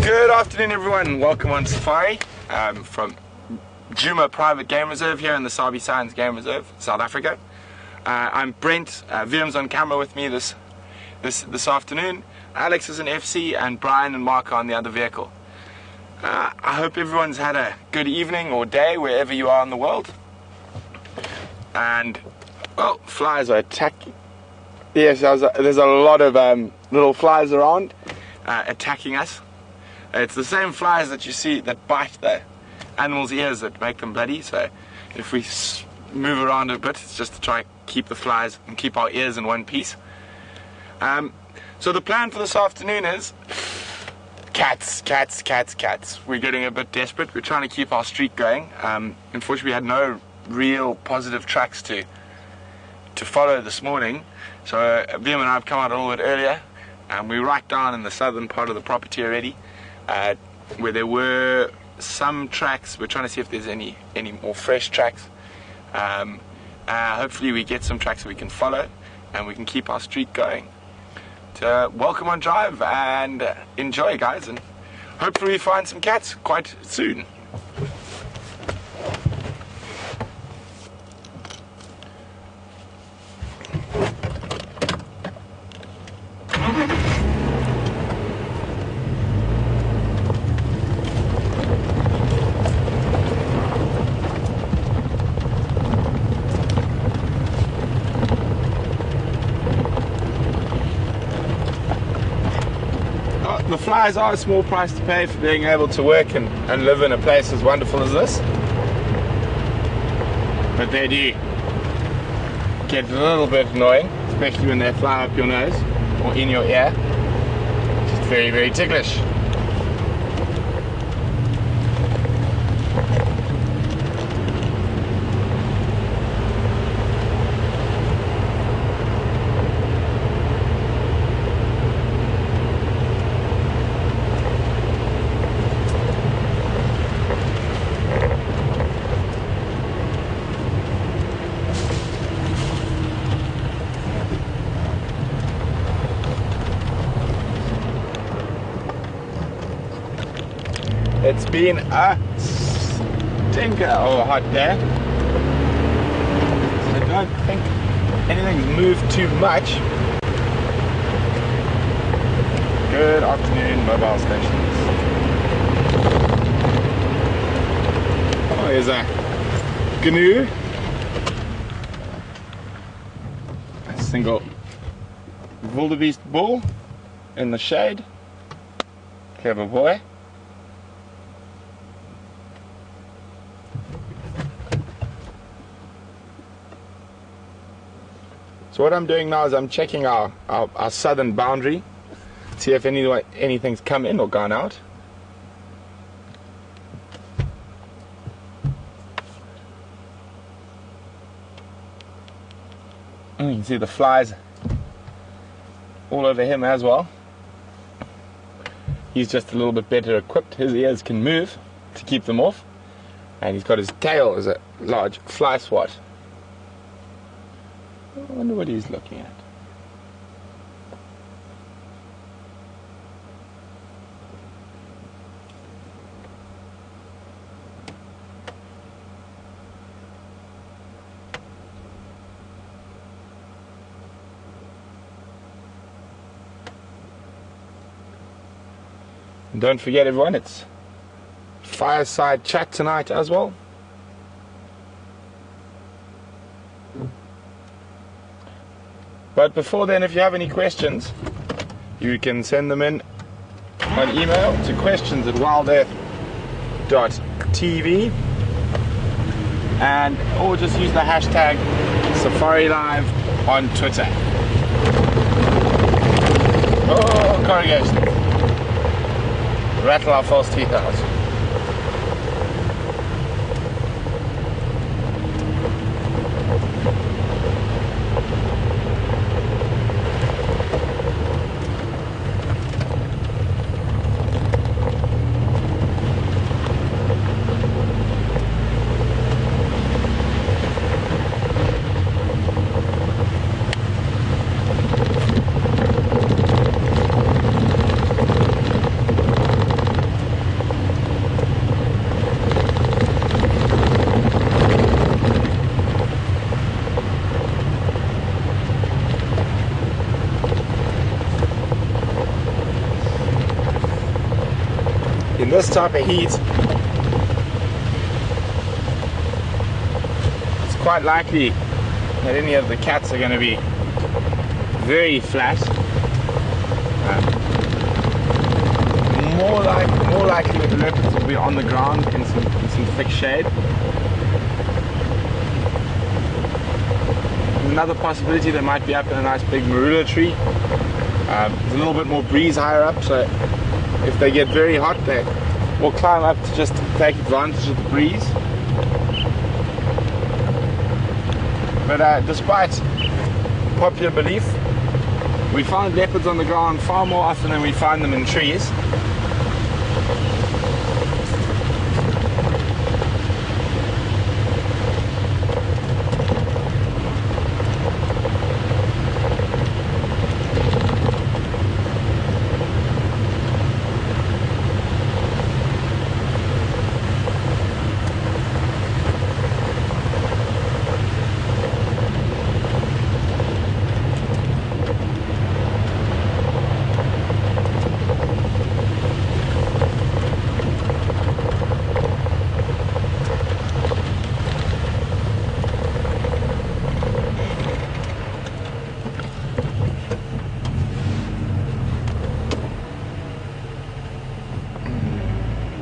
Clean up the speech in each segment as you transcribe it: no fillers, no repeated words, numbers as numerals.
Good afternoon everyone, welcome on Safari from Djuma Private Game Reserve here in the Sabi Science Game Reserve, South Africa. I'm Brent, Virum's on camera with me this afternoon. Alex is in FC and Brian and Mark are on the other vehicle. I hope everyone's had a good evening or day wherever you are in the world. And, well, flies are attacking. Yes, there's a lot of little flies around attacking us. It's the same flies that you see that bite the animals' ears that make them bloody. So if we move around a bit, it's just to try and keep the flies and keep our ears in one piece. So the plan for this afternoon is cats. We're getting a bit desperate. We're trying to keep our streak going. Unfortunately, we had no real positive tracks to follow this morning. So Virum and I have come out a little bit earlier, and we're right down in the southern part of the property already, where there were some tracks. We're trying to see if there's any more fresh tracks. Hopefully we get some tracks that we can follow and we can keep our streak going. So welcome on drive and enjoy, guys, and hopefully we find some cats quite soon. The flies are a small price to pay for being able to work and live in a place as wonderful as this. But they do get a little bit annoying, especially when they fly up your nose or in your ear. Just very, very ticklish. It's been a stinker of a hot day. I don't think anything's moved too much. Good afternoon, mobile stations. Oh, here's a GNU. A single wildebeest bull in the shade. Clever boy. So what I'm doing now is I'm checking our southern boundary, see if anything's come in or gone out. And you can see the flies all over him as well. He's just a little bit better equipped. His ears can move to keep them off, and he's got his tail as a large fly swat. I wonder what he's looking at. And don't forget, everyone, it's fireside chat tonight as well. But before then, if you have any questions, you can send them in on email to questions@WildEarthTV, or just use the hashtag SafariLive on Twitter. Oh, corrugation. Rattle our false teeth out. type of heat, it's quite likely that any of the cats are going to be very flat. More likely that the leopards will be on the ground in some thick shade. Another possibility, they might be up in a nice big marula tree. There's a little bit more breeze higher up, so if they get very hot, they will climb up to just take advantage of the breeze. But despite popular belief, we find leopards on the ground far more often than we find them in trees.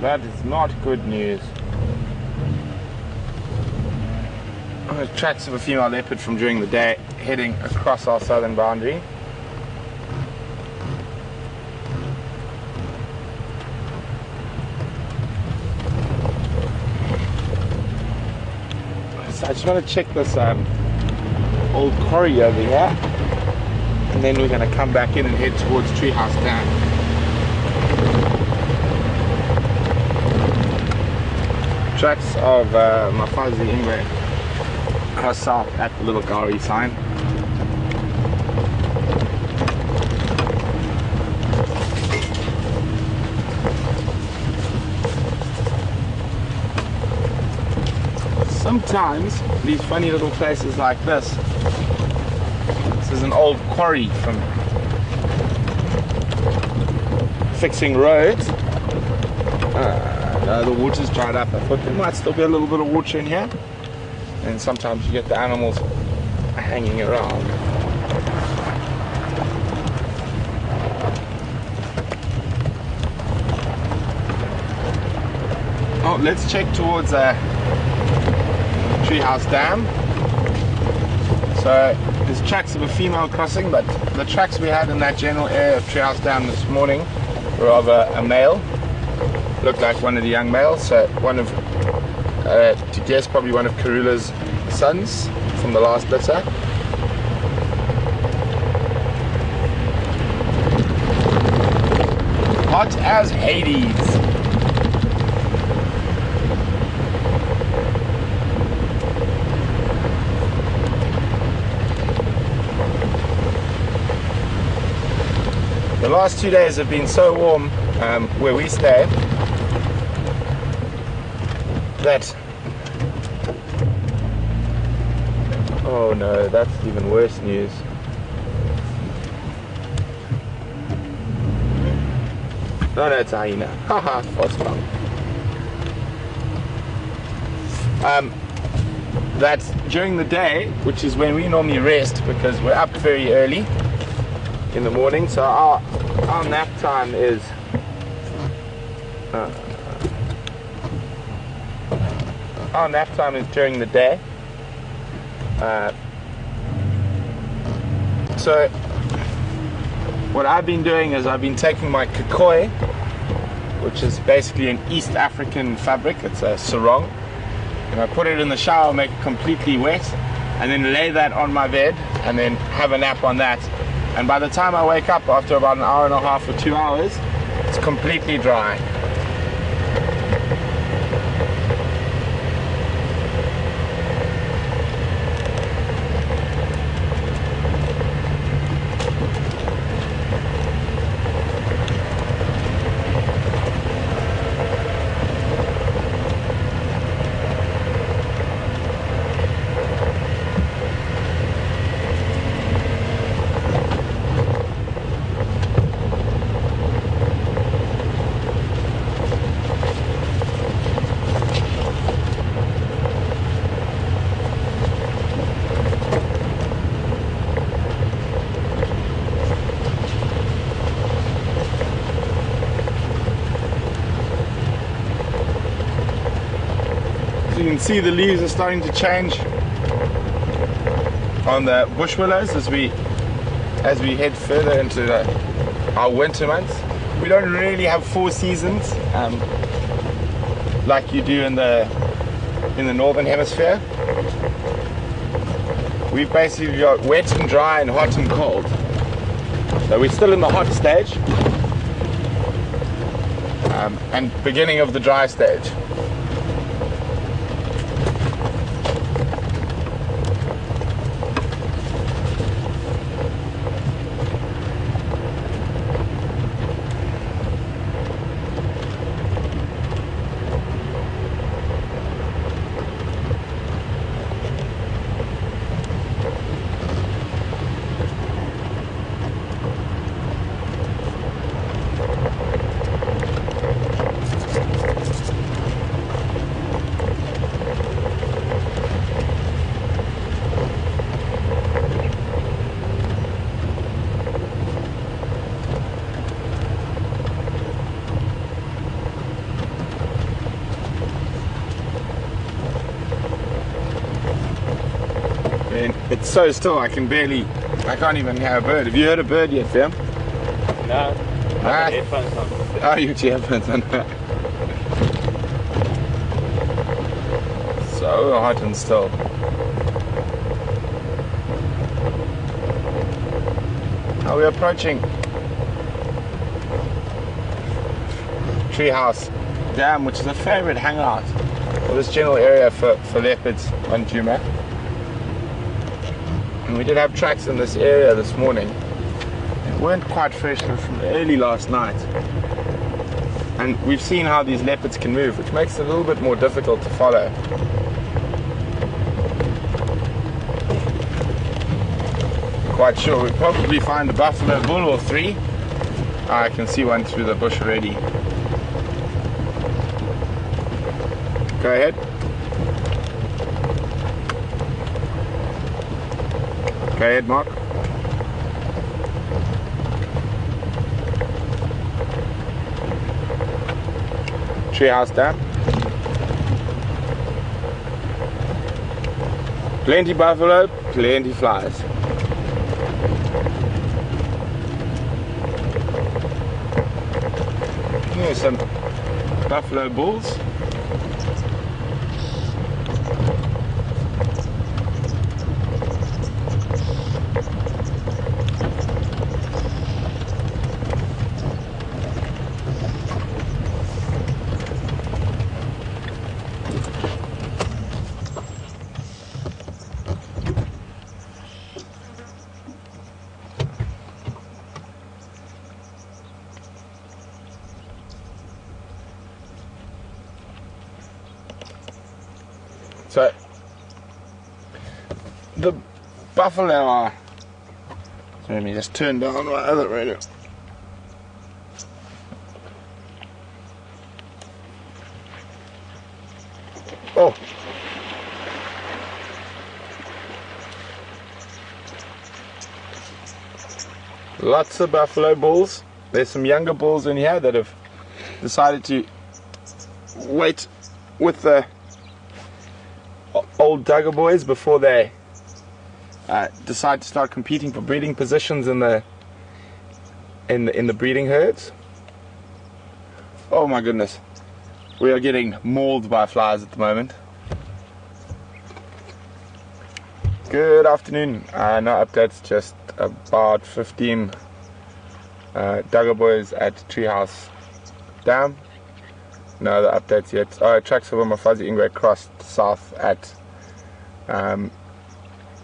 That is not good news. Tracks of a female leopard from during the day heading across our southern boundary. So I just want to check this old quarry over here, and then we're going to come back in and head towards Treehouse Dam. Tracks of Mafazi Ingwe across south at the little Gari sign. Sometimes these funny little places like this is an old quarry from fixing roads. The water's dried up. I thought there might still be a little bit of water in here, and sometimes you get the animals hanging around. Oh, let's check towards Treehouse Dam. So there's tracks of a female crossing, but the tracks we had in that general area of Treehouse Dam this morning were of a male. Looked like one of the young males, so one of, to guess, probably one of Karula's sons from the last litter. Hot as Hades. The last 2 days have been so warm where we stay that, oh no, that's even worse news. No, it's a hyena. Haha, what's wrong? That during the day, which is when we normally rest because we're up very early in the morning, so our nap time is during the day. So what I've been doing is I've been taking my kikoi, which is basically an East African fabric, it's a sarong, and I put it in the shower, make it completely wet, and then lay that on my bed and then have a nap on that. And by the time I wake up after about an hour and a half or 2 hours, it's completely dry. So you can see the leaves are starting to change on the bush willows as we head further into our winter months. We don't really have 4 seasons like you do in the northern hemisphere. We've basically got wet and dry and hot and cold. So we're still in the hot stage and beginning of the dry stage. It's so still, I can't even hear a bird. Have you heard a bird yet, Fam? No, I have headphones on. Oh, you got your headphones on. So hot and still. Now we're approaching Treehouse Dam, which is a favorite hangout for this general area for leopards on Djuma. And we did have tracks in this area this morning. They weren't quite fresh, they were from early last night. And we've seen how these leopards can move, which makes it a little bit more difficult to follow. Quite sure we'll probably find a buffalo bull or 3. I can see one through the bush already. Go ahead. Go ahead, Mark. Treehouse Dam. Plenty buffalo, plenty flies. Here's some buffalo bulls. So the buffalo are, so let me just turn down my other radio. Oh, lots of buffalo bulls. There's some younger bulls in here that have decided to wait with the old Duggar boys before they decide to start competing for breeding positions in the breeding herds. Oh my goodness, we are getting mauled by flies at the moment. Good afternoon. No updates, just about 15 Duggar boys at Treehouse Dam. No other updates yet. Oh, tracks of Fuzzy Ingray crossed south at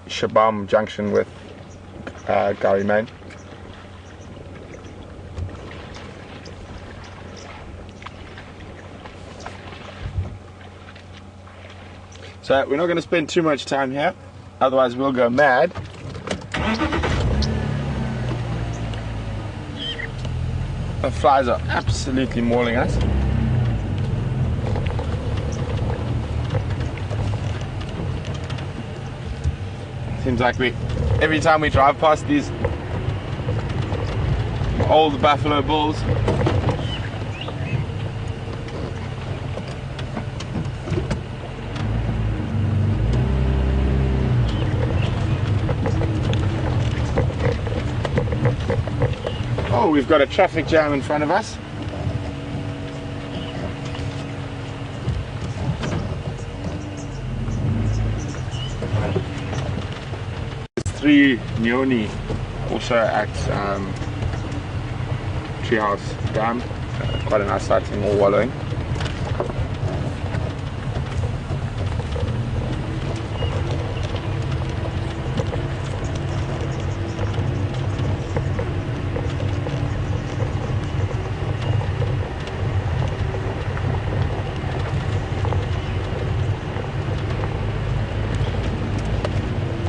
Shabam Junction with Gary Main. So we're not going to spend too much time here, otherwise we'll go mad. The flies are absolutely mauling us. Seems like every time we drive past these old buffalo bulls, Oh, we've got a traffic jam in front of us. There's 3 Neoni also at Treehouse Dam. Quite a nice sighting, all wallowing.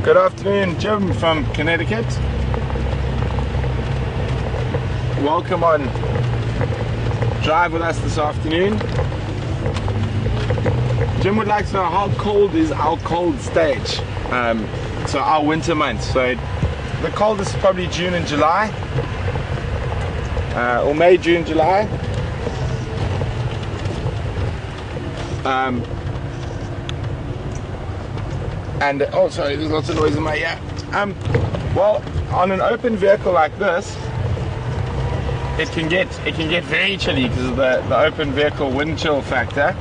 Good afternoon, Jim from Connecticut. Welcome on Drive with us this afternoon. Jim would like to know how cold is our cold stage, so our winter months. So the coldest is probably June and July, or May, June, July. And oh, sorry, there's lots of noise in my ear. Well, on an open vehicle like this, it can get very chilly because of the open vehicle wind chill factor.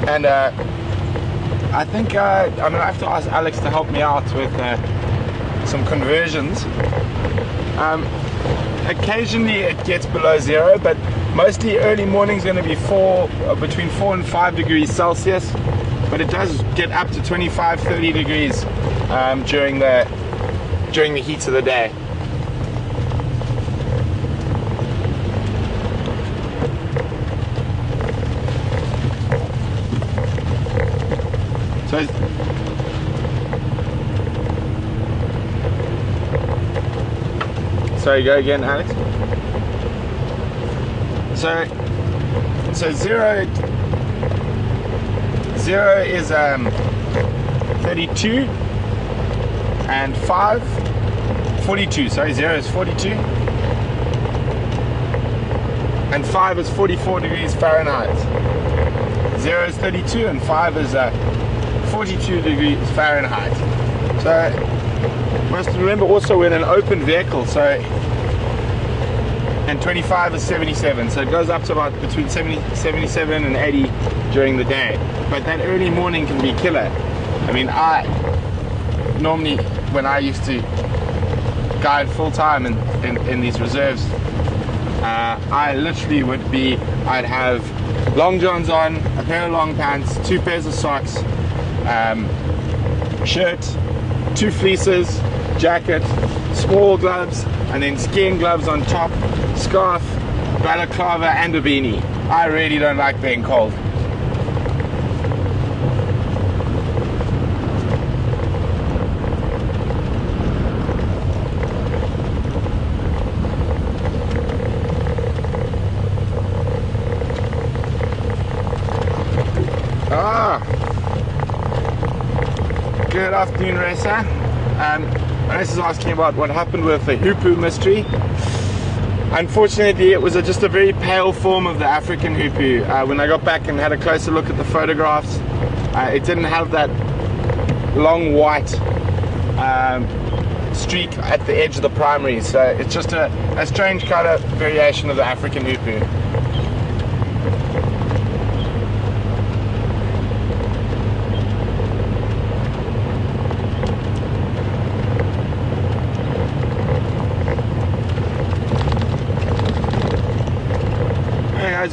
And I think I'm gonna have to ask Alex to help me out with some conversions. Occasionally it gets below 0, but mostly early morning is going to be between 4 and 5 degrees Celsius, but it does get up to 25-30 degrees during the heat of the day. So sorry, go again, Alex. So 0 is 32 and 5 42. Sorry, 0 is 42 and 5 is 44 degrees Fahrenheit. 0 is 32 and 5 is 42 degrees Fahrenheit. So must remember also we're in an open vehicle, and 25 is 77, so it goes up to about between 77 and 80 during the day. But that early morning can be killer. I mean, I normally, when I used to guide full time in these reserves, I literally I'd have long johns on, a pair of long pants, 2 pairs of socks, shirt, 2 fleeces, jacket, small gloves, and then skiing gloves on top, scarf, balaclava, and a beanie. I really don't like being cold. Good afternoon, Racer. Racer's asking about what happened with the hoopoe mystery. Unfortunately, it was just a very pale form of the African hoopoe. When I got back and had a closer look at the photographs, it didn't have that long white streak at the edge of the primary, so it's just a strange color variation of the African hoopoe.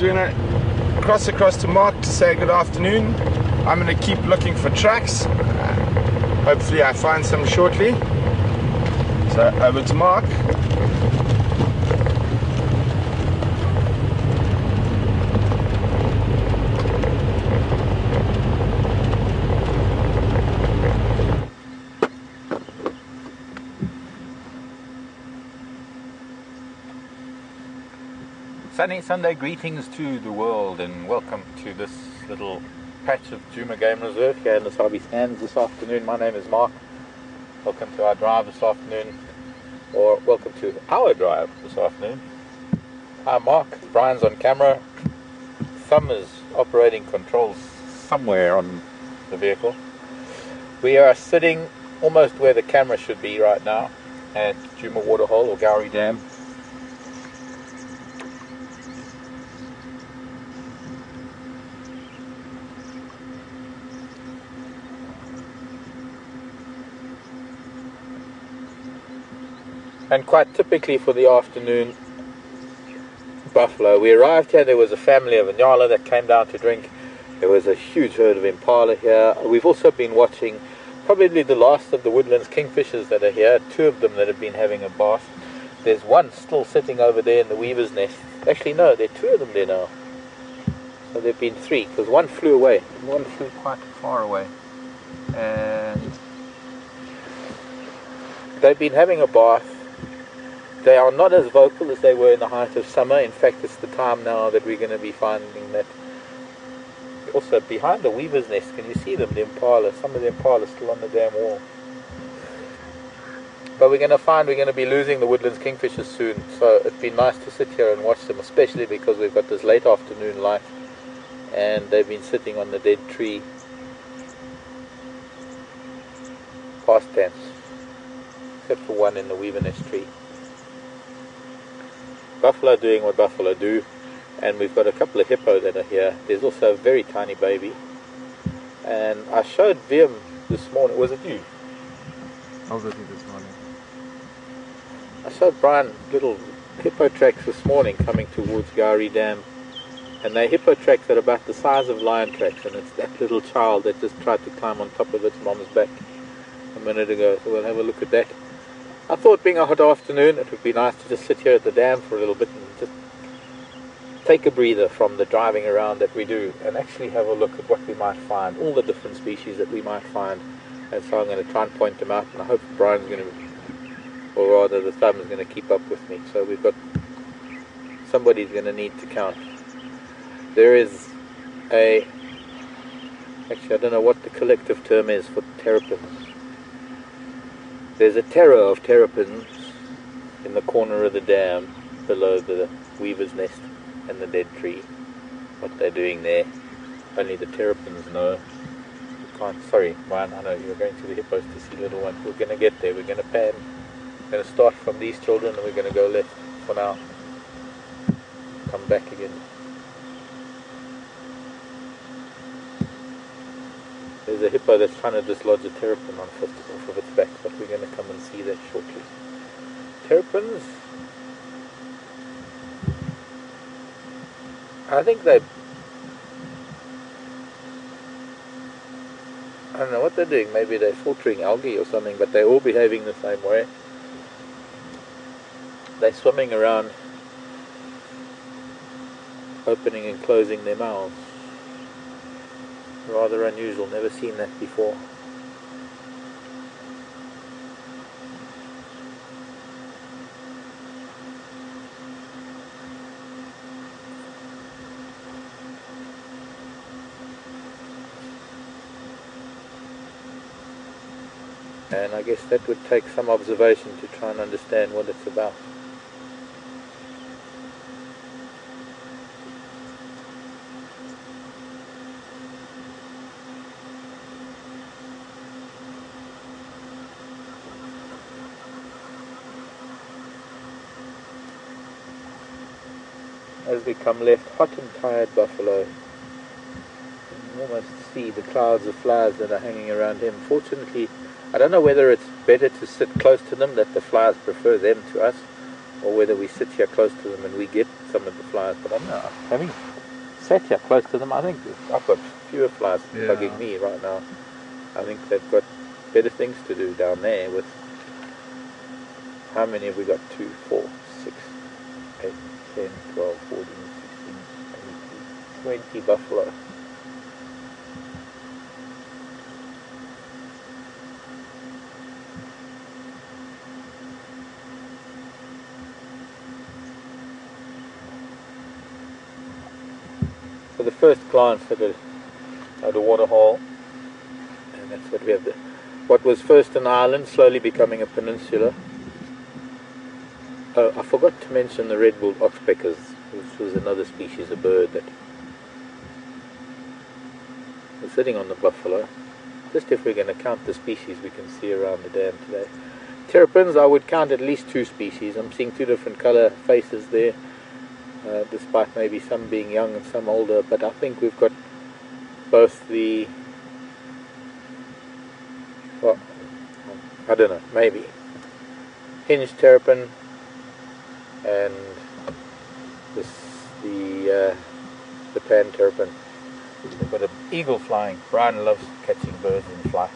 We're going to cross across to Mark to say good afternoon. I'm going to keep looking for tracks. Hopefully I find some shortly. So over to Mark. Sunny Sunday greetings to the world, and welcome to this little patch of Djuma Game Reserve here in the Sabi Sands this afternoon. My name is Mark. Welcome to our drive this afternoon, or welcome to our drive this afternoon. I'm Mark, Brian's on camera, Thumb is operating controls somewhere on the vehicle. We are sitting almost where the camera should be right now, at Djuma Waterhole or Gowrie Dam. And quite typically for the afternoon buffalo, we arrived here, there was a family of Inyala that came down to drink. There was a huge herd of impala here. We've also been watching probably the last of the woodlands kingfishers that are here, 2 of them that have been having a bath. There's one still sitting over there in the weaver's nest. Actually no, there are 2 of them there now. So there have been 3, because one flew away. One flew quite far away. And they've been having a bath. They are not as vocal as they were in the height of summer. In fact, it's the time now that we're going to be finding that. Also, behind the weaver's nest, can you see them, the impala? Some of the impala still on the dam wall. But we're going to be losing the woodlands kingfishers soon. So it'd be nice to sit here and watch them, especially because we've got this late afternoon light. And they've been sitting on the dead tree past tense, except for one in the weaver nest tree. Buffalo doing what buffalo do, and we've got a couple of hippo that are here. There's also a very tiny baby, and I showed Wiem this morning. Was it you? I was with you this morning. I showed Brian little hippo tracks this morning coming towards Gowrie Dam, and they're hippo tracks that are about the size of lion tracks, and it's that little child that just tried to climb on top of its mom's back a minute ago. So we'll have a look at that. I thought, being a hot afternoon, it would be nice to just sit here at the dam for a little bit and just take a breather from the driving around that we do and actually have a look at what we might find, all the different species that we might find. And so I'm going to try and point them out, and I hope Brian's going to, or rather the thumb is going to keep up with me. So we've got, somebody's going to need to count. There is a, actually I don't know what the collective term is for terrapins. There's a terror of terrapins in the corner of the dam below the weaver's nest and the dead tree. What they're doing there, only the terrapins know. You can't, sorry Brian, I know you're going to the hippos to see little ones. We're going to get there, we're going to pan. We're going to start from these children and we're going to go left for now. Come back again. There's a hippo that's trying to dislodge a terrapin off of its back, but we're going to come and see that shortly. Terrapins, I think I don't know what they're doing, maybe they're filtering algae or something, but they're all behaving the same way. They're swimming around, opening and closing their mouths. Rather unusual, never seen that before. And I guess that would take some observation to try and understand what it's about. As we come left, hot and tired buffalo. You can almost see the clouds of flies that are hanging around him. Fortunately, I don't know whether it's better to sit close to them, that the flies prefer them to us, or whether we sit here close to them and we get some of the flies. But I don't know, having sat here close to them, I think I've got fewer flies bugging me right now. I think they've got better things to do down there with, how many have we got? 2, 4, 6, 8, 10, 12, 14, 16, 18, 20 buffalo. So the first glance at a waterhole, and that's what we have. What was first an island, slowly becoming a peninsula. Oh, I forgot to mention the red-billed oxpeckers, which was another species of bird that was sitting on the buffalo. Just if we're going to count the species we can see around the dam today. terrapins, I would count at least 2 species. I'm seeing 2 different color faces there, despite maybe some being young and some older, but I think we've got both the, well, I don't know, maybe hinged terrapin and the pan terrapin. We've got an eagle flying. Brian loves catching birds in flight.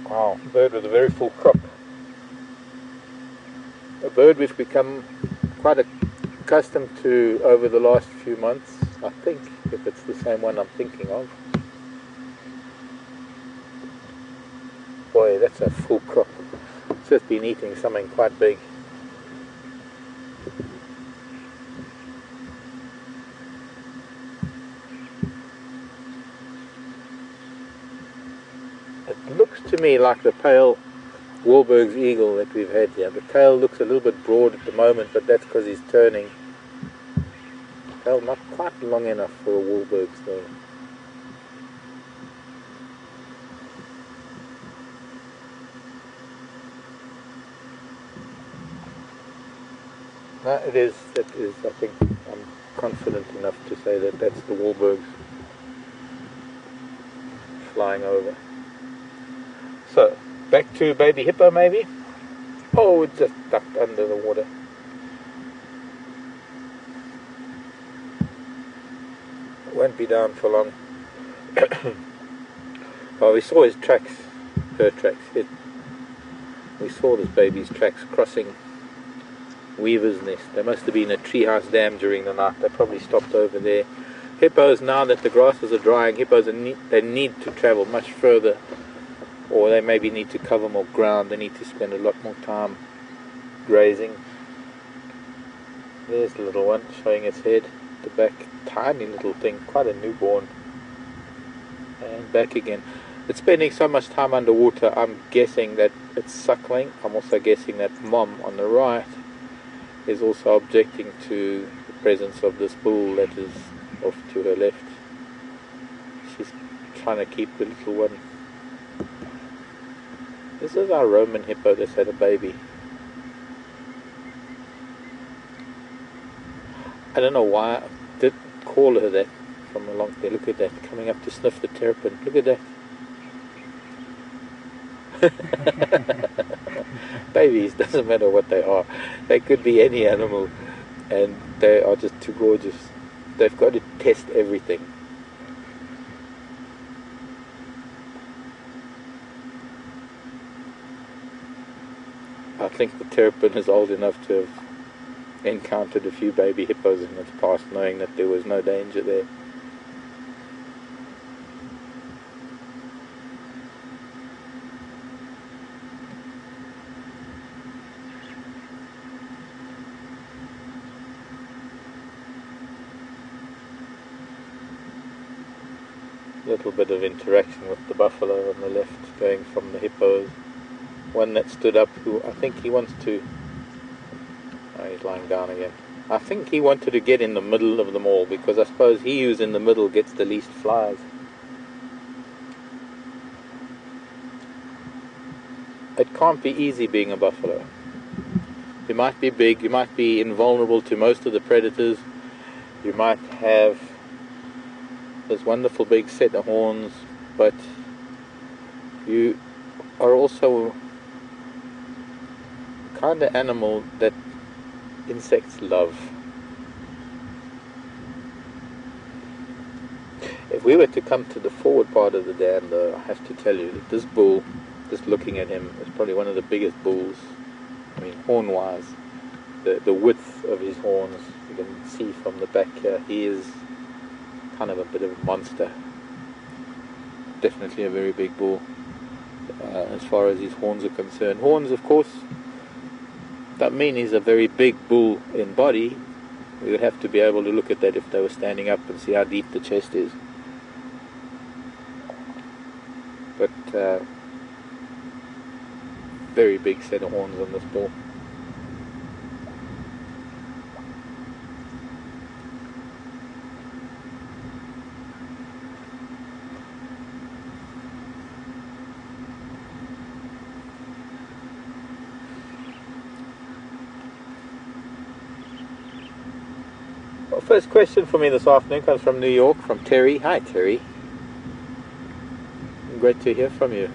Wow, bird with a very full crop. A bird we've become quite accustomed to over the last few months, I think, if it's the same one I'm thinking of. Boy, that's a full crop. It's just been eating something quite big. It looks to me like the pale Wahlberg's eagle that we've had here. The tail looks a little bit broad at the moment, but that's because he's turning. Tail not quite long enough for a Wahlberg's though. No, it is. That is. I think I'm confident enough to say that that's the Wahlberg's flying over. So, back to baby hippo maybe? Oh, it just ducked under the water. It won't be down for long. Oh, we saw his tracks, her tracks. We saw this baby's tracks crossing Weaver's Nest. There must have been a treehouse dam during the night. They probably stopped over there. Hippos, now that the grasses are drying, hippos they need to travel much further, or they maybe need to cover more ground. They need to spend a lot more time grazing. There's the little one showing its head, the back, tiny little thing, quite a newborn. And back again. It's spending so much time underwater, I'm guessing that it's suckling. I'm also guessing that mom on the right is also objecting to the presence of this bull that is off to her left. She's trying to keep the little one. This is our Roman hippo that's had a baby. I don't know why I did call her that from along there. Look at that, coming up to sniff the terrapin. Look at that. Babies, doesn't matter what they are. They could be any animal and they are just too gorgeous. They've got to test everything. I think the terrapin is old enough to have encountered a few baby hippos in its past, knowing that there was no danger there. Little bit of interaction with the buffalo on the left, going from the hippos. One that stood up, who I think he wants to... Oh, he's lying down again. I think he wanted to get in the middle of them all, because I suppose he who's in the middle gets the least flies. It can't be easy being a buffalo. You might be big, you might be invulnerable to most of the predators, you might have this wonderful big set of horns, but you are also the kind of animal that insects love. If we were to come to the forward part of the dam though, I have to tell you that this bull, just looking at him, is probably one of the biggest bulls. I mean, horn wise, the width of his horns, you can see from the back here, he is kind of a bit of a monster. Definitely a very big bull as far as his horns are concerned. Horns, of course, that mean he's a very big bull in body. We would have to be able to look at that if they were standing up and see how deep the chest is. But Very big set of horns on this bull. Well, first question for me this afternoon comes from New York, from Terry. Hi Terry. Great to hear from you.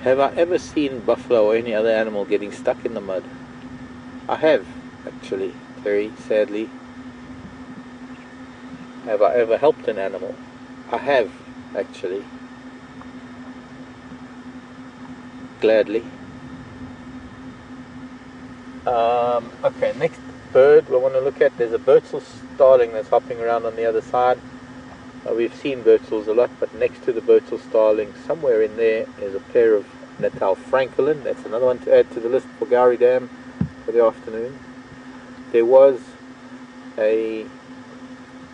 Have I ever seen buffalo or any other animal getting stuck in the mud? I have, actually, Terry, sadly. Have I ever helped an animal? I have, actually. Gladly. Okay, next bird we want to look at, there's a Burtsel starling that's hopping around on the other side. We've seen Burtsels a lot, but next to the Burtsel starling, somewhere in there, is a pair of Natal francolin. That's another one to add to the list for Gowrie Dam for the afternoon. There was a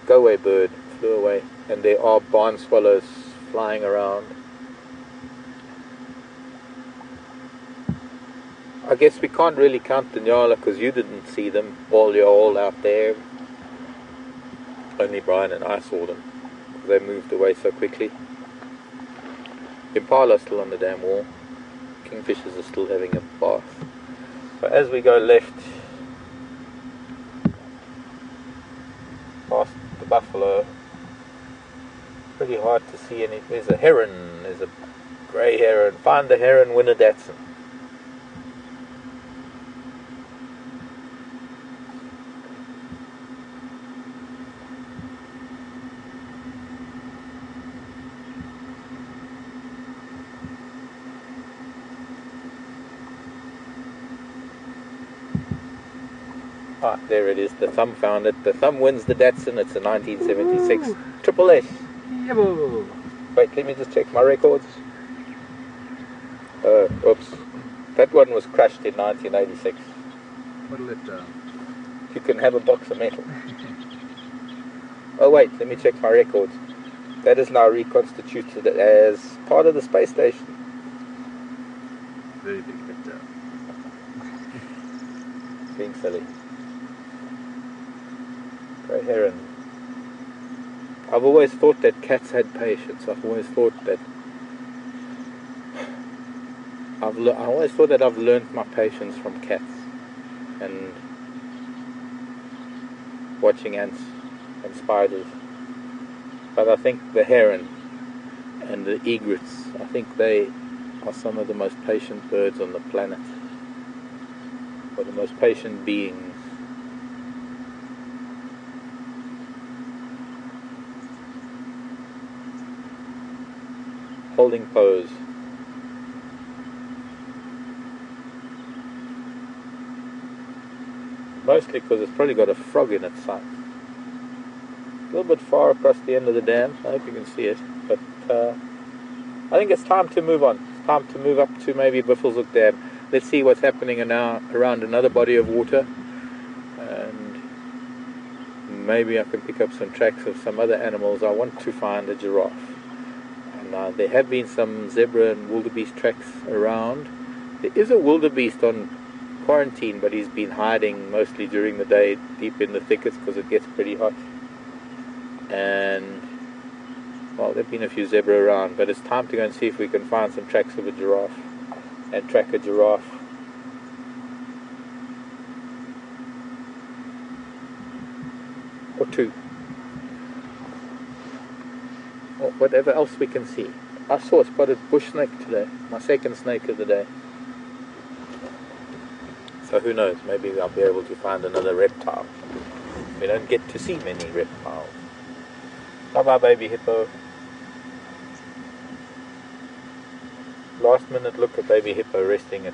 go-away bird, flew away, and there are barn swallows flying around. I guess we can't really count the Nyala because you didn't see them, all you're all out there. Only Brian and I saw them. They moved away so quickly. Impala still on the dam wall. Kingfishers are still having a bath. So as we go left past the buffalo, pretty hard to see any. There's a heron, there's a grey heron. Find the heron, win a Datsun. Ah, there it is. The thumb found it. The thumb wins the Datsun. It's a 1976 Triple S. Yabbo. Wait, let me just check my records. Oops. That one was crushed in 1986. What'll it You can have a box of metal. Oh wait, let me check my records. That is now reconstituted as part of the space station. Very big hit Being silly. Grey heron. I've always thought that cats had patience. I've always thought that I've learned my patience from cats and watching ants and spiders. But I think the heron and the egrets, I think they are some of the most patient birds on the planet, or the most patient beings. Holding pose. Mostly because it's probably got a frog in its sight. A little bit far across the end of the dam, so I hope you can see it. But I think it's time to move on. It's time to move up to maybe Buffelshoek Dam. Let's see what's happening now around another body of water. And maybe I can pick up some tracks of some other animals. I want to find a giraffe. And there have been some zebra and wildebeest tracks around. There is a wildebeest on quarantine, but he's been hiding mostly during the day deep in the thickets because it gets pretty hot. And well, there have been a few zebra around, but it's time to go and see if we can find some tracks of a giraffe and track a giraffe. Or two. Or whatever else we can see. I saw a spotted bush snake today, my second snake of the day. So who knows, maybe I'll be able to find another reptile. We don't get to see many reptiles. Bye bye baby hippo. Last minute look at baby hippo resting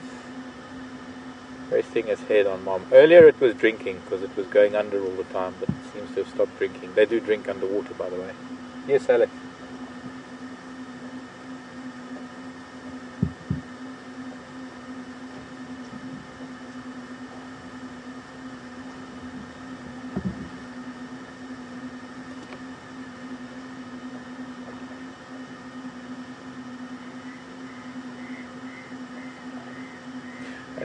its head on mom. Earlier it was drinking because it was going under all the time, but it seems to have stopped drinking. They do drink underwater, by the way. Yes, Alex.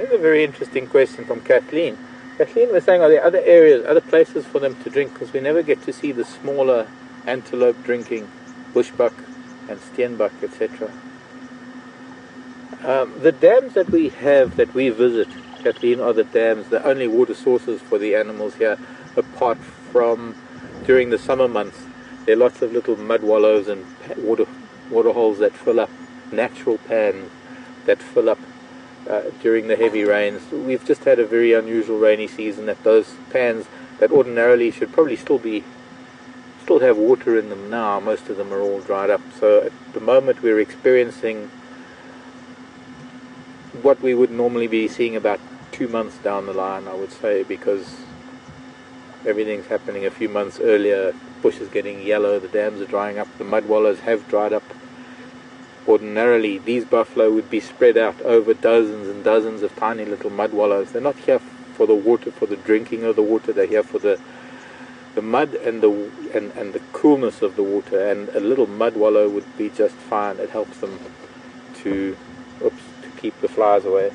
Here's a very interesting question from Kathleen. Kathleen was saying, are there other areas, other places for them to drink? Because we never get to see the smaller antelope drinking, bushbuck and steenbuck, etc. The dams that we have, that we visit, Kathleen, are the dams, the only water sources for the animals here, apart from during the summer months. There are lots of little mud wallows and water holes that fill up, natural pans that fill up during the heavy rains. We've just had a very unusual rainy season that those pans that ordinarily should probably still have water in them now, most of them are all dried up. So at the moment we're experiencing what we would normally be seeing about 2 months down the line, I would say, because everything's happening a few months earlier. Bush is getting yellow, the dams are drying up, the mud wallows have dried up. Ordinarily these buffalo would be spread out over dozens and dozens of tiny little mud wallows. They're not here for the water, for the drinking of the water, they're here for the mud and the coolness of the water, and a little mud wallow would be just fine. It helps them to keep the flies away.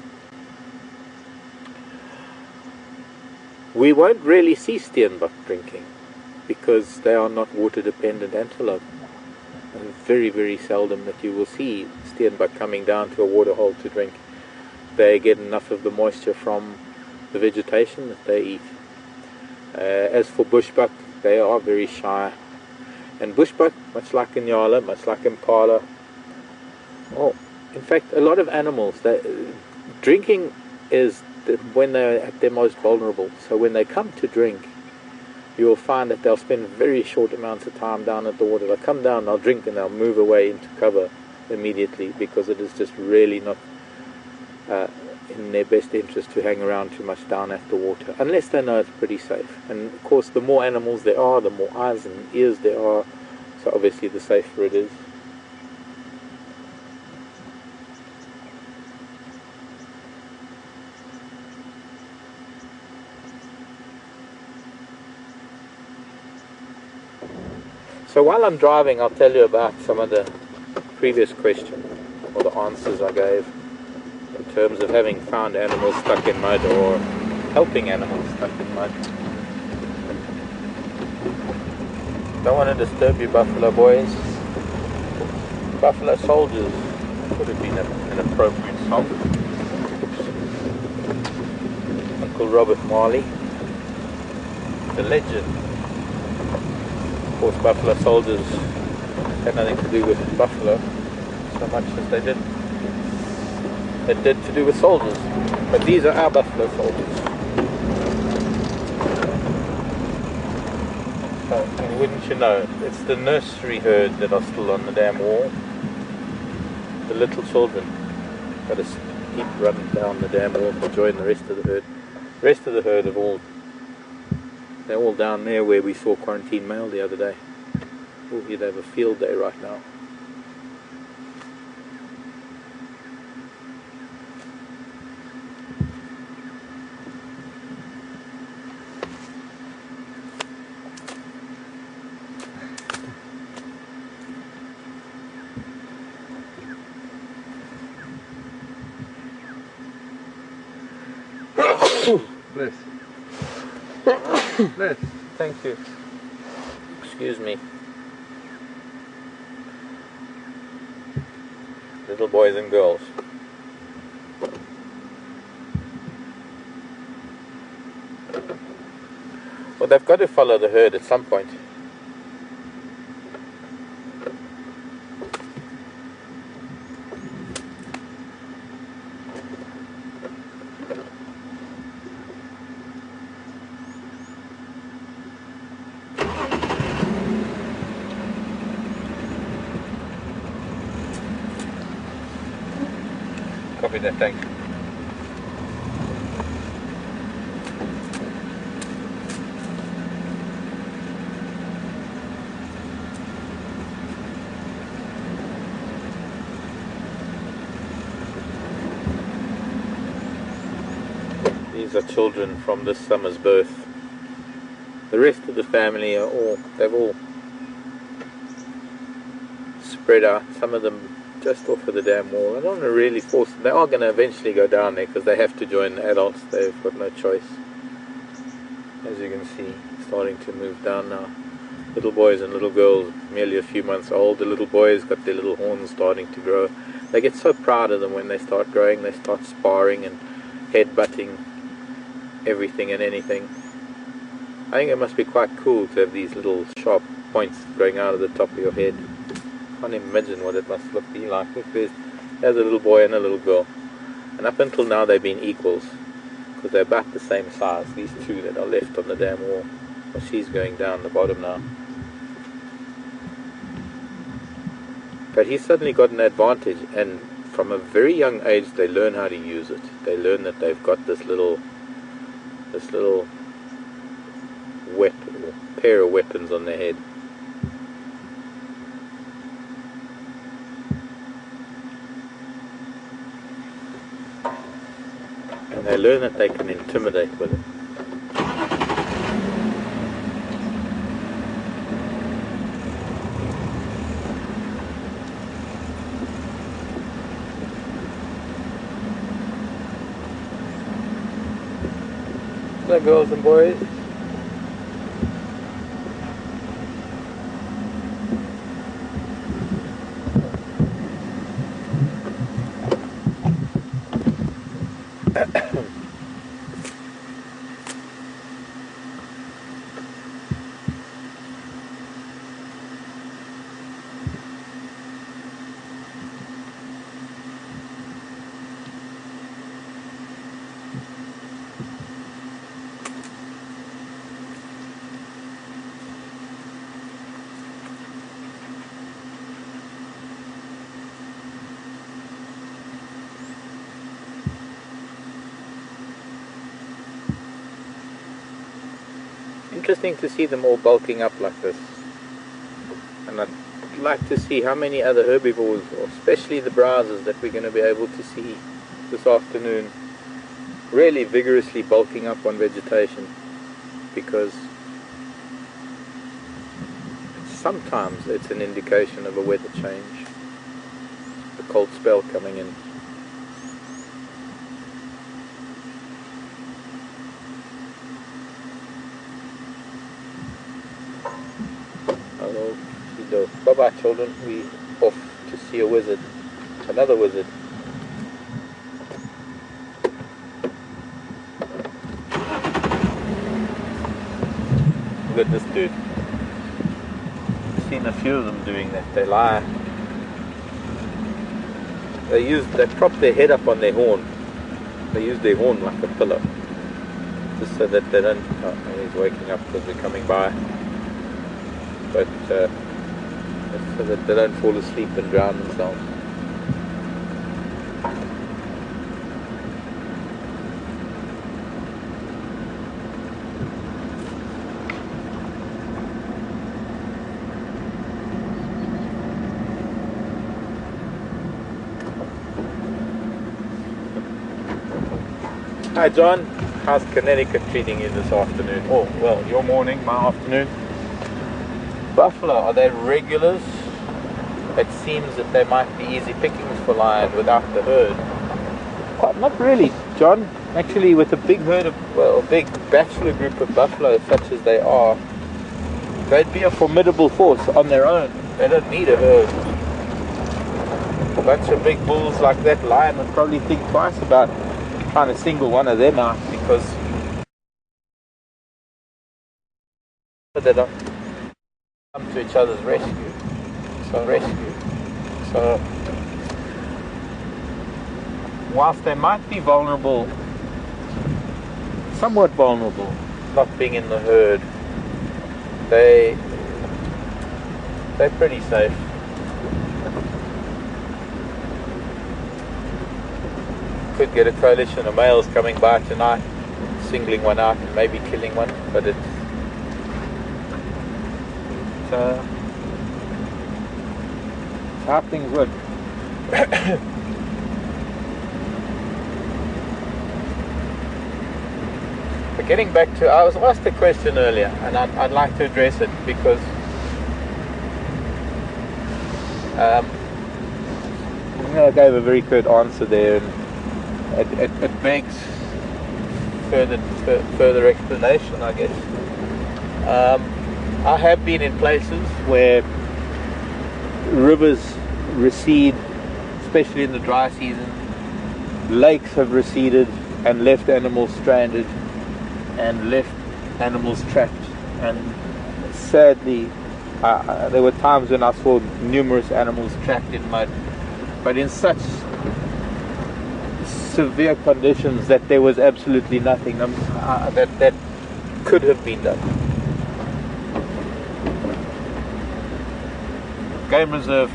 We won't really see steenbuck drinking because they are not water dependent antelope. And very, very seldom that you will see steenbuck coming down to a water hole to drink. They get enough of the moisture from the vegetation that they eat. As for bushbuck, they are very shy. And bushbuck, much like Inyala, much like Impala, in fact, a lot of animals, drinking is when they're at their most vulnerable. So when they come to drink, you'll find that they'll spend very short amounts of time down at the water. They'll come down, they'll drink, and they'll move away into cover immediately, because it is just really not in their best interest to hang around too much down at the water, unless they know it's pretty safe. And of course, the more animals there are, the more eyes and ears there are, so obviously the safer it is. So while I'm driving, I'll tell you about some of the previous questions, or the answers I gave, in terms of having found animals stuck in mud, or helping animals stuck in mud. Don't want to disturb you, buffalo boys. Buffalo soldiers would have been an appropriate song. Uncle Robert Marley, the legend. Of course, buffalo soldiers had nothing to do with buffalo so much as they did to do with soldiers. But these are our buffalo soldiers. And wouldn't you know, it's the nursery herd that are still on the damn wall. The little children that just keep running down the damn wall to join the rest of the herd. The rest of the herd they're all down there where we saw quarantine male the other day. Oh, here they have a field day right now. Bless. Bless. Thank you. Excuse me. Little boys and girls. Well, they've got to follow the herd at some point. Copy that, thank you. These are children from this summer's birth. The rest of the family they've all spread out. Some of them just off of the dam wall. I don't want to really force them. They are going to eventually go down there because they have to join the adults. They've got no choice. As you can see, starting to move down now. Little boys and little girls, merely a few months old. The little boys got their little horns starting to grow. They get so proud of them when they start growing. They start sparring and headbutting everything and anything. I think it must be quite cool to have these little sharp points growing out of the top of your head. I can't imagine what it must be like. Look, there's a little boy and a little girl. And up until now they've been equals, because they're about the same size, these two that are left on the dam wall. Well, she's going down the bottom now. But he's suddenly got an advantage, and from a very young age they learn how to use it. They learn that they've got this little weapon, or pair of weapons on their head. And they learn that they can intimidate with it. Hello girls and boys. Interesting to see them all bulking up like this, and I'd like to see how many other herbivores, or especially the browsers, that we're going to be able to see this afternoon really vigorously bulking up on vegetation, because sometimes it's an indication of a weather change, a cold spell coming in. Bye bye children, we off to see a wizard, another wizard. Look at this dude. I've seen a few of them doing that. They lie. They prop their head up on their horn. They use their horn like a pillow, just so that they don't. Oh, he's waking up because we're coming by. But so that they don't fall asleep and drown themselves. Hi John, how's Connecticut treating you this afternoon? Oh, well, your morning, my afternoon. Buffalo, are they regulars? It seems that they might be easy pickings for lion without the herd. Quite not really, John. Actually, with a big herd of, well, a big bachelor group of buffalo such as they are, they'd be a formidable force on their own. They don't need a herd. A bunch of big bulls like that, lion would probably think twice about trying to single one of them out, because they don't come to each other's rescue. So whilst they might be vulnerable, somewhat vulnerable, not being in the herd, they're pretty safe. Could get a coalition of males coming by tonight, singling one out and maybe killing one, but it's how things work. But getting back to, I was asked a question earlier, and I'd like to address it, because think I gave a very good answer there, and it begs further explanation, I guess. I have been in places where rivers recede, especially in the dry season. Lakes have receded and left animals stranded and left animals trapped. And sadly, there were times when I saw numerous animals trapped in mud, but in such severe conditions that there was absolutely nothing that could have been done. Game reserve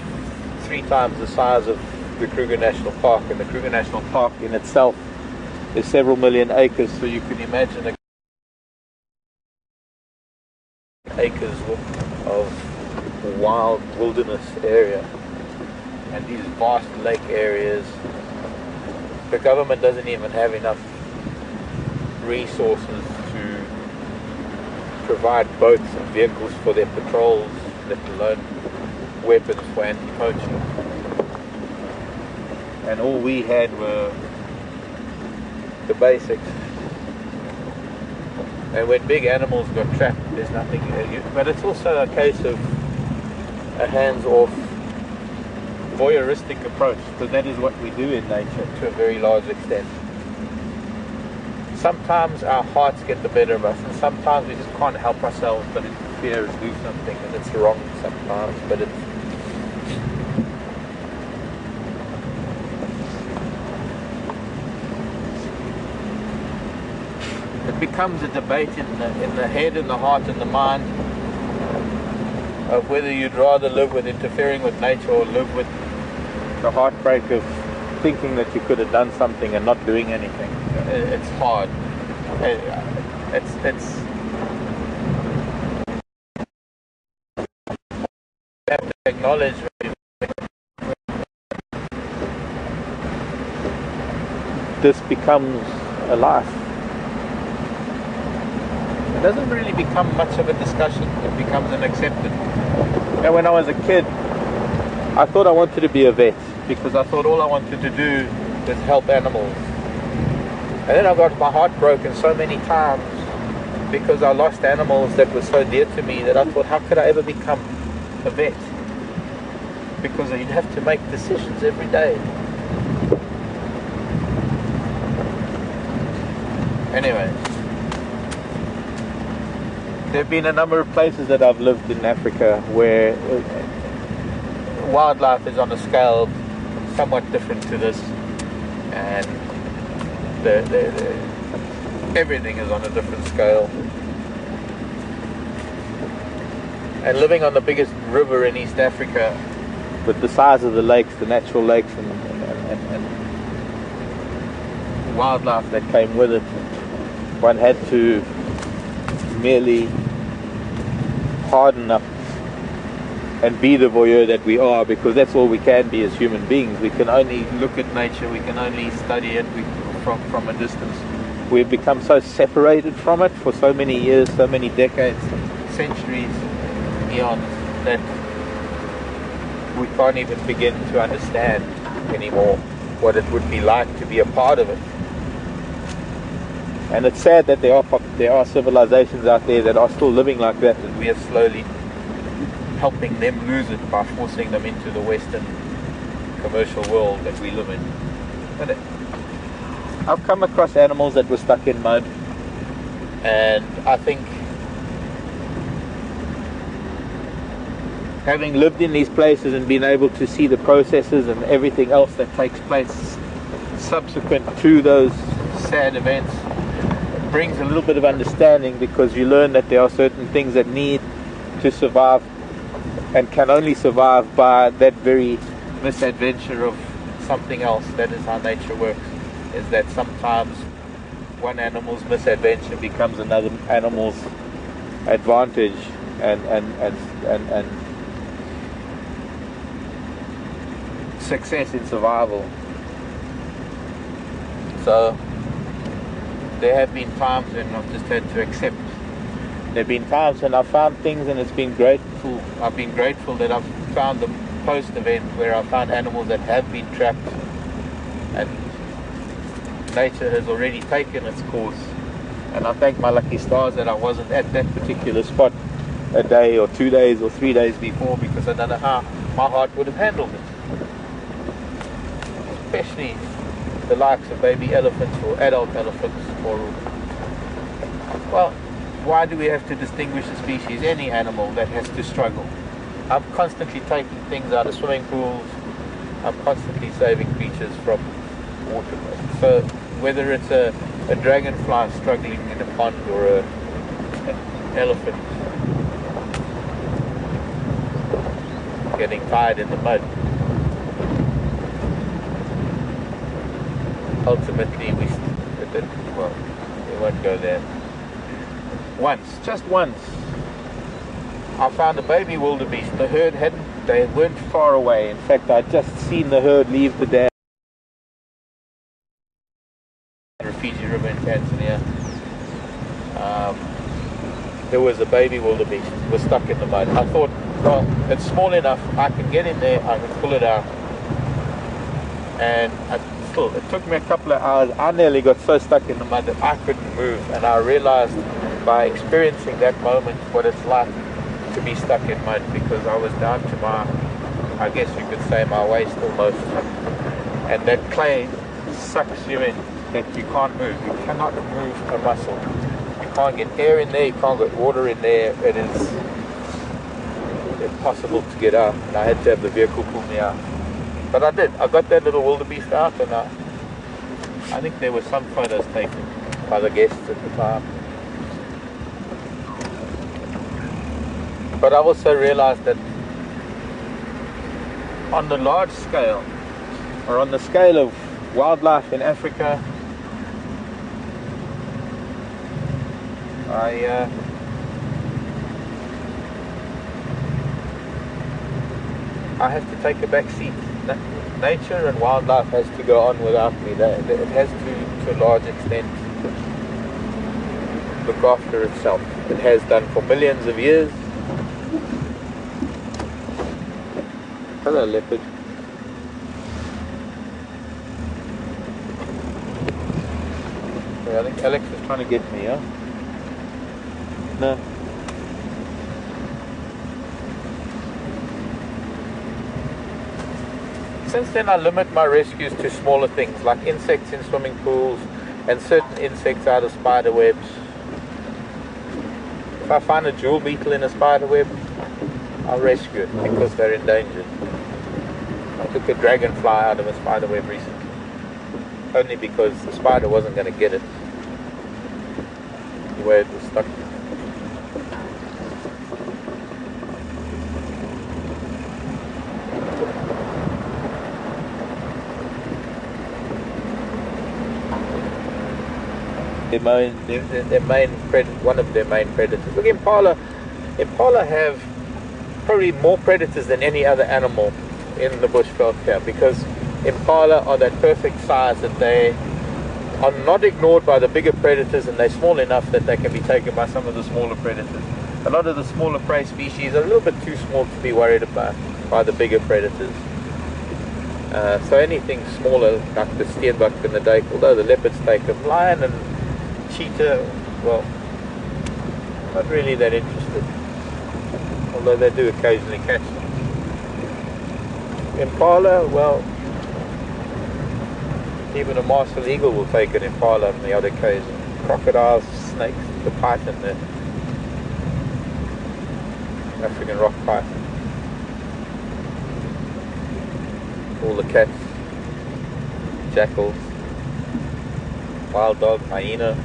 3 times the size of the Kruger National Park, and the Kruger National Park in itself is several million acres, so you can imagine acres of wild wilderness area and these vast lake areas. The government doesn't even have enough resources to provide boats and vehicles for their patrols, let alone weapons for anti-poaching. And all we had were the basics. And when big animals got trapped, there's nothing. But it's also a case of a hands-off, voyeuristic approach, because that is what we do in nature to a very large extent. Sometimes our hearts get the better of us, and sometimes we just can't help ourselves but interfere and do something, and it's wrong sometimes, but it becomes a debate in the head and the heart and the mind of whether you'd rather live with interfering with nature or live with the heartbreak of thinking that you could have done something and not doing anything. It's hard. It's you have to acknowledge this becomes a life. It doesn't really become much of a discussion, it becomes an acceptance. And when I was a kid, I thought I wanted to be a vet because I thought all I wanted to do was help animals. And then I got my heart broken so many times because I lost animals that were so dear to me that I thought, how could I ever become a vet? Because you'd have to make decisions every day. Anyway, there have been a number of places that I've lived in Africa where wildlife is on a scale somewhat different to this, and everything is on a different scale. And living on the biggest river in East Africa, with the size of the lakes, the natural lakes, and wildlife that came with it, one had to merely harden up and be the voyeur that we are, because that's all we can be as human beings. We can only look at nature, we can only study it from a distance. We've become so separated from it for so many years, so many decades, centuries, eons, that we can't even begin to understand anymore what it would be like to be a part of it. And it's sad that there are civilizations out there that are still living like that, and we are slowly helping them lose it by forcing them into the Western commercial world that we live in. But I've come across animals that were stuck in mud, and I think having lived in these places and been able to see the processes and everything else that takes place subsequent to those sad events, brings a little bit of understanding, because you learn that there are certain things that need to survive and can only survive by that very misadventure of something else. That is how nature works, is that sometimes one animal's misadventure becomes another animal's advantage and success in survival. So there have been times when I've just had to accept. There have been times when I've found things and it's been grateful. I've been grateful that I've found them post-event where I found animals that have been trapped and nature has already taken its course. And I thank my lucky stars that I wasn't at that particular spot a day or 2 days or 3 days before, because I don't know how my heart would have handled it. Especially the likes of baby elephants or adult elephants, or, well, why do we have to distinguish a species? Any animal that has to struggle. I'm constantly taking things out of swimming pools. I'm constantly saving creatures from water. So whether it's a dragonfly struggling in a pond or an elephant getting tired in the mud, ultimately we won't go there. Just once, I found a baby wildebeest. The herd they weren't far away. In fact, I'd just seen the herd leave the dam. Rafiji River in Tanzania. There was a baby wildebeest, was stuck in the mud. I thought, well, it's small enough, I can get in there, I can pull it out. And it took me a couple of hours. I nearly got so stuck in the mud that I couldn't move, and I realized by experiencing that moment what it's like to be stuck in mud, because I was down to my, I guess you could say, my waist almost, and that clay sucks you in, that you can't move. You cannot move a muscle. You can't get air in there, you can't get water in there. It is impossible to get out, and I had to have the vehicle pull me out. But I did. I got that little wildebeest out, and I think there were some photos taken by the guests at the time. But I also realized that on the large scale, or on the scale of wildlife in Africa, I have to take a back seat. Nature and wildlife has to go on without me. It has to a large extent, look after itself. It has done for millions of years. Hello, leopard. I think Alex is trying to get me, huh? No. Since then I limit my rescues to smaller things like insects in swimming pools and certain insects out of spider webs. If I find a jewel beetle in a spider web, I'll rescue it because they're endangered. I took a dragonfly out of a spider web recently, only because the spider wasn't going to get it the way it was stuck. One of their main predators. Look, Impala have probably more predators than any other animal in the bushveld here, because Impala are that perfect size that they are not ignored by the bigger predators, and they're small enough that they can be taken by some of the smaller predators. A lot of the smaller prey species are a little bit too small to be worried about by the bigger predators. So anything smaller, like the steenbok and the dake, although the leopards take them, lion and cheetah, well, not really that interested, although they do occasionally catch them. Impala, well, even a martial eagle will take an impala on the other occasion. Crocodiles, snakes, the python, the African rock python, all the cats, jackals, wild dog, hyena.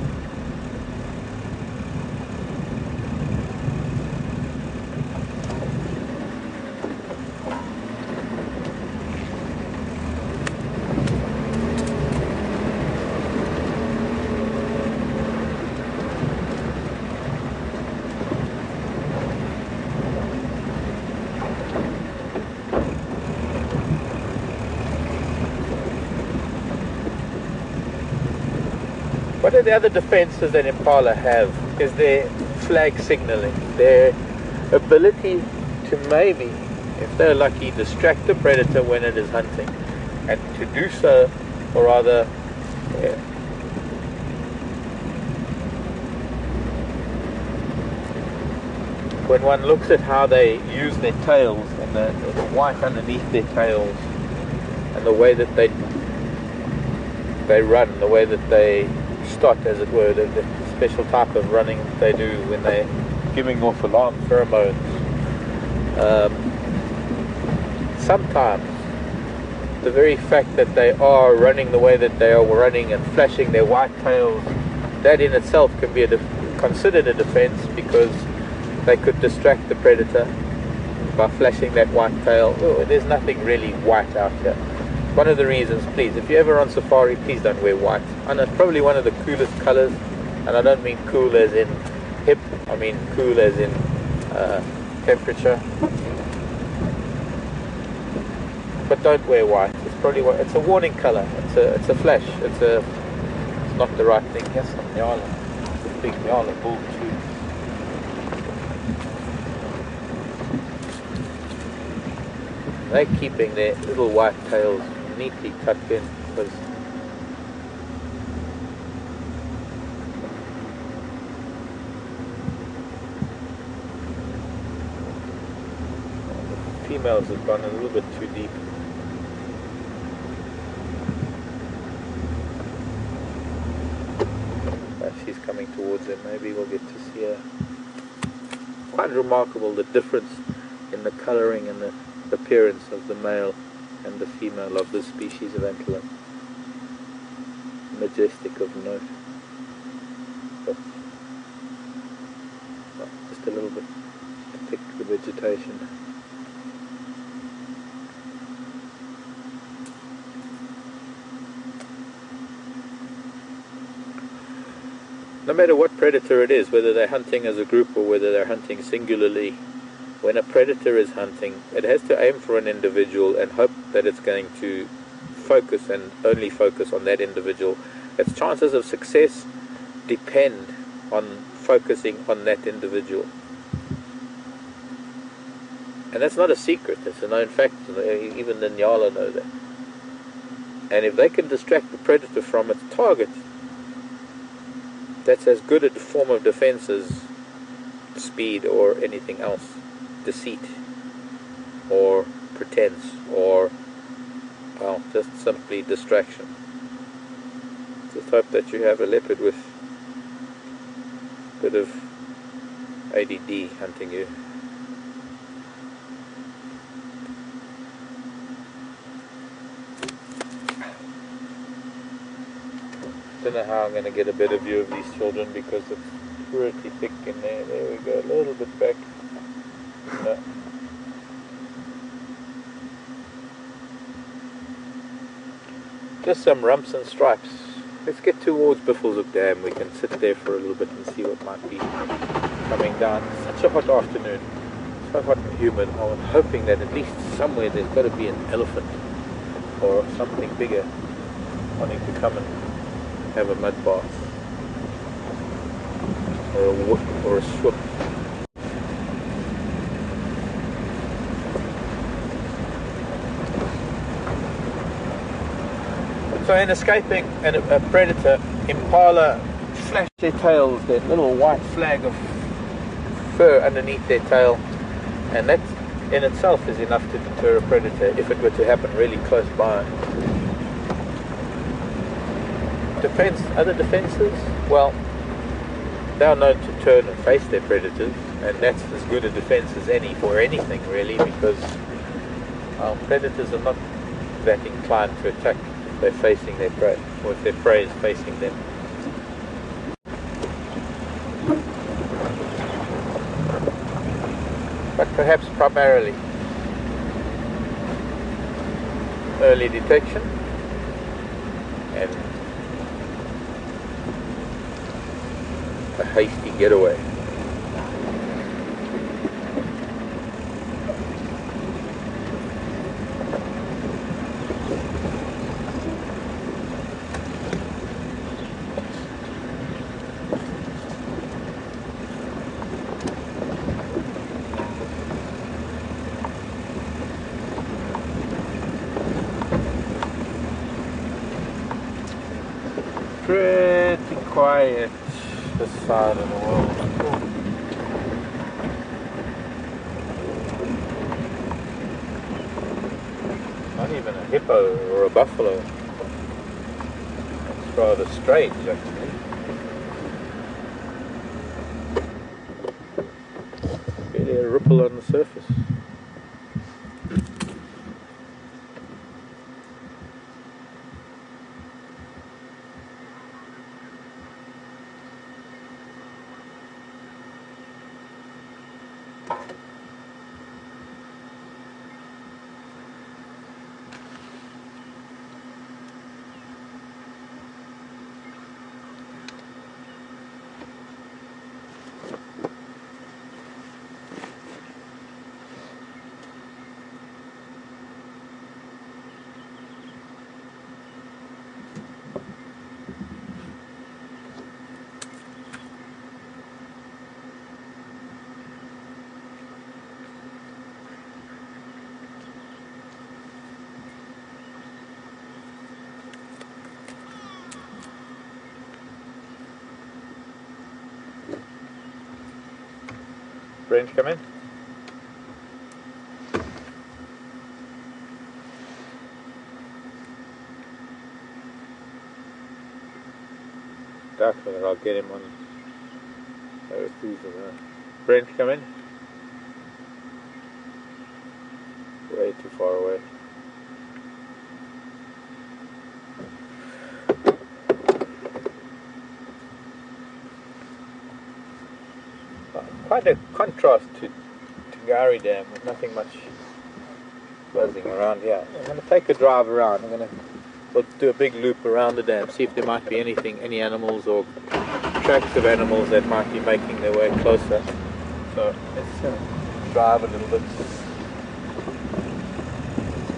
One of the other defenses that Impala have is their flag signaling, their ability to maybe, if they're lucky, distract the predator when it is hunting. And to do so, or rather, when one looks at how they use their tails and the white underneath their tails, and the way that they run, the way that they start, as it were, the special type of running that they do when they're giving off alarm pheromones. Sometimes the very fact that they are running the way that they are running and flashing their white tails, that in itself can be considered a defense, because they could distract the predator by flashing that white tail. Oh, there's nothing really white out here. One of the reasons, please, if you're ever on safari, please don't wear white. I know it's probably one of the coolest colors, and I don't mean cool as in hip, I mean cool as in temperature. But don't wear white. It's probably it's a warning color. It's a flash. It's not the right thing. Here's some nyala. It's a big nyala bull too. They're keeping their little white tails neatly tucked in, because the females have gone a little bit too deep. She's coming towards them. Maybe we'll get to see her. Quite remarkable, the difference in the colouring and the appearance of the male and the female of this species of antelope. Majestic of note, but well, just a little bit to pick the vegetation. No matter what predator it is, whether they're hunting as a group or whether they're hunting singularly, when a predator is hunting, it has to aim for an individual and hope that it's going to focus and only focus on that individual. Its chances of success depend on focusing on that individual. And that's not a secret, it's a known fact. Even the nyala know that. And if they can distract the predator from its target, that's as good a form of defense as speed or anything else. Deceit or pretense, or well, just simply distraction. Just hope that you have a leopard with a bit of ADD hunting you. Don't know how I'm going to get a better view of these children, because it's pretty thick in there. There we go, a little bit back. No. Just some rumps and stripes. Let's get towards Buffelshoek Dam. We can sit there for a little bit and see what might be coming down. It's such a hot afternoon, so hot and humid. I'm hoping that at least somewhere there's got to be an elephant or something bigger wanting to come and have a mud bath or a swim. So in escaping a predator, impala flash their tails, their little white flag of fur underneath their tail, and that in itself is enough to deter a predator if it were to happen really close by. Other defences, well, they are known to turn and face their predators, and that's as good a defence as any for anything really, because predators are not that inclined to attack if they're facing their prey, or if their prey is facing them. But perhaps primarily early detection and a hasty getaway. pretty quiet this side of the world. Not even a hippo or a buffalo. It's rather strange actually. Barely a ripple on the surface. Brent, come in. Doubt whether I'll get him on overseas or not. Brent, come in. Way too far away. Quite a contrast to Gary Dam, with nothing much buzzing around here. I'm going to take a drive around. I'm going to do a big loop around the dam, see if there might be any animals or tracks of animals that might be making their way closer. So let's drive a little bit,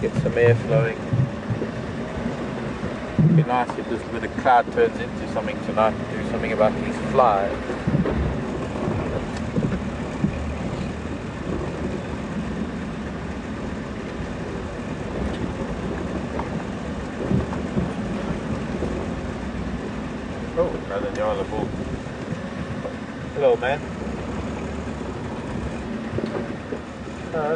get some air flowing. It'd be nice if this bit of cloud turns into something tonight, do something about these flies. Oh, another Nyala bull. Hello, man. No.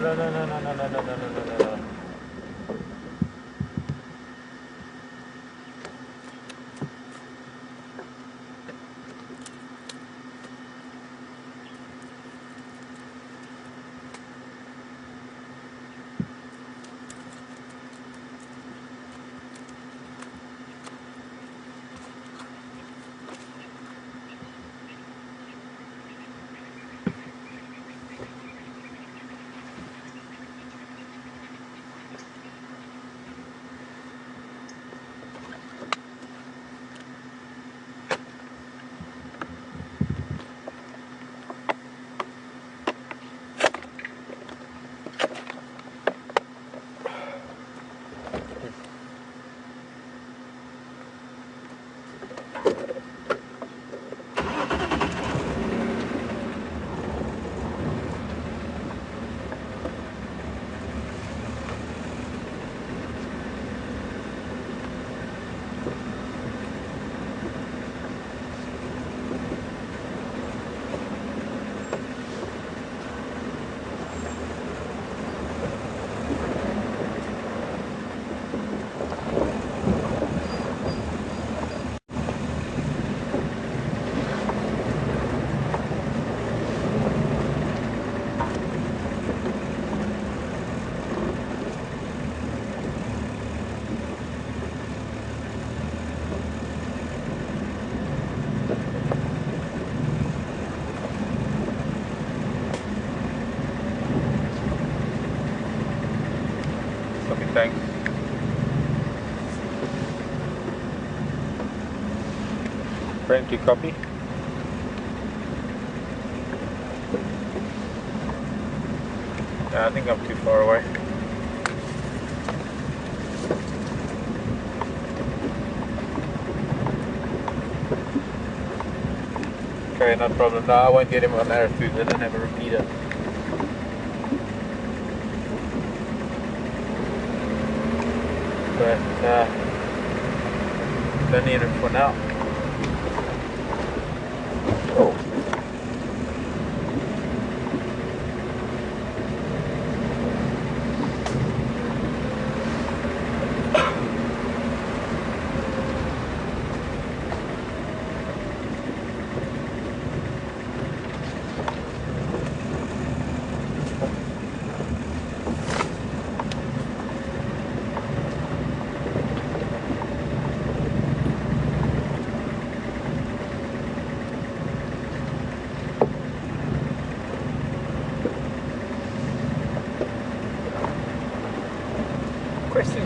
Thanks. Brent, do you copy? I think I'm too far away. Okay, no problem. No, I won't get him on arrow food. They don't have a repeater. But don't need it for now.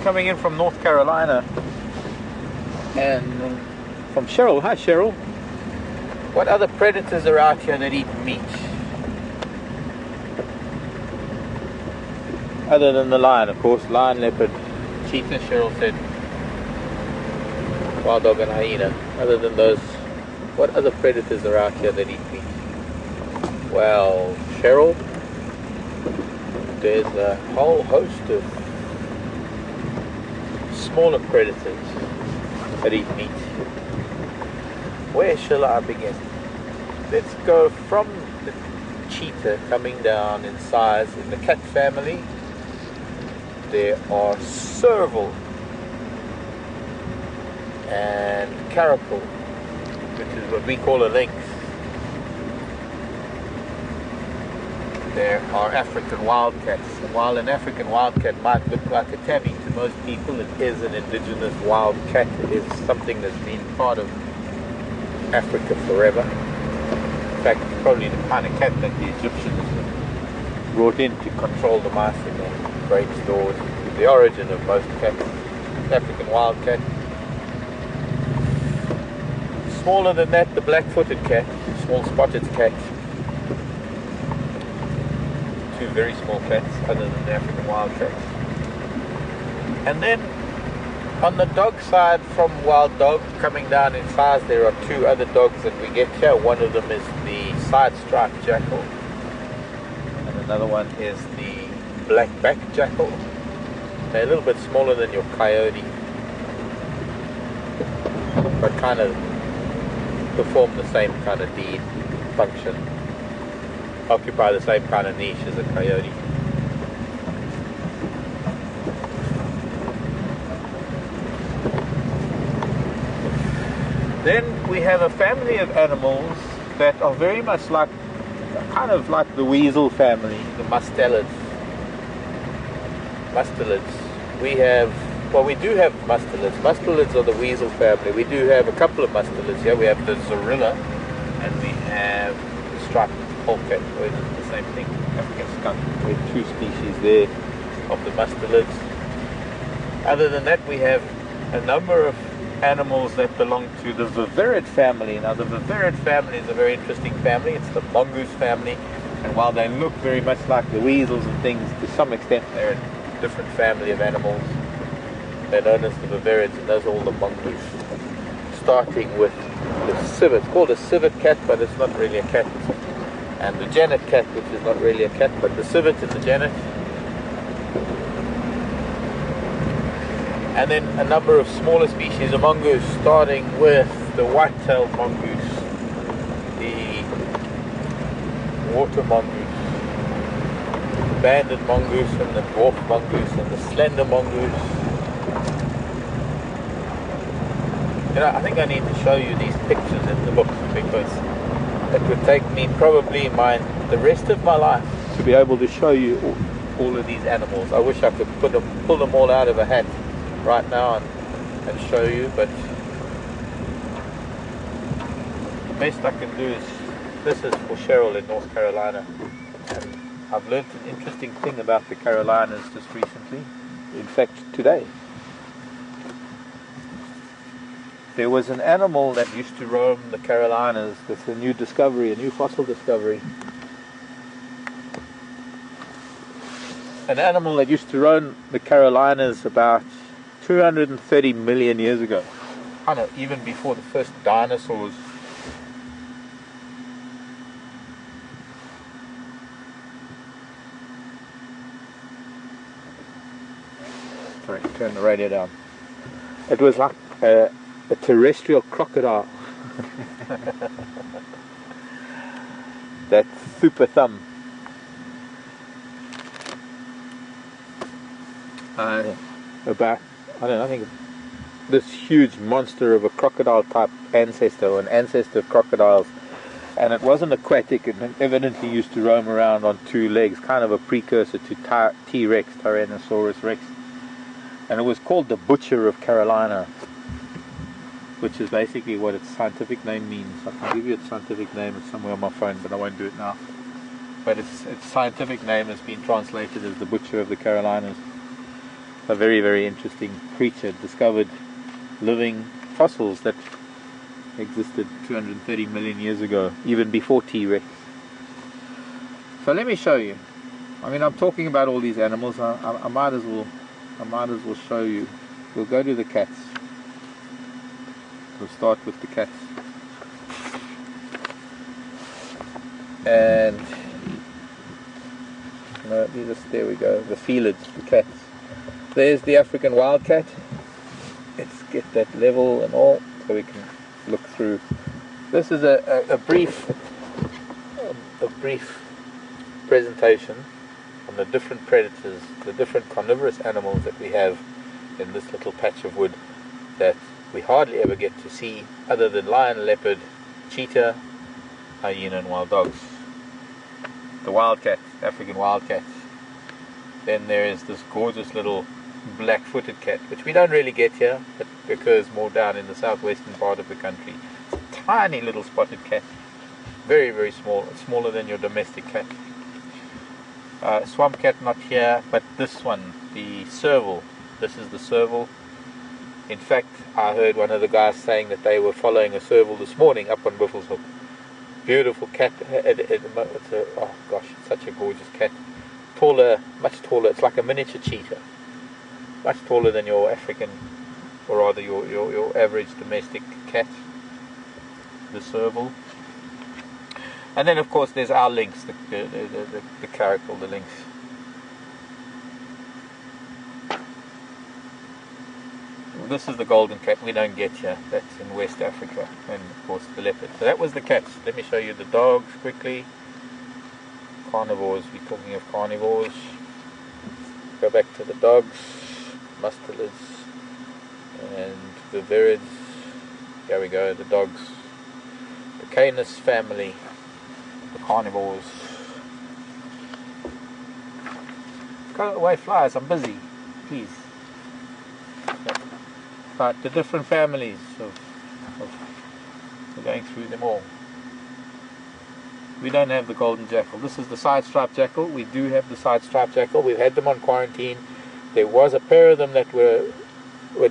question coming in from North Carolina, and from Cheryl. Hi Cheryl. What other predators are out here that eat meat? Other than the lion, of course. Lion, leopard, cheetah, Cheryl said. Wild dog and hyena. Other than those, what other predators are out here that eat meat? Well, Cheryl, there's a whole host of smaller predators that eat meat. Where shall I begin? Let's go from the cheetah coming down in size in the cat family. There are serval and caracal, which is what we call a lynx. There are African wildcats. And while an African wildcat might look like a tabby to most people, it is an indigenous wildcat. It is something that's been part of Africa forever. In fact, probably the kind of cat that the Egyptians brought in to control the mice in their great stores. The origin of most cats, African wildcat. Smaller than that, the black-footed cat, small spotted cat. Two very small cats, other than the African wildcat. And then on the dog side, from wild dog coming down in size, there are two other dogs that we get here. One of them is the side-striped jackal, and another one is the black-back jackal. They're a little bit smaller than your coyote, but kind of perform the same kind of deed, function, occupy the same kind of niche as a coyote. Then we have a family of animals that are very much like, kind of like the weasel family, the mustelids. We have, well, we do have mustelids. Mustelids are the weasel family. We do have a couple of mustelids here. We have the zorilla and we have the striped polecat, or is it the same thing? African skunk. We have two species there of the mustelids. Other than that, we have a number of animals that belong to the viverrid family. Now, the viverrid family is a very interesting family. It's the mongoose family, and while they look very much like the weasels and things, to some extent they're a different family of animals. They're known as the viverids, and those are all the mongoose. Starting with the civet. It's called a civet cat, but it's not really a cat. And the genet cat, which is not really a cat, but the civet and the genet. And then a number of smaller species of mongoose, starting with the white-tailed mongoose, the water mongoose, the banded mongoose, and the dwarf mongoose, and the slender mongoose. You know, I think I need to show you these pictures in the book, because it would take me probably the rest of my life to be able to show you all of these animals. I wish I could pull them all out of a hat right now and show you, but the best I can do is, this is for Cheryl in North Carolina, and I've learned an interesting thing about the Carolinas just recently, in fact today. There was an animal that used to roam the Carolinas. That's a new discovery, a new fossil discovery. An animal that used to roam the Carolinas about 230 million years ago. I know, even before the first dinosaurs. Sorry, turn the radio down. It was like a terrestrial crocodile. That super thumb. About, I don't know, I think this huge monster of a crocodile type ancestor, or an ancestor of crocodiles, and it wasn't aquatic. It evidently used to roam around on two legs, kind of a precursor to T-Rex, Tyrannosaurus Rex, and it was called the Butcher of Carolina, which is basically what its scientific name means. I can give you its scientific name, it's somewhere on my phone, but I won't do it now. But its scientific name has been translated as the Butcher of the Carolinas. a very, very interesting creature. Discovered living fossils that existed 230 million years ago, even before T-Rex. So let me show you. I mean, I'm talking about all these animals. I might as well show you. We'll go to the cats. We'll start with the cats. And no, there we go. The felids, the cats. There's the African wildcat. Let's get that level and all, so we can look through. This is a brief presentation on the different predators, the different carnivorous animals that we have in this little patch of wood that we hardly ever get to see, other than lion, leopard, cheetah, hyena and wild dogs. The wildcat, African wildcat. Then there is this gorgeous little black-footed cat, which we don't really get here, but occurs more down in the southwestern part of the country. It's a tiny little spotted cat, very, very small, smaller than your domestic cat. Swamp cat not here, but this one, the serval. This is the serval. In fact, I heard one of the guys saying that they were following a serval this morning up on Buffels Hook. Beautiful cat. Oh gosh, it's such a gorgeous cat. Taller, much taller. It's like a miniature cheetah. Much taller than your African, or rather your average domestic cat. The serval. And then of course there's our lynx, the caracal, the lynx. This is the golden cat we don't get here. That's in West Africa. And of course the leopard. So that was the cats. Let me show you the dogs quickly. Carnivores. We're talking of carnivores. Go back to the dogs. Mustelids and viverids. Here we go. The dogs. The Canis family. The carnivores. Go away, flies. I'm busy. Please. But the different families we're going through them all. We don't have the golden jackal. This is the side-striped jackal. We do have the side-striped jackal. We've had them on quarantine. There was a pair of them that were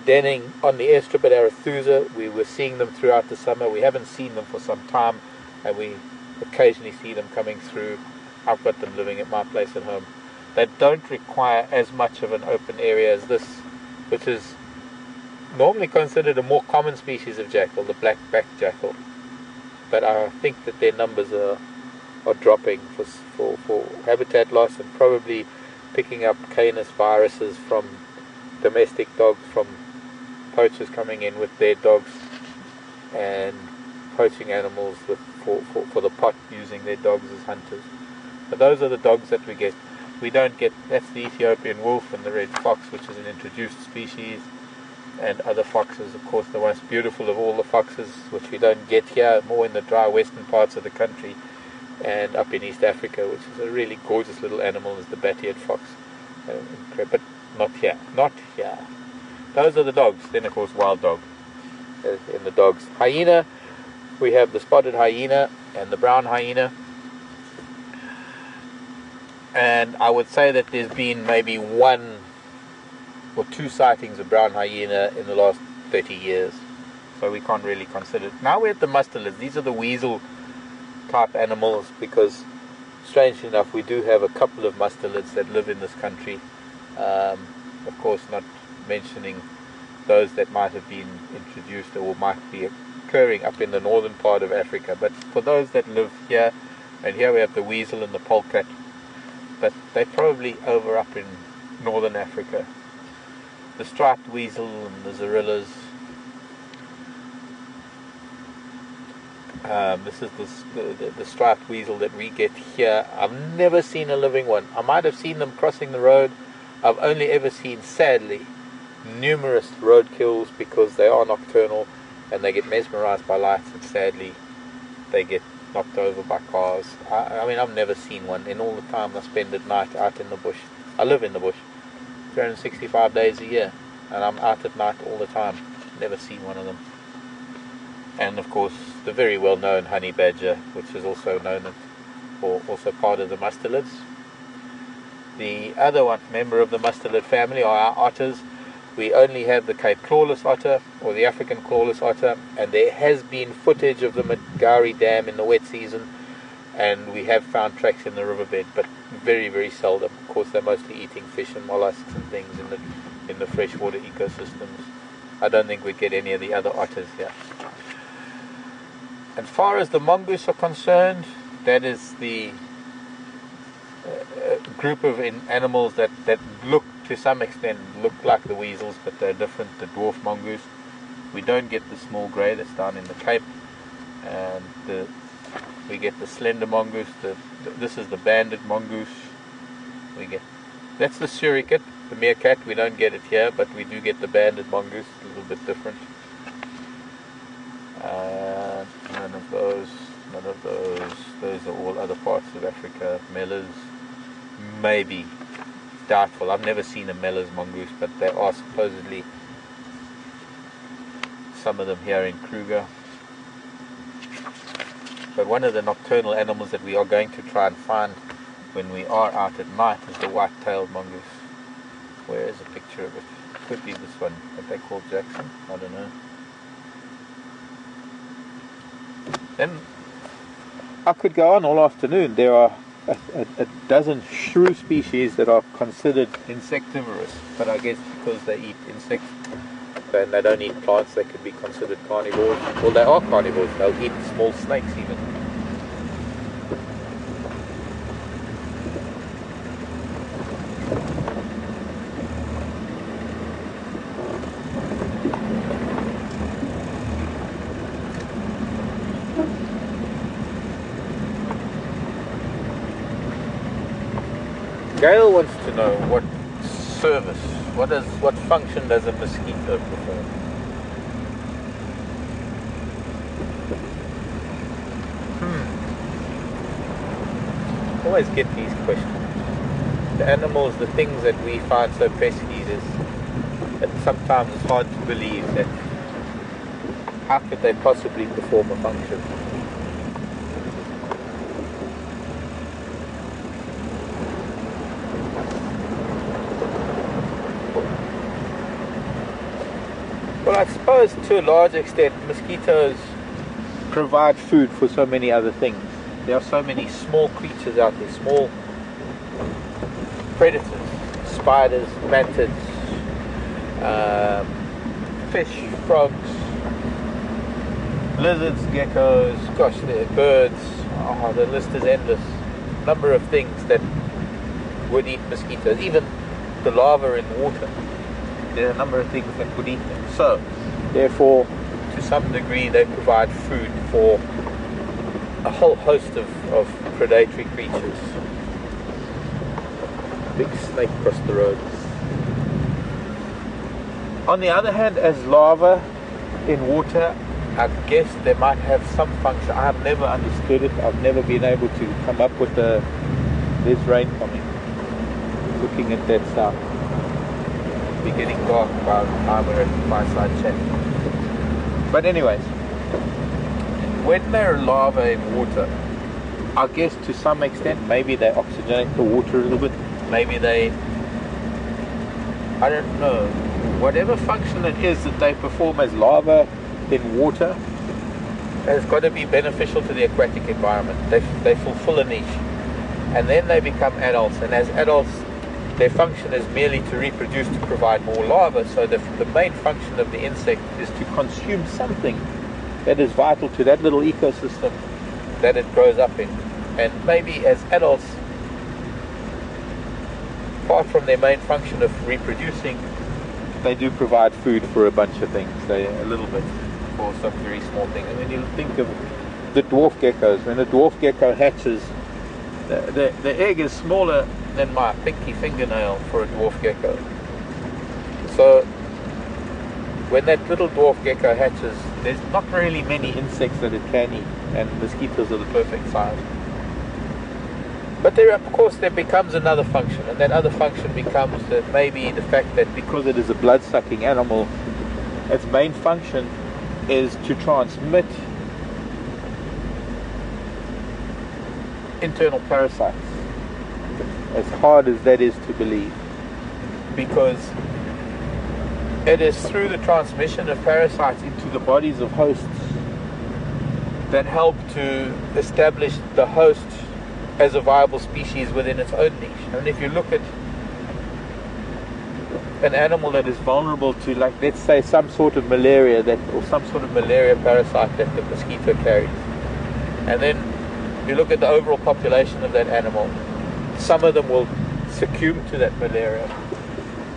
denning on the airstrip at Arethusa. We were seeing them throughout the summer. We haven't seen them for some time, and we occasionally see them coming through. I've got them living at my place at home. They don't require as much of an open area as this, which is normally considered a more common species of jackal, the black-backed jackal. But I think that their numbers are dropping for habitat loss, and probably picking up Canis viruses from domestic dogs, from poachers coming in with their dogs and poaching animals for the pot, using their dogs as hunters. But those are the dogs that we get. We don't get, that's the Ethiopian wolf and the red fox, which is an introduced species, and other foxes. Of course, the most beautiful of all the foxes, which we don't get here, more in the dry western parts of the country and up in East Africa, which is a really gorgeous little animal, is the bat-eared fox. But not here, not here. Those are the dogs. Then of course wild dog in the dogs. Hyena, we have the spotted hyena and the brown hyena, and I would say that there's been maybe 1 or 2 sightings of brown hyena in the last 30 years, so we can't really consider it. Now we're at the mustelids. These are the weasel type animals, because strangely enough we do have a couple of mustelids that live in this country. Of course, not mentioning those that might have been introduced or might be occurring up in the northern part of Africa, but for those that live here, and here we have the weasel and the polecat, but they're probably over up in northern Africa. The striped weasel and the zorillas. This is the striped weasel that we get here. I've never seen a living one. I might have seen them crossing the road. I've only ever seen, sadly, numerous road kills, because they are nocturnal and they get mesmerized by lights, and sadly they get knocked over by cars. I mean, I've never seen one in all the time I spend at night out in the bush. I live in the bush 365 days a year, and I'm out at night all the time. Never seen one of them. And of course the very well known honey badger, which is also known as, or also part of the mustelids. The other one, member of the mustelid family, are our otters. We only have the Cape clawless otter, or the African clawless otter, and there has been footage of them at Gowrie Dam in the wet season, and we have found tracks in the riverbed, but very, very seldom. Of course, they're mostly eating fish and mollusks and things in the freshwater ecosystems. I don't think we'd get any of the other otters here. As far as the mongoose are concerned, that is the group of animals that look, to some extent, look like the weasels, but they're different. The dwarf mongoose. We don't get the small grey that's down in the Cape, and we get the slender mongoose. This is the banded mongoose. That's the suricate, the meerkat. We don't get it here, but we do get the banded mongoose, a little bit different. None of those. Those are all other parts of Africa. Mellors, maybe. Doubtful. I've never seen a Mellors mongoose, but there are supposedly some of them here in Kruger. But one of the nocturnal animals that we are going to try and find when we are out at night is the white-tailed mongoose. Where is a picture of it? Could be this one that they call Jackson. I don't know. Then I could go on all afternoon. There are a dozen shrew species that are considered insectivorous, but I guess because they eat insects and they don't eat plants, they could be considered carnivores. Well, they are carnivores. They'll eat small snakes even. Gail wants to know what service, what function does a mosquito perform? Always get these questions. The animals, the things that we find so pesky is that sometimes it's hard to believe that how could they possibly perform a function? Well, I suppose to a large extent mosquitoes provide food for so many other things. There are so many small creatures out there, small predators, spiders, mantids, fish, frogs, lizards, geckos, gosh, there are birds. Oh, the list is endless. Number of things that would eat mosquitoes, even the larvae in water. There are a number of things that would eat them. So, therefore, to some degree, they provide food for a whole host of predatory creatures. Big snake across the road. On the other hand, as larvae in water, I guess they might have some function. I've never understood it. I've never been able to come up with there's rain coming. Looking at that south. Be getting dark by the time we're at my side chat. But anyways, when they're larvae in water, I guess to some extent maybe they oxygenate the water a little bit. Maybe they, I don't know, whatever function it is that they perform as larvae in water has got to be beneficial to the aquatic environment. They fulfill a niche, and then they become adults, and as adults their function is merely to reproduce, to provide more larvae. So the main function of the insect is to consume something that is vital to that little ecosystem that it grows up in. And maybe as adults, apart from their main function of reproducing, they do provide food for a bunch of things. A little bit for some very small things. And when you think of the dwarf geckos, when a dwarf gecko hatches, the egg is smaller than my pinky fingernail for a dwarf gecko. So when that little dwarf gecko hatches, there's not really many insects that it can eat, and mosquitoes are the perfect size. But there, of course, there becomes another function, and that other function becomes that maybe the fact that because it is a blood-sucking animal, its main function is to transmit internal parasites. as hard as that is to believe, because it is through the transmission of parasites into the bodies of hosts that help to establish the host as a viable species within its own niche. And if you look at an animal that is vulnerable to, like, let's say, some sort of malaria or some sort of malaria parasite that the mosquito carries, and then you look at the overall population of that animal, some of them will succumb to that malaria.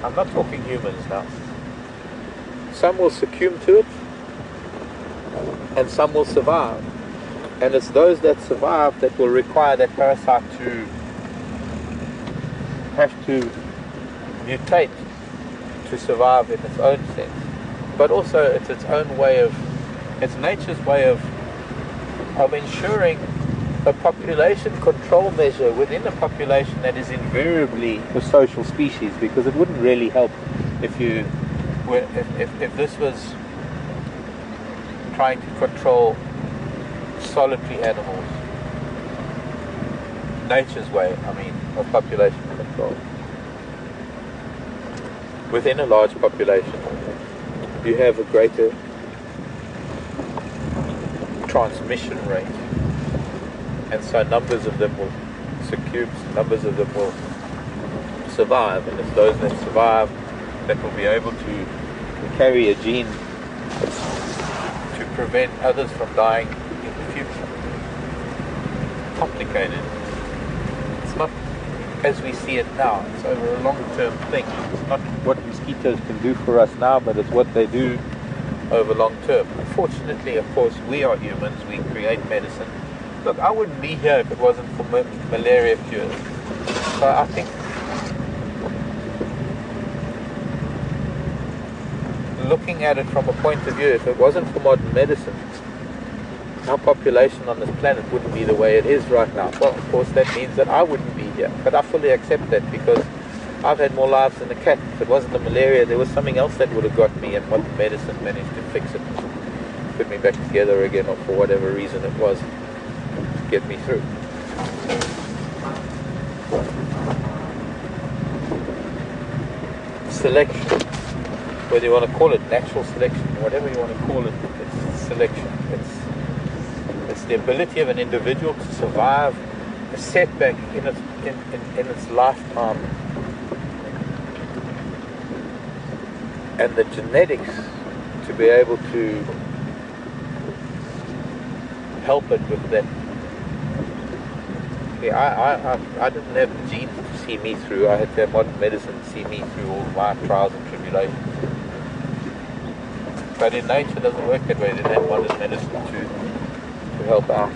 I'm not talking humans now. Some will succumb to it, and some will survive. And it's those that survive that will require that parasite to have to mutate to survive in its own sense. But also it's its own way of, it's nature's way of ensuring a population control measure within a population that is invariably a social species, because it wouldn't really help if this was trying to control solitary animals. Nature's way, I mean, of population control. Within a large population, you have a greater transmission rate, and so numbers of them will succumb, numbers of them will survive, and it's those that survive that will be able to carry a gene to prevent others from dying in the future. Complicated. It's not as we see it now. It's over a long-term thing. It's not what mosquitoes can do for us now, but it's what they do over long term. Unfortunately, of course, we are humans. We create medicine. Look, I wouldn't be here if it wasn't for malaria cures. So I think looking at it from a point of view, if it wasn't for modern medicine, our population on this planet wouldn't be the way it is right now. Well, of course, that means that I wouldn't be here. But I fully accept that, because I've had more lives than a cat. If it wasn't the malaria, there was something else that would have got me, and modern medicine managed to fix it, put me back together again, or for whatever reason it was, to get me through. Selection. Whether you want to call it natural selection, whatever you want to call it, it's selection. It's the ability of an individual to survive a setback in its lifetime, and the genetics to be able to help it with that. Yeah, I didn't have the genes to see me through. I had to have modern medicine to see me through all my trials and tribulations. But in nature, it doesn't work that way. They have modern medicine to help out.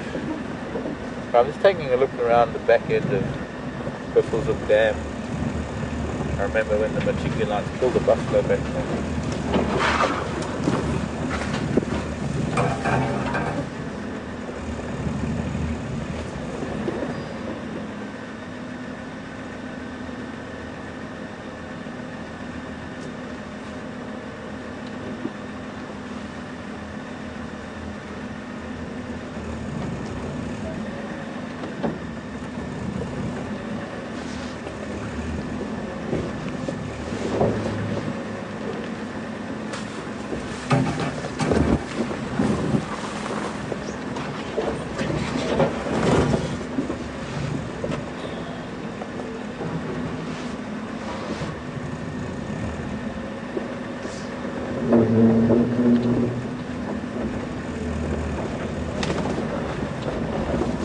I'm just taking a look around the back end of Buffelshoek Dam. I remember when the Matriculants killed the buffalo back then.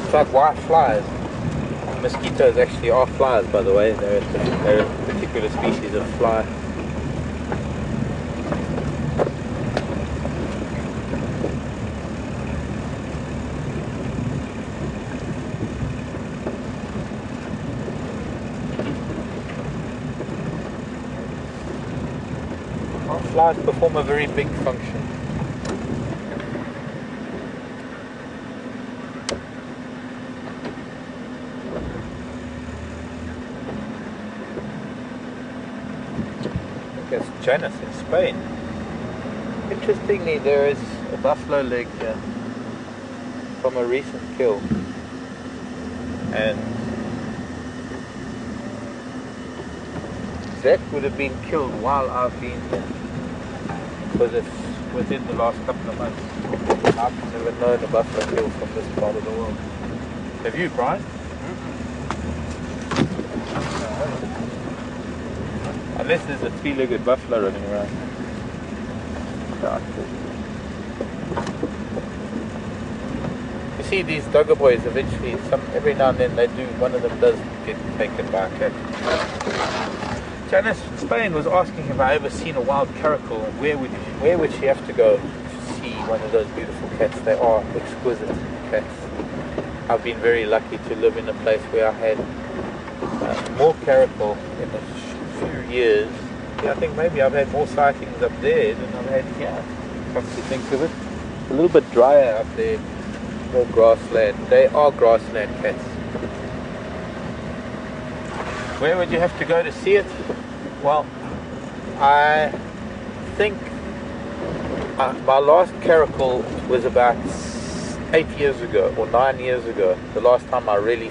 It's like white flies. Mosquitoes actually are flies, by the way. They're a particular species of fly. Flies perform a very big function. That's Janus in Spain. Interestingly, there is a buffalo leg here from a recent kill, and that would have been killed while I've been here. Because it's within the last couple of months. I've never known a buffalo killed from this part of the world. Have you, Brian? Unless there's a three-legged buffalo running around. You see these dogger boys eventually, every now and then one of them does get taken by a cat. Janice Spain was asking if I ever seen a wild caracal and where would she have to go to see one of those beautiful cats. They are exquisite cats. I've been very lucky to live in a place where I had more caracal in a few years. Yeah, I think maybe I've had more sightings up there than I've had here. Come to think of it, a little bit drier up there, more grassland. They are grassland cats. Where would you have to go to see it? Well, I think my last caracal was about 8 years ago or 9 years ago. The last time I really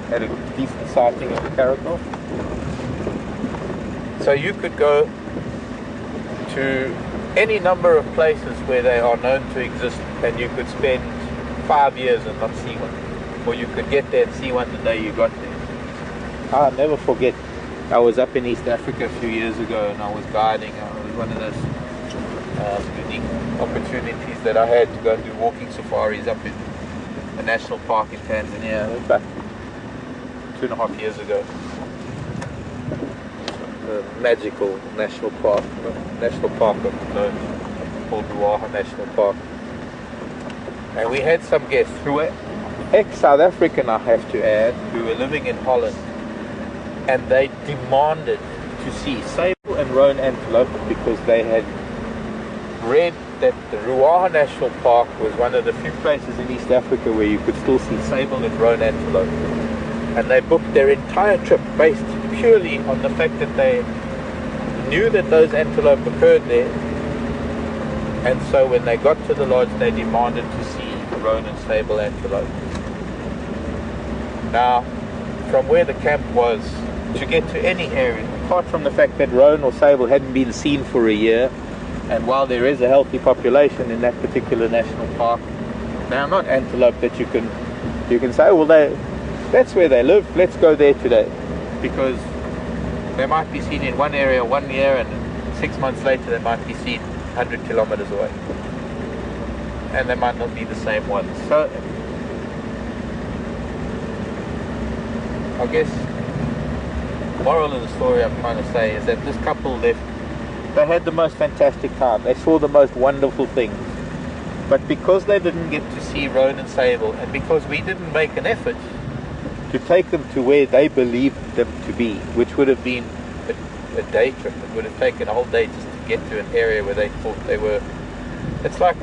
had a decent sighting of a caracal. So you could go to any number of places where they are known to exist, and you could spend 5 years and not see one, or you could get there and see one the day you got there. I'll never forget, I was up in East Africa a few years ago and I was guiding. It was one of those unique opportunities that I had to go and do walking safaris up in a national park in Tanzania about 2.5 years ago. A magical national park called Ruaha National Park. And we had some guests who were ex-South African, I have to add, who were living in Holland, and they demanded to see sable and roan antelope because they had read that the Ruaha National Park was one of the few places in East Africa where you could still see sable and roan antelope. And they booked their entire trip based purely on the fact that they knew that those antelope occurred there. And so when they got to the lodge, they demanded to see roan and sable antelope. Now, from where the camp was, to get to any area, apart from the fact that roan or sable hadn't been seen for a year, and while there is a healthy population in that particular national park, they are not antelope that you can say, well, that's where they live, let's go there today. Because they might be seen in one area 1 year, and 6 months later they might be seen 100 kilometers away. And they might not be the same ones. So, I guess, the moral of the story I'm trying to say is that this couple left. They had the most fantastic time. They saw the most wonderful things. But because they didn't get to see roan and sable, and because we didn't make an effort to take them to where they believed them to be, which would have been a day trip, it would have taken a whole day just to get to an area where they thought they were. It's like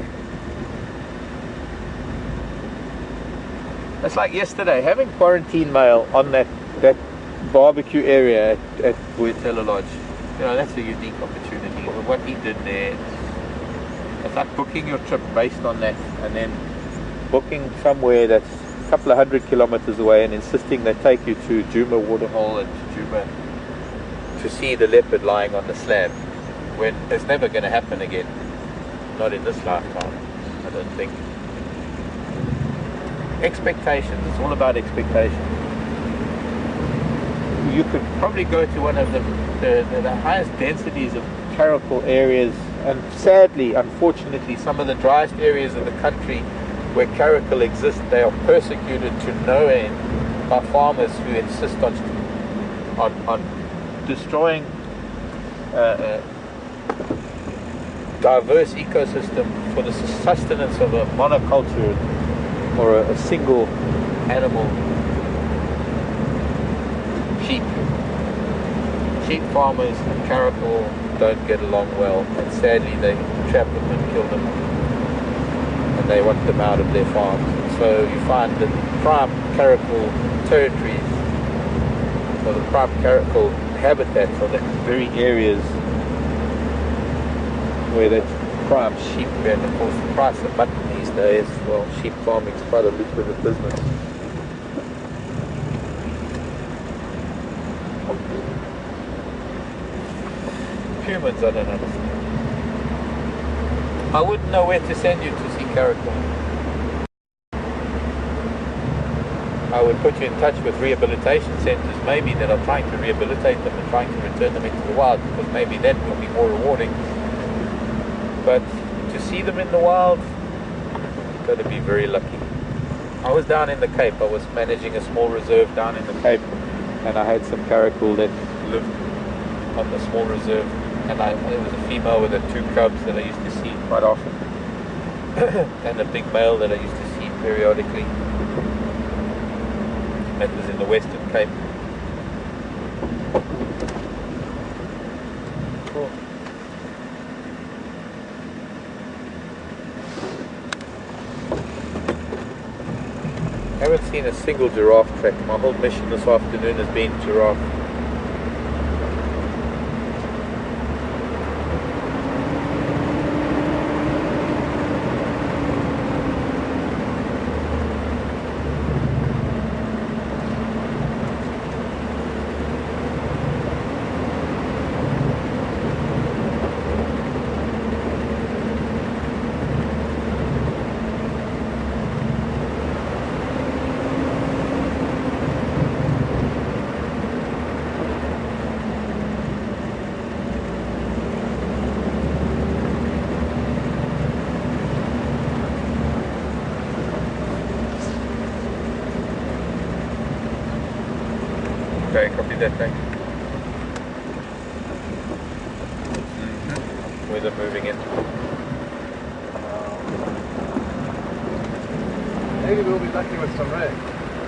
yesterday, having quarantine mail on that barbecue area at Boyatela Lodge. You know, that's a unique opportunity. What he did there, it's like booking your trip based on that, and then booking somewhere that's a couple of 100 kilometers away and insisting they take you to Djuma waterhole and to Djuma to see the leopard lying on the slab, when it's never going to happen again. Not in this lifetime, I don't think. Expectations, it's all about expectations. You could probably go to one of the highest densities of caracal areas, and sadly, unfortunately, some of the driest areas of the country where caracal exist, they are persecuted to no end by farmers who insist on destroying a diverse ecosystem for the sustenance of a monoculture or a single animal. Sheep farmers and caracal don't get along well, and sadly they trap them and kill them, and they want them out of their farms. And so you find that prime caracal territories, or the prime caracal habitats, are the very areas where they prime sheep. And of course the price of mutton these days, well, sheep farming is quite a lucrative business. humans, I don't understand. I wouldn't know where to send you to see caracal. I would put you in touch with rehabilitation centres maybe that are trying to rehabilitate them and trying to return them into the wild, because maybe that will be more rewarding. But to see them in the wild, you've got to be very lucky. I was down in the Cape. I was managing a small reserve down in the Cape, and I had some caracal that lived on the small reserve, and there was a female with her 2 cubs that I used to see quite often, and a big male that I used to see periodically. That was in the Western Cape. Cool. I haven't seen a single giraffe track. My whole mission this afternoon has been giraffe. Okay, copy that thing. Where they're moving in. Maybe we'll be lucky with some rain.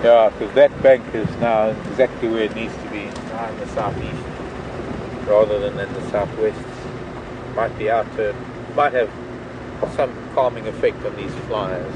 Yeah, because that bank is now exactly where it needs to be, now in the southeast, rather than in the southwest. Might be out to, might have some calming effect on these flyers.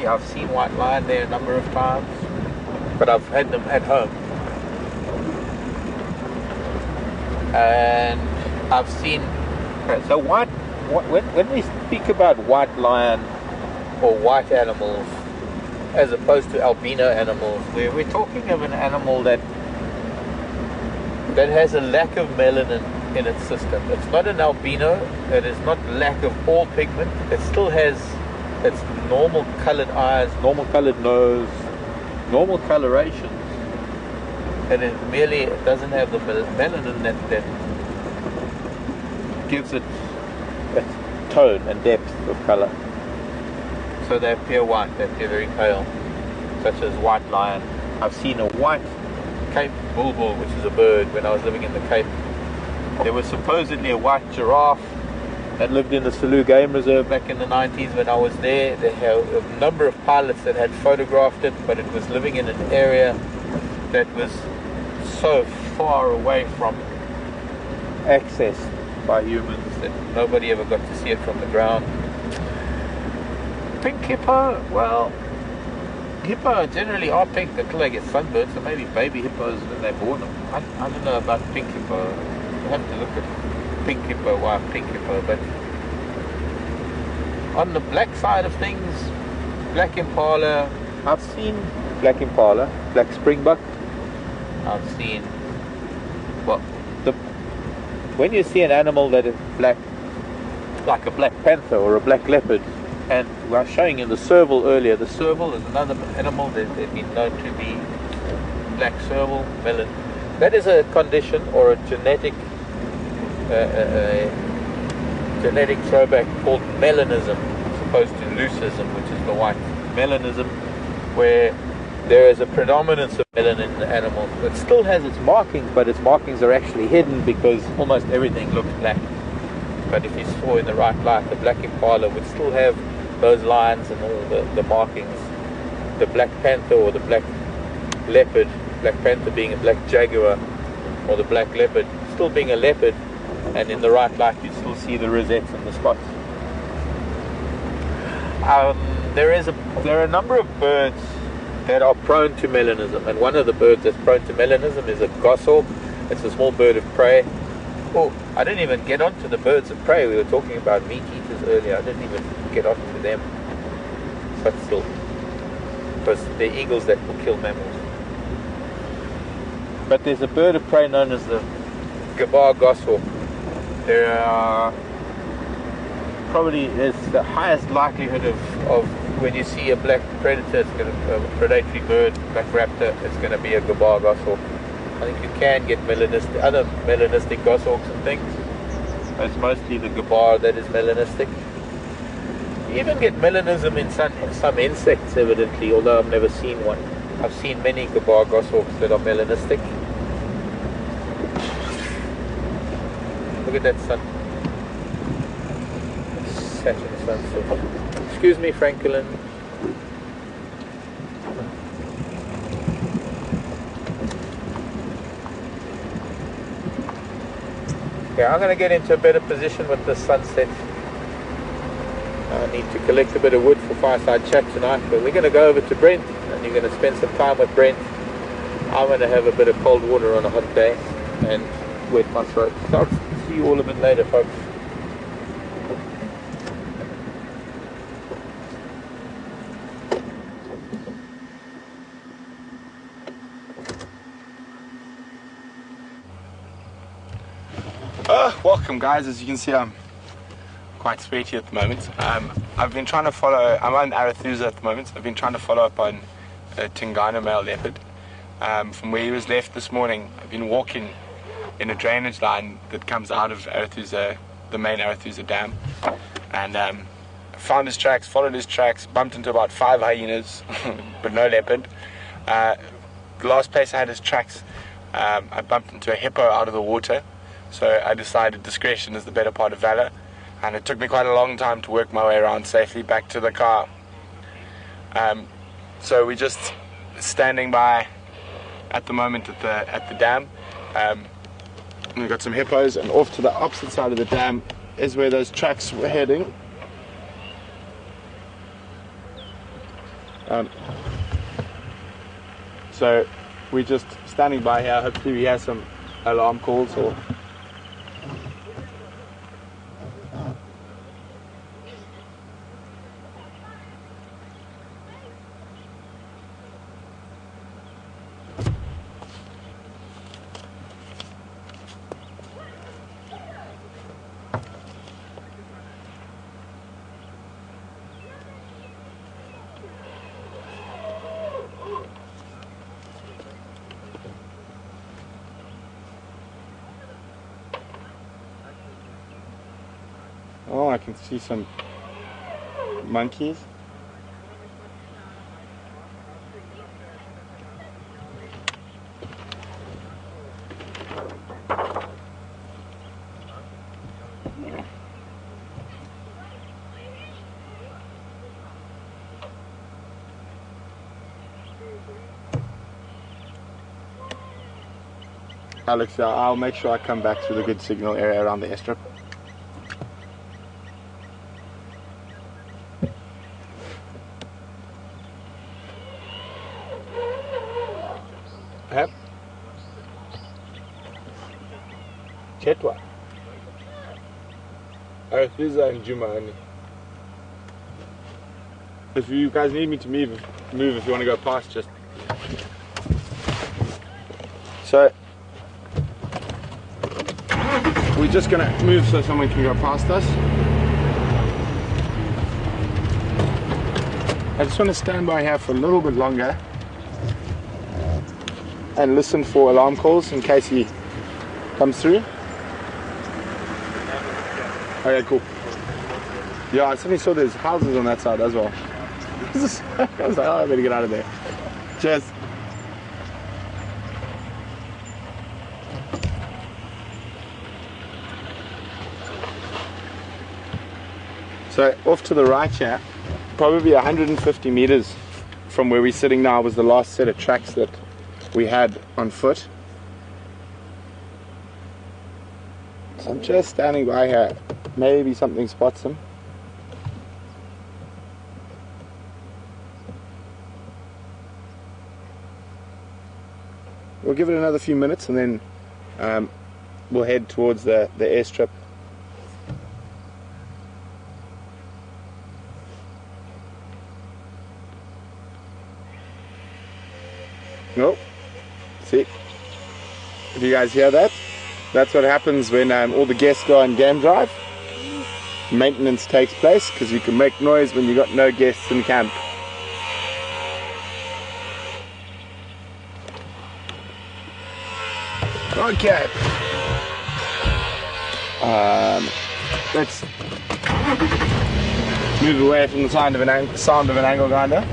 I've seen white lion there a number of times, but I've had them at home. And I've seen, so when we speak about white lion or white animals as opposed to albino animals, we're talking of an animal that has a lack of melanin in its system. It's not an albino, it is not lack of all pigment, it still has its normal colored eyes, normal colored nose, normal colorations, and it doesn't have the melanin that gives it its tone and depth of color. So they appear white, they appear very pale, such as white lion. I've seen a white Cape bulbul, which is a bird, when I was living in the Cape. There was supposedly a white giraffe that lived in the Selous Game Reserve back in the 90s when I was there. They had a number of pilots that had photographed it, but it was living in an area that was so far away from access by humans that nobody ever got to see it from the ground. Pink hippo, well, hippo generally are pink until they get sunburned, so maybe baby hippos when they're born. I don't know about pink hippo. I have to look at pink hippo, why pink hippo, but on the black side of things, black impala, I've seen black impala, black springbuck, I've seen, well, when you see an animal that is black, like a black panther or a black leopard, and we were showing in the serval earlier, the serval is another animal that they've been known to be black serval, melon. That is a condition or a genetic throwback called melanism, as opposed to leucism, which is the white. Melanism, where there is a predominance of melanin in the animal. It still has its markings, but its markings are actually hidden because almost everything looks black. But if you saw in the right light, the black impala would still have those lines and all the markings. The black panther or the black leopard, black panther being a black jaguar, or the black leopard still being a leopard, and in the right light you still see the rosettes and the spots. There are a number of birds that are prone to melanism, and one of the birds that's prone to melanism is a goshawk. It's a small bird of prey. Oh, I didn't even get onto the birds of prey. We were talking about meat eaters earlier. I didn't even get onto them, but still, because they're eagles that will kill mammals. But there's a bird of prey known as the gabar goshawk. There are probably is the highest likelihood of when you see a black predator, it's going to a predatory bird, black raptor, it's going to be a gabar goshawk. I think you can get other melanistic goshawks and things, but it's mostly the gabar that is melanistic. You even get melanism in some insects, evidently, although I've never seen one. I've seen many gabar goshawks that are melanistic. Look at that sun. Saturn sunset. Excuse me, Franklin. Okay, I'm going to get into a better position with the sunset. I need to collect a bit of wood for fireside chat tonight, but we're going to go over to Brent, and you're going to spend some time with Brent. I'm going to have a bit of cold water on a hot day and wet my throat. So I'll see you all a bit later, folks. Welcome guys, as you can see I'm quite sweaty at the moment. I've been trying to follow, I'm on Arethusa at the moment. I've been trying to follow up on a Tingana male leopard. From where he was left this morning, I've been walking in a drainage line that comes out of Arethusa, the main Arethusa dam, and found his tracks, followed his tracks, bumped into about 5 hyenas, but no leopard. The last place I had his tracks, I bumped into a hippo out of the water. So I decided discretion is the better part of valor, and it took me quite a long time to work my way around safely back to the car. So we're just standing by at the moment at the dam. We've got some hippos, and off to the opposite side of the dam is where those tracks were heading. So we're just standing by here. Hopefully we hear some alarm calls or oh, I can see some monkeys. Alex, I'll make sure I come back through the good signal area around the airstrip. Yep. Chetwa. Arethusa and Djuma. If you guys need me to move if you want to go past, just. So we're just going to move so someone can go past us. I just want to stand by here for a little bit longer. and listen for alarm calls in case he comes through. Okay, cool. Yeah, I suddenly saw there's houses on that side as well. I was like, oh, I better get out of there. Cheers. So off to the right here, probably 150 meters from where we're sitting now, was the last set of tracks that we had on foot. So I'm just standing by here. Maybe something spots him. We'll give it another few minutes and then we'll head towards the airstrip. Nope. See? If you guys hear that? That's what happens when all the guests go on game drive. Maintenance takes place because you can make noise when you got no guests in camp. Okay. Let's move away from the sound of an angle grinder.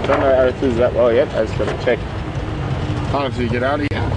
Don't know how it is that well yet. I just got to check how to get out of here.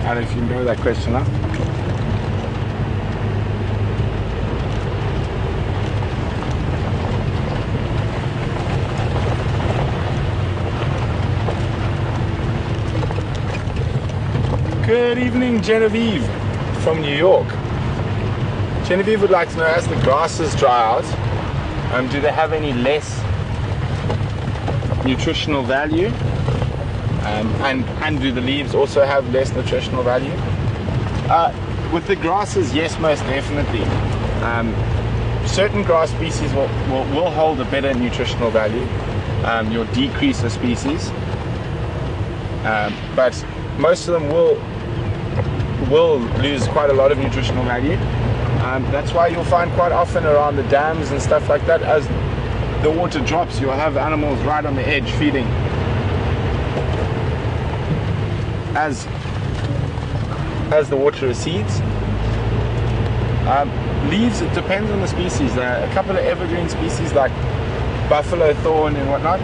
I don't know if you know that question, huh? Good evening, Genevieve from New York. Genevieve would like to know, as the grasses dry out, do they have any less nutritional value? And do the leaves also have less nutritional value? With the grasses, yes, most definitely. Certain grass species will hold a better nutritional value. Your decreaser species, but most of them will lose quite a lot of nutritional value. That's why you'll find quite often around the dams and stuff like that, as the water drops, you'll have animals right on the edge feeding. As the water recedes. Leaves, it depends on the species. A couple of evergreen species like buffalo thorn and whatnot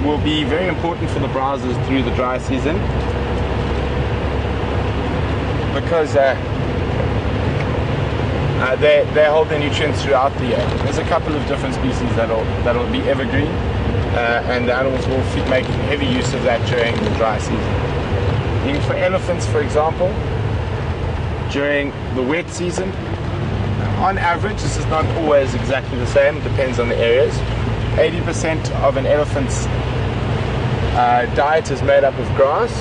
will be very important for the browsers through the dry season, because they hold their nutrients throughout the year. There's a couple of different species that'll be evergreen, and the animals will make heavy use of that during the dry season. For elephants, for example, during the wet season, on average, this is not always exactly the same, it depends on the areas, 80% of an elephant's diet is made up of grass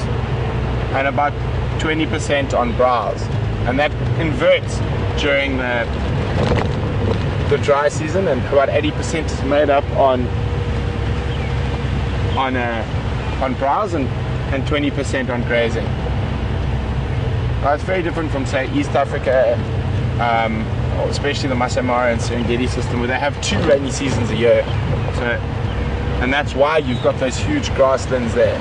and about 20% on browse, and that inverts during the dry season, and about 80% is made up on browse and 20% on grazing. It's very different from, say, East Africa, especially the Masai Mara and Serengeti system, where they have 2 rainy seasons a year. So, and that's why you've got those huge grasslands there.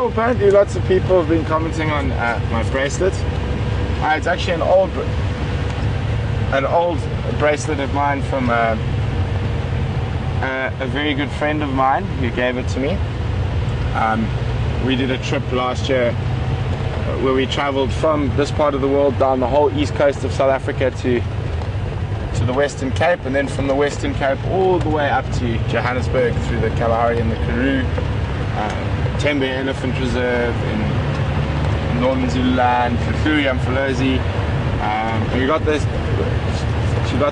Apparently lots of people have been commenting on my bracelet. It's actually an old bracelet of mine from a very good friend of mine who gave it to me. We did a trip last year where we traveled from this part of the world down the whole east coast of South Africa to the Western Cape, and then from the Western Cape all the way up to Johannesburg through the Kalahari and the Karoo, Tembe Elephant Reserve in northern Zululand, Kafuri Umfolozi. She got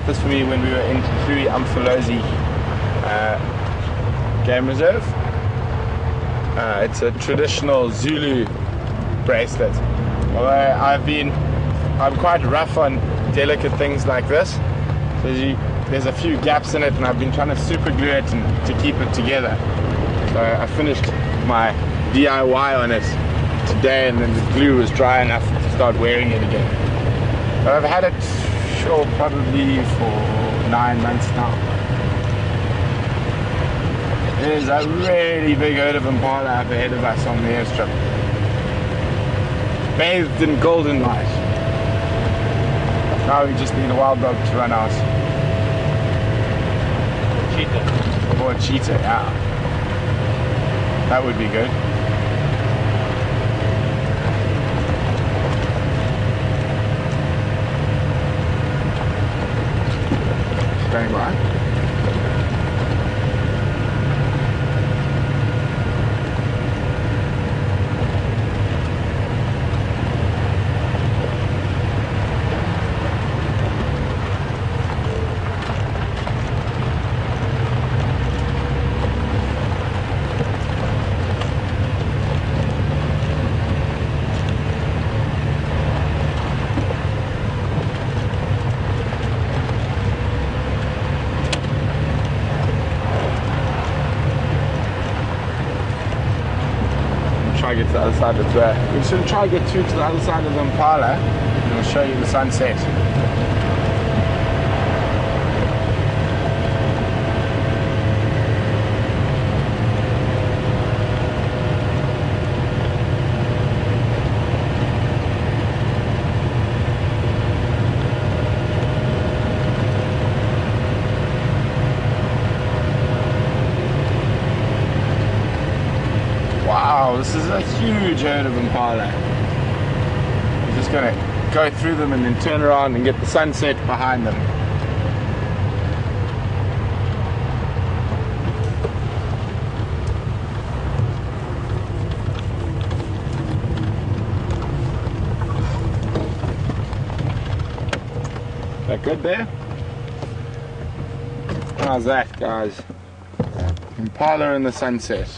this for me when we were in Kafuri Umfolozi Game Reserve. It's a traditional Zulu bracelet. Although I'm quite rough on delicate things like this, so there's a few gaps in it, and I've been trying to super glue it to keep it together. So I finished my DIY on it today, and then the glue was dry enough to start wearing it again. But I've had it probably for 9 months now. There's a really big herd of impala up ahead of us on the airstrip, bathed in golden light. Now we just need a wild dog to run out. Cheetah. Or a cheetah, yeah. That would be good. Going by. Try to get to the other side of the... We should try to get to the other side of the Impala, and we'll show you the sunset. Wow, this is a huge herd of impala. We're just going to go through them and then turn around and get the sunset behind them. Is that good there? How's that, guys? Impala in the sunset.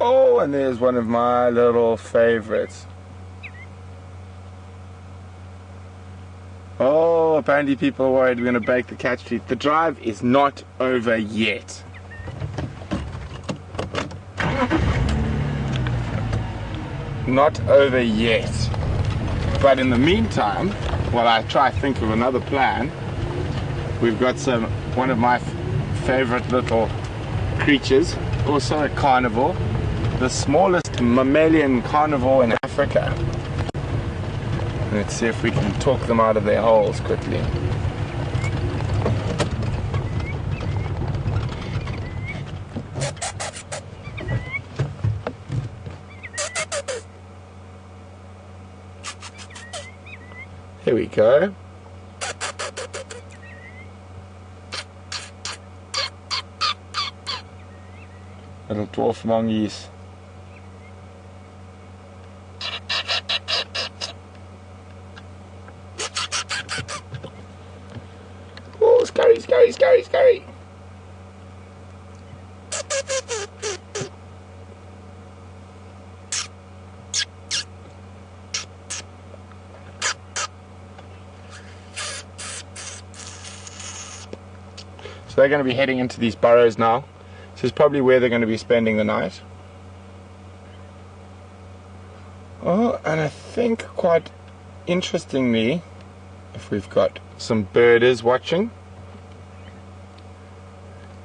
Oh, and there's one of my little favorites. Oh, apparently people are worried we're going to break the catch teeth. The drive is not over yet. Not over yet. But in the meantime, while I try to think of another plan, we've got one of my favorite little creatures, also a carnivore, the smallest mammalian carnivore in Africa. Let's see if we can talk them out of their holes quickly. Here we go. Little dwarf mongoose. Oh, scary, scary, scary, scary. So they're going to be heading into these burrows now. This is probably where they're going to be spending the night. Oh, and I think quite interestingly, if we've got some birders watching,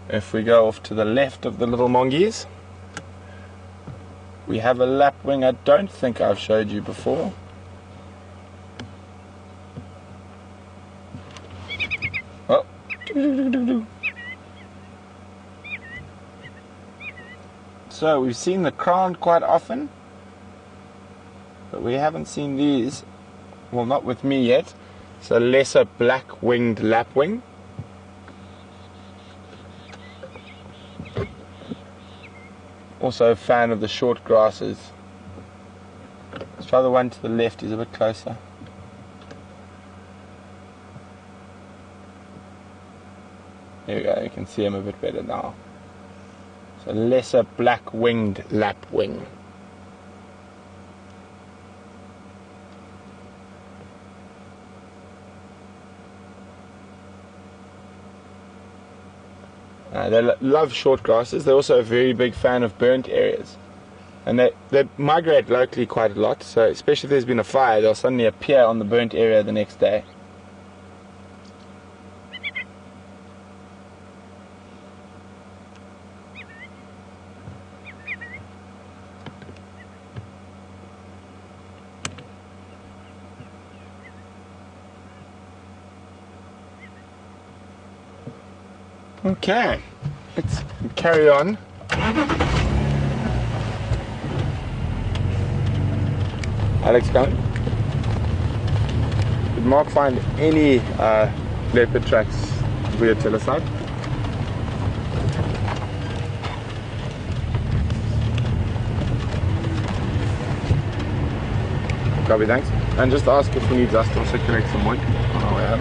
if we go off to the left of the little mongoose, we have a lapwing I don't think I've showed you before. Oh. So we've seen the crown quite often, but we haven't seen these, well, not with me yet. It's a lesser black-winged lapwing. Also a fan of the short grasses. Let's try the one to the left, he's a bit closer. There we go, you can see him a bit better now. It's a lesser black-winged lapwing. They love short grasses. They're also a very big fan of burnt areas. And they migrate locally quite a lot, so especially if there's been a fire, they'll suddenly appear on the burnt area the next day. Okay, let's carry on. Alex, coming? Did Mark find any leopard tracks via telesite? Copy, thanks. And just ask if he needs us to also collect some wood on our way out.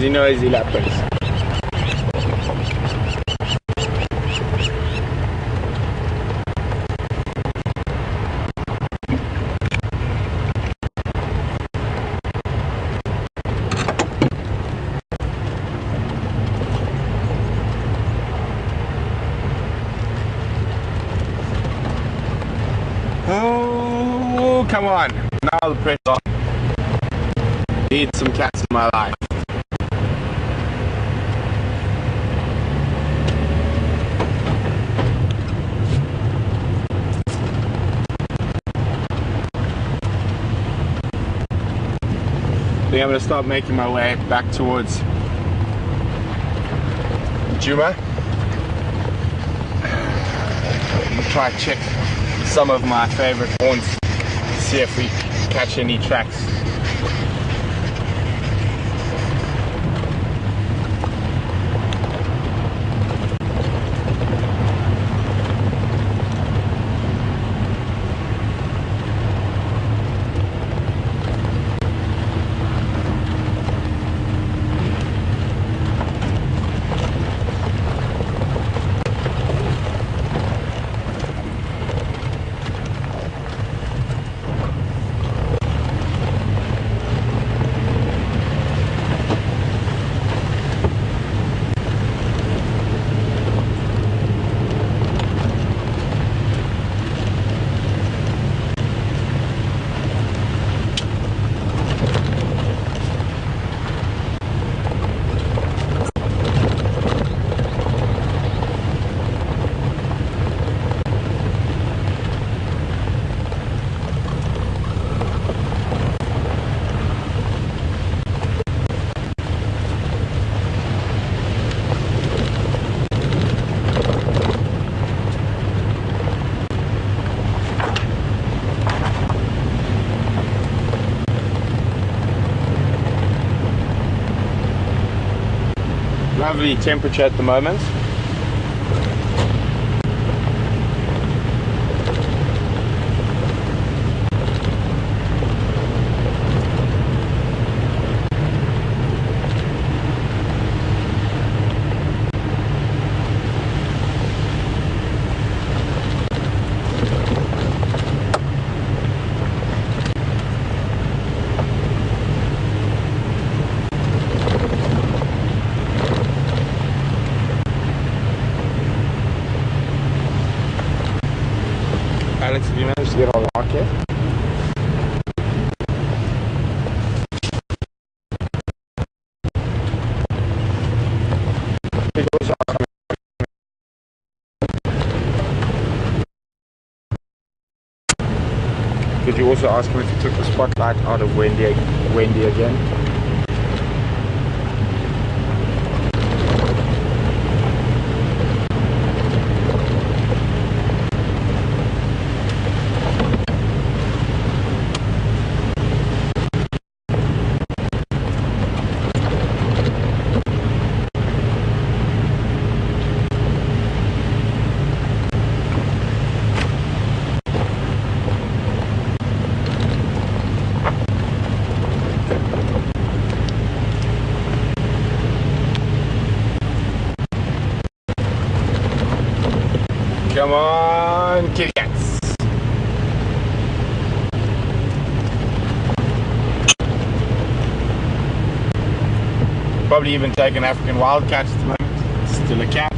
Noisy leopards. Oh, come on. Now the pressure on. Need some cats in my life. think I'm going to start making my way back towards Djuma. I'm going to try to check some of my favorite haunts, see if we catch any tracks. Lovely temperature at the moment. Alex, have you managed to get on the mark yet? Could you also ask him if he took the spotlight out of Wendy again? Come on, kitty cats. Probably even take an African wildcat at the moment. Still a cat.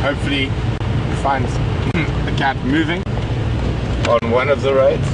Hopefully find the cat moving on one of the roads.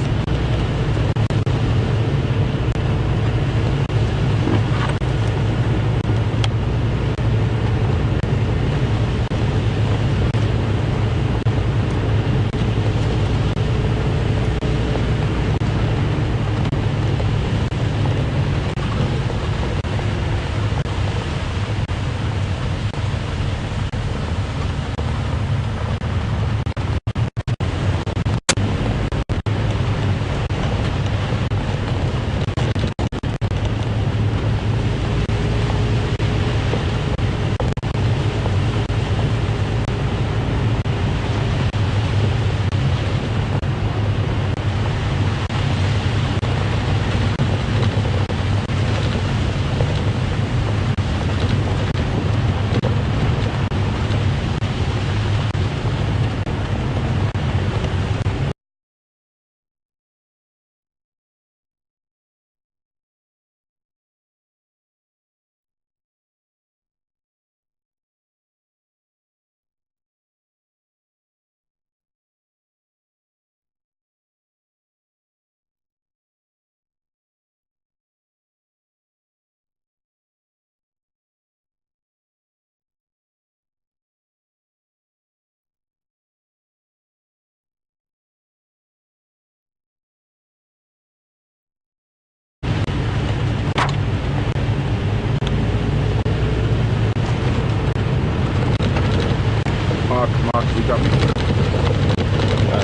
You copy?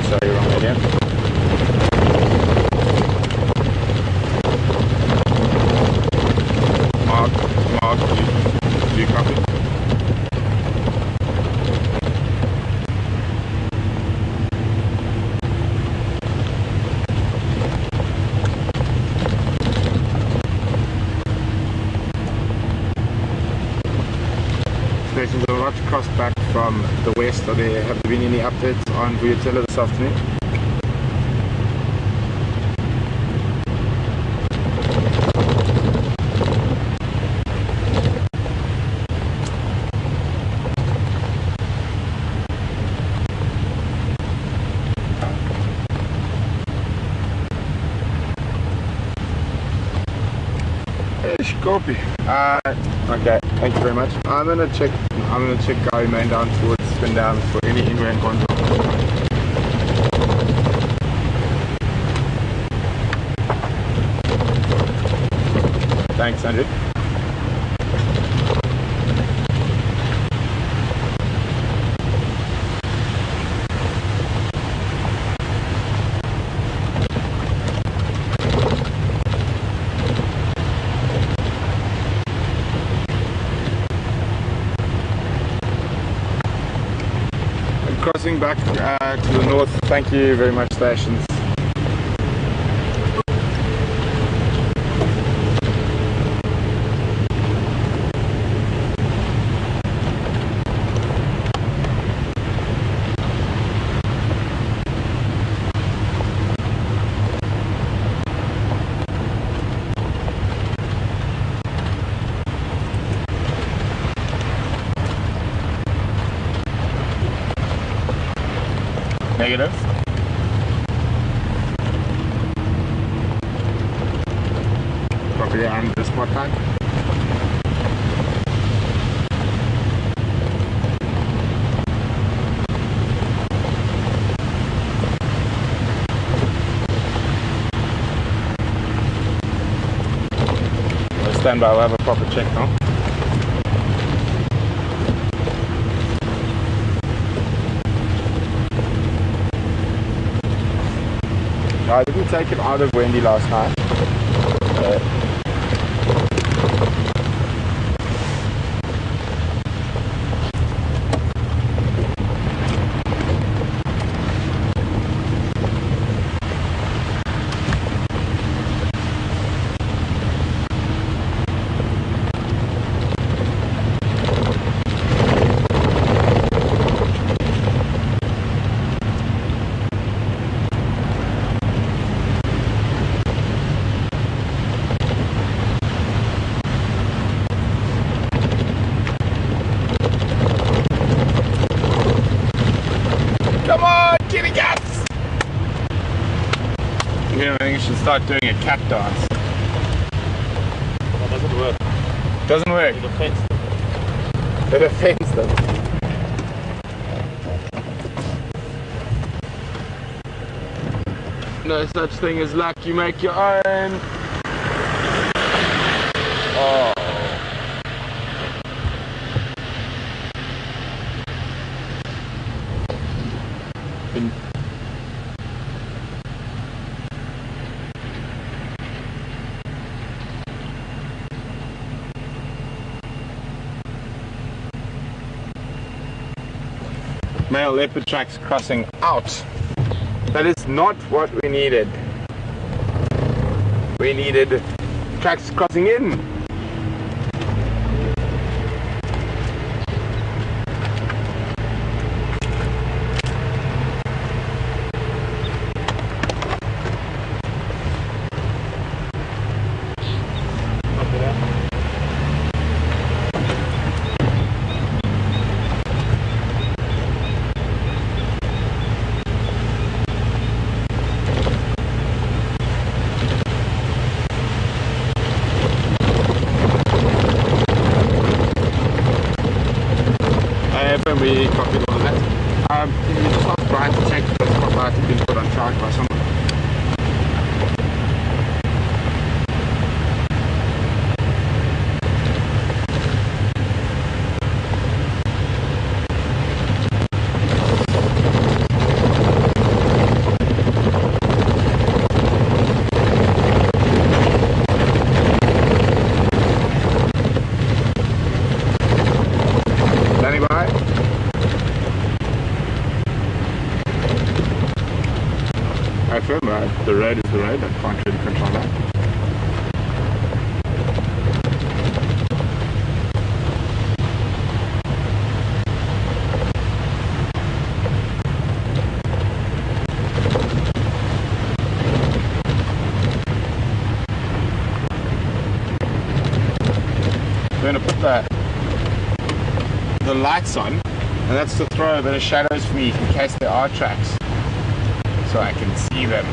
Sorry, wrong again. Mark, do you copy? Stations are about to cross back from the west. Have there been any updates on Vuyatela this afternoon? Copy. Okay, thank you very much. I'm gonna check Gary Main down towards spin down for any inland control. Thanks, Andrew. Crossing back to the north. Thank you very much, stations. Negative. Copy on the spot time. Stand by, we'll have a proper check now. I didn't take him out of Wendy last night. I think you should start doing a cat dance. That doesn't work. Doesn't work. It offends them. It offends them. No such thing as luck, you make your own. Oh. Male leopard tracks crossing out. That is not what we needed. We needed tracks crossing in. We copied all of that. Can you just ask Brian to check the spotlight has been put on charge by someone? the road is the road. I can't really control that. We're going to put the lights on, and that's to throw a bit of shadows for me in case there are tracks, so I can see them.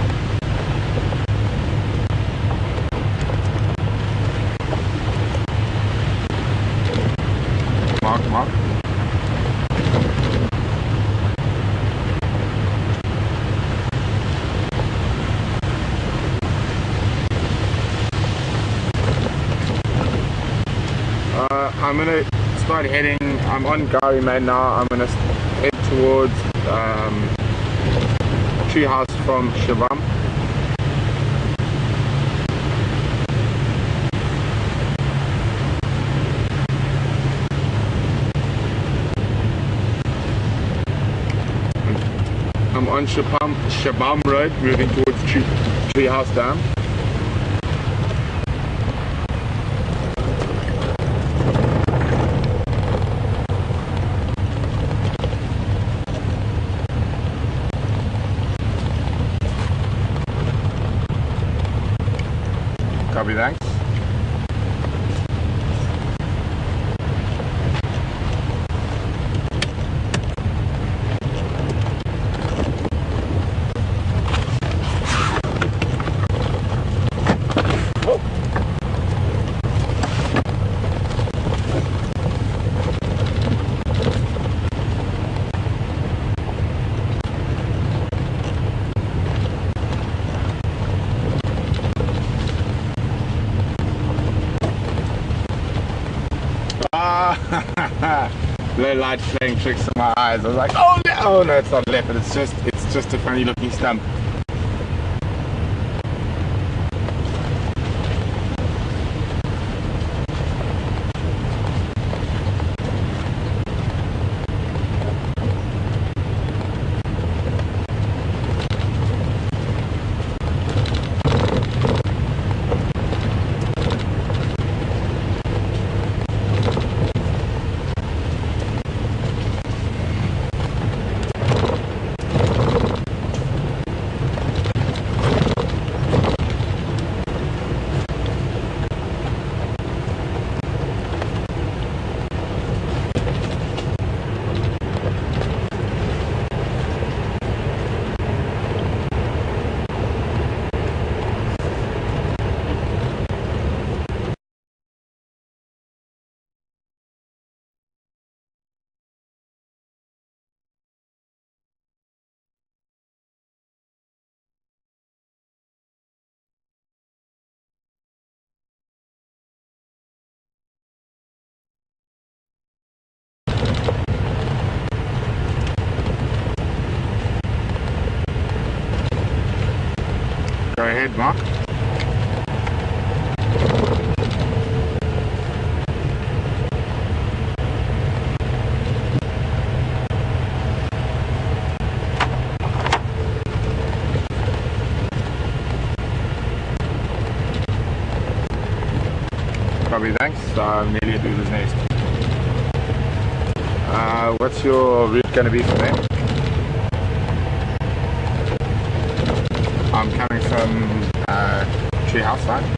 Mark. I'm gonna start heading. I'm on Gari Main now. I'm gonna head towards Treehouse from Shivam. I'm on Shabam Road, moving towards Treehouse Dam. Copy, thanks. Low light playing tricks on my eyes. I was like, oh no, it's not leopard. It's just a funny looking stump. Go ahead, Mark. Copy, thanks. I'm nearly at Uber's Nest. What's your route going to be from there? I'm coming from Treehouse side.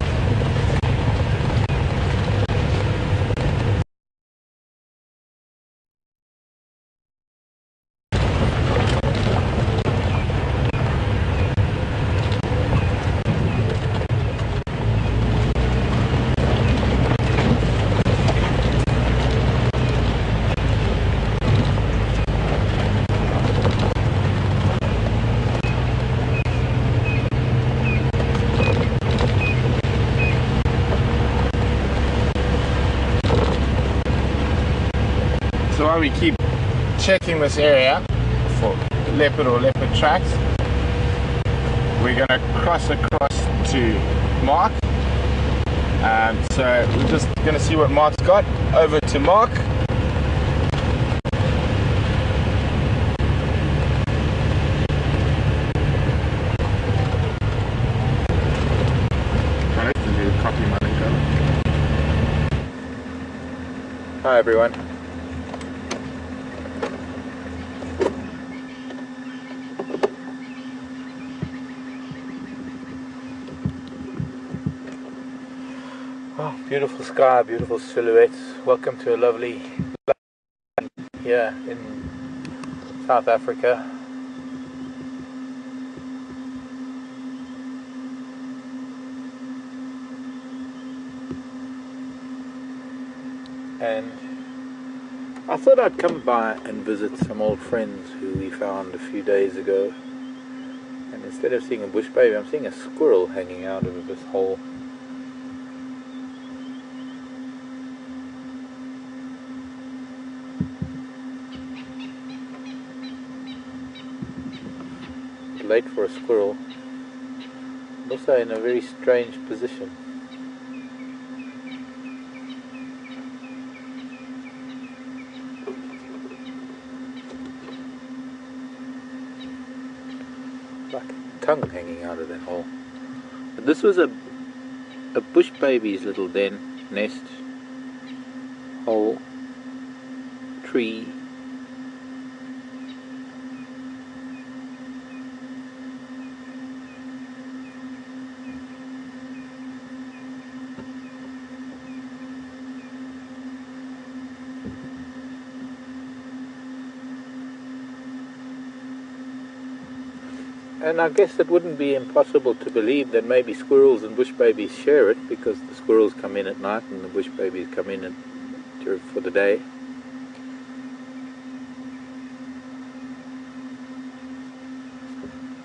So while we keep checking this area for leopard or leopard tracks, we're going to cross across to Mark. So we're just going to see what Mark's got. Over to Mark. Hi everyone. Oh, beautiful sky, beautiful silhouettes. Welcome to a lovely here in South Africa. And I thought I'd come by and visit some old friends who we found a few days ago. And instead of seeing a bush baby, I'm seeing a squirrel hanging out of this hole. Late for a squirrel. Also in a very strange position. Like a tongue hanging out of that hole. But this was a bush baby's little den, nest, hole, tree. And I guess it wouldn't be impossible to believe that maybe squirrels and bush babies share it, because the squirrels come in at night and the bush babies come in for the day.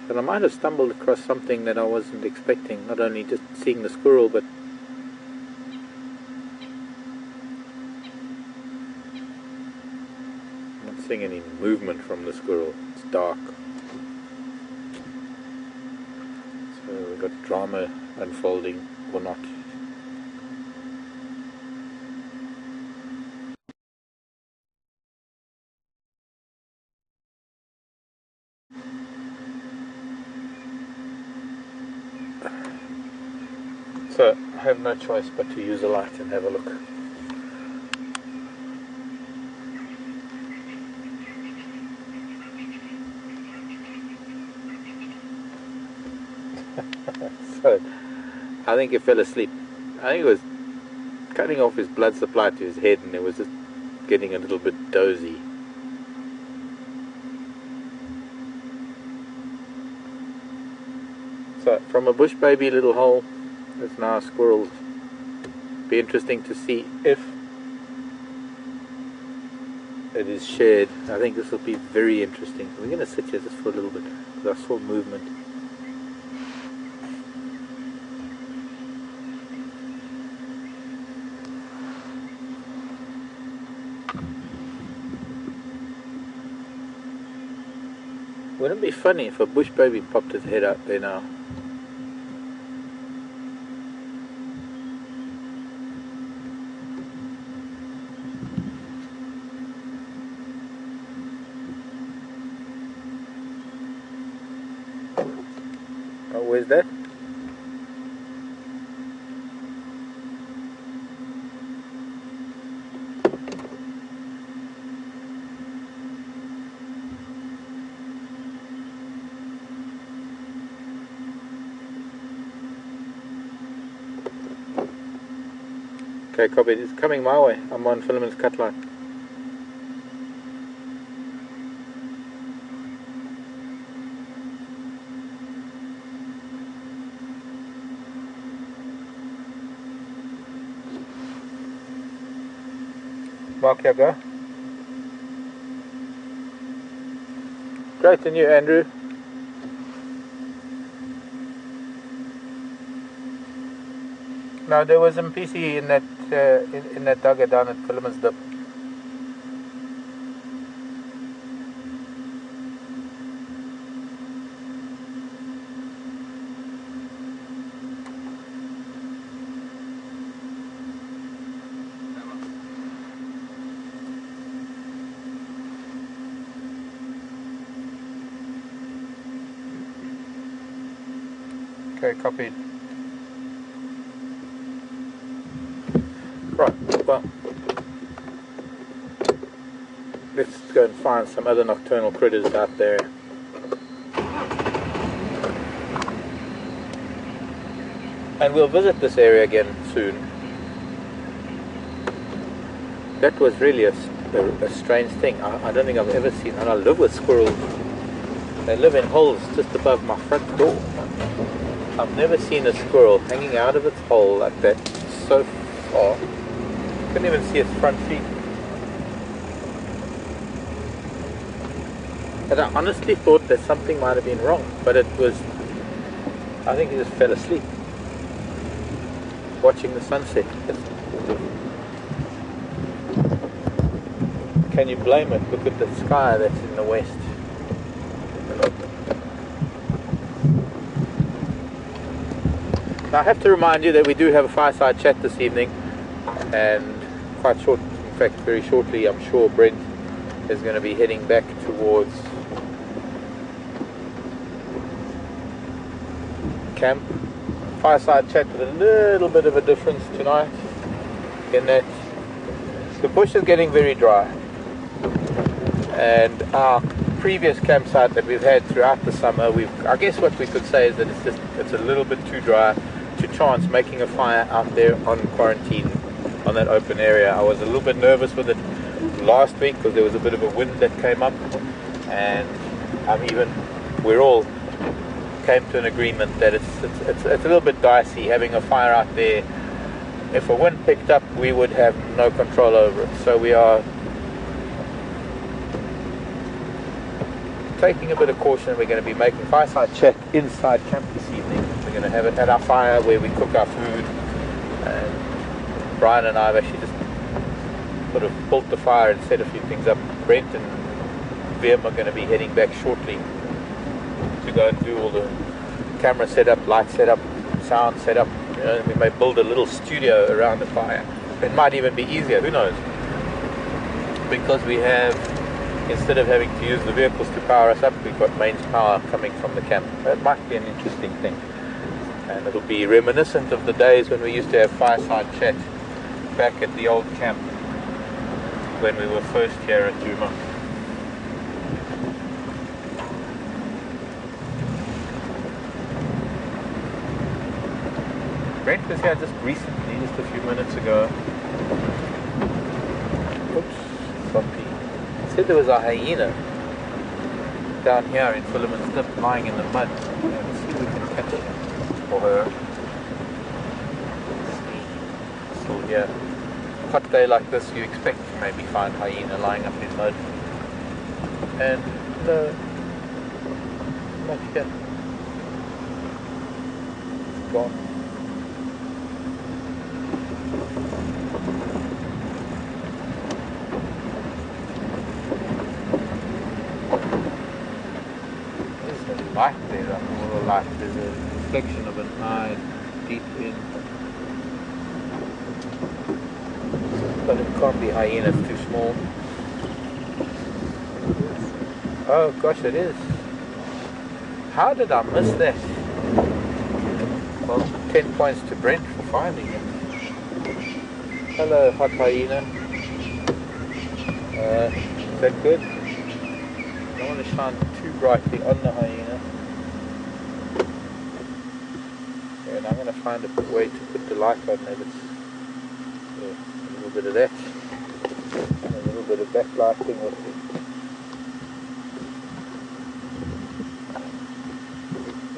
But I might have stumbled across something that I wasn't expecting, not only just seeing the squirrel, but I'm not seeing any movement from the squirrel. It's dark. So we've got drama unfolding, or not. So I have no choice but to use a light and have a look. So I think he fell asleep. I think it was cutting off his blood supply to his head, and it was just getting a little bit dozy. So from a bush baby little hole, there's now squirrels. Be interesting to see if it is shared. I think this will be very interesting. We're going to sit here just for a little bit, because I saw movement. Wouldn't it be funny if a bush baby popped his head out there now? Oh, where's that? Okay, copy. It's coming my way. I'm on Philemon's cut line. Mark, here go. Great, and you, Andrew? No, there was some PC in that in that dugger down at Philemon's Dip. Okay, copied. Right, well, let's go and find some other nocturnal critters out there. And we'll visit this area again soon. That was really a strange thing. I don't think I've ever seen, and I live with squirrels. They live in holes just above my front door. I've never seen a squirrel hanging out of its hole like that so far. Couldn't even see its front feet. And I honestly thought that something might have been wrong, but it was, I think he just fell asleep watching the sunset. Can you blame it? Look at the sky that's in the west. Now I have to remind you that we do have a fireside chat this evening, and quite short, in fact very shortly, I'm sure Brent is going to be heading back towards camp. Fireside chat with a little bit of a difference tonight, in that the bush is getting very dry, and our previous campsite that we've had throughout the summer, I guess what we could say is that it's a little bit too dry to chance making a fire out there on quarantine on that open area. I was a little bit nervous with it last week because there was a bit of a wind that came up, and we all came to an agreement that it's a little bit dicey having a fire out there. If a wind picked up, we would have no control over it. So we are taking a bit of caution. We're going to be making fireside chat inside camp this evening. We're going to have it at our fire where we cook our food. And Brian and I have actually just sort of built the fire and set a few things up. Brent and VM are going to be heading back shortly to go and do all the camera setup, light setup, sound setup. You know, we may build a little studio around the fire. It might even be easier, who knows? Because we have, instead of having to use the vehicles to power us up, we've got mains power coming from the camp. That might be an interesting thing. And it'll be reminiscent of the days when we used to have fireside chat back at the old camp when we were first here at Djuma. Brent was here just recently, just a few minutes ago. Oops, floppy. He said there was a hyena down here in Philemon's Dip lying in the mud. Let's see if we can catch it for her. Still here. Hot day like this, you expect to maybe find hyena lying up in mud. And no, not here. It's gone. Light there, a little light. There's a reflection of an eye deep in, but it can't be hyena, it's too small. Oh gosh, it is. How did I miss that? Well, 10 points to Brent for finding it. Hello, hot hyena. Is that good? I don't want to shine too brightly on the hyena. And I'm going to find a way to put the light on there. A little bit of that, and a little bit of backlighting with it.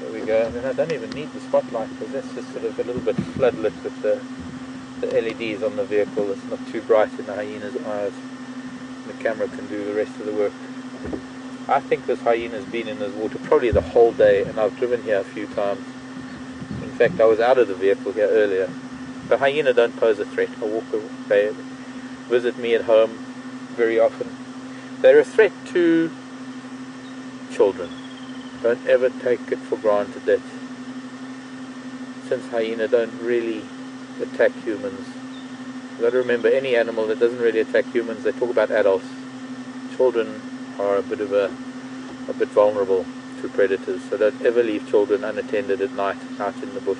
There we go. And I don't even need the spotlight because that's just sort of a little bit floodlit with the LEDs on the vehicle. It's not too bright in the hyena's eyes. The camera can do the rest of the work. I think this hyena's been in this water probably the whole day, and I've driven here a few times. In fact, I was out of the vehicle here earlier. The hyena don't pose a threat. I walk away, visit me at home very often. They're a threat to children. Don't ever take it for granted that since hyena don't really attack humans. You've got to remember, any animal that doesn't really attack humans, they talk about adults. Children are a bit vulnerable to predators, so don't ever leave children unattended at night out in the bush.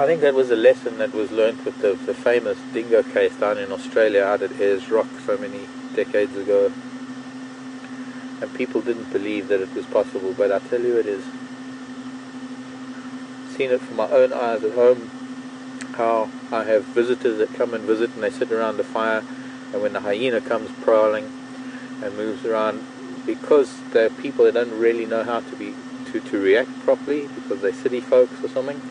I think that was a lesson that was learnt with the famous dingo case down in Australia out at Ayers Rock so many decades ago. And people didn't believe that it was possible, but I tell you it is. Seen it from my own eyes at home, how I have visitors that come and visit and they sit around the fire, and when the hyena comes prowling and moves around, because they're people that don't really know how to react properly because they're city folks or something,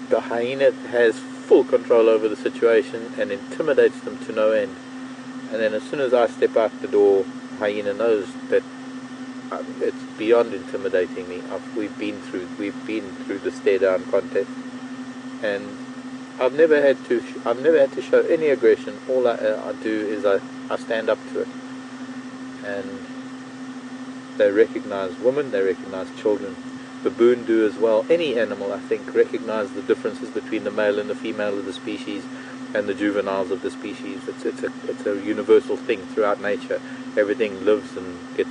the hyena has full control over the situation and intimidates them to no end. And then as soon as I step out the door, hyena knows that it's beyond intimidating me. We've been through the stare down contest, and I've never had to show any aggression. All I do is I stand up to it, and they recognize women, they recognize children. Baboon do as well. Any animal, I think, recognize the differences between the male and the female of the species and the juveniles of the species. It's a universal thing throughout nature. Everything lives and gets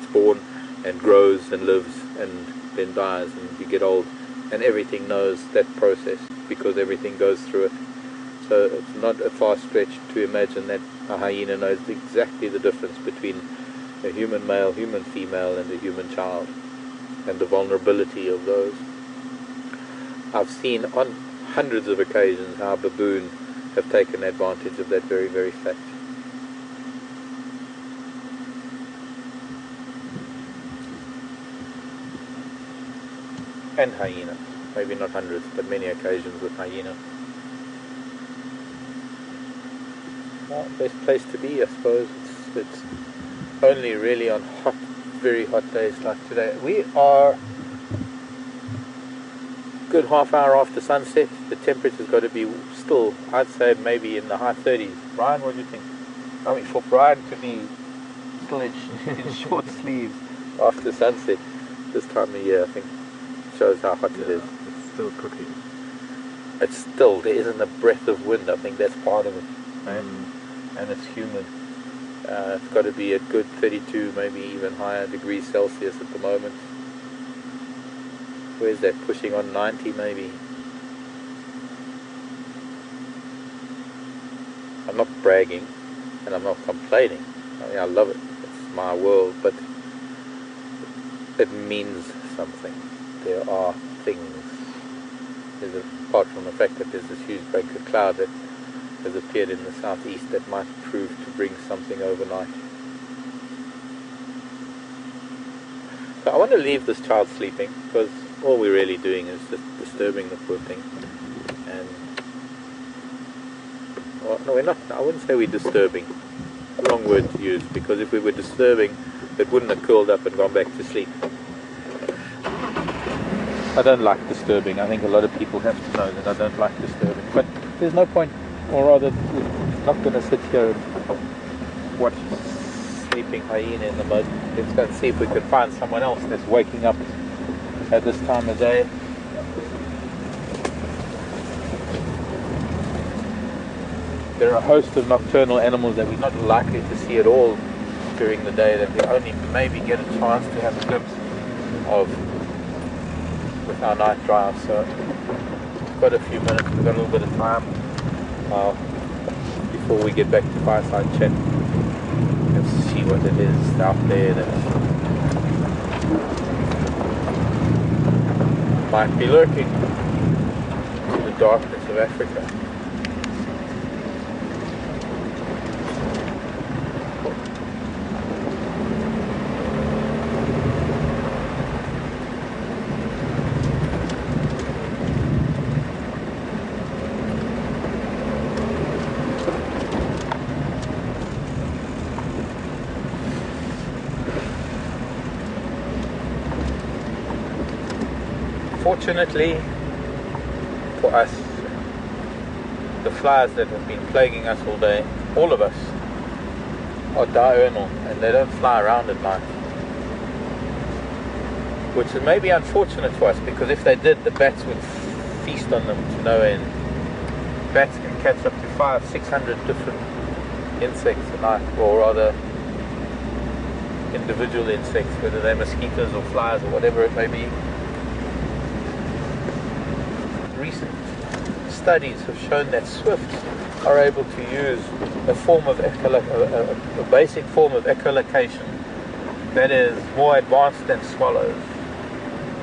born and grows and lives and then dies, and you get old, and everything knows that process because everything goes through it. So it's not a far stretch to imagine that a hyena knows exactly the difference between a human male, human female, and a human child, and the vulnerability of those. I've seen on hundreds of occasions how baboon have taken advantage of that very, very fact. And hyena. Maybe not hundreds, but many occasions with hyena. Well, best place to be, I suppose. It's only really on hot, very hot days like today. We are good half hour after sunset. The temperature's got to be still, I'd say maybe in the high 30s. Brian, what do you think? I mean, for Brian to be still in short sleeves after sunset this time of year, I think shows how hot it is. It's still cooking. It's still, there isn't a breath of wind. I think that's part of it, right? And it's humid. It's got to be a good 32, maybe even higher degrees Celsius at the moment. Where's that? Pushing on 90 maybe. I'm not bragging and I'm not complaining. I mean, I love it. It's my world, but it means something. There are things. Apart from the fact that there's this huge bank of cloud that has appeared in the southeast that might prove to bring something overnight. So I want to leave this child sleeping, because all we're really doing is just disturbing the poor thing. And well, no, we're not. I wouldn't say we're disturbing. Wrong word to use, because if we were disturbing, it wouldn't have curled up and gone back to sleep. I don't like disturbing. I think a lot of people have to know that I don't like disturbing. But there's no point, or rather, we're not going to sit here and watch sleeping hyena in the mud. Let's go and see if we can find someone else that's waking up at this time of day. There are a host of nocturnal animals that we're not likely to see at all during the day, that we only maybe get a chance to have a glimpse of with our night drive. So we've got a few minutes, we've got a little bit of time before we get back to fireside chat. Let's see what it is out there that might be lurking in the darkness of Africa. Fortunately for us, the flies that have been plaguing us all day, all of us, are diurnal and they don't fly around at night. Which is maybe unfortunate for us, because if they did, the bats would feast on them to no end. Bats can catch up to 500-600 different insects a night, or rather individual insects, whether they're mosquitoes or flies or whatever it may be. recent studies have shown that swifts are able to use a form of a basic form of echolocation that is more advanced than swallows.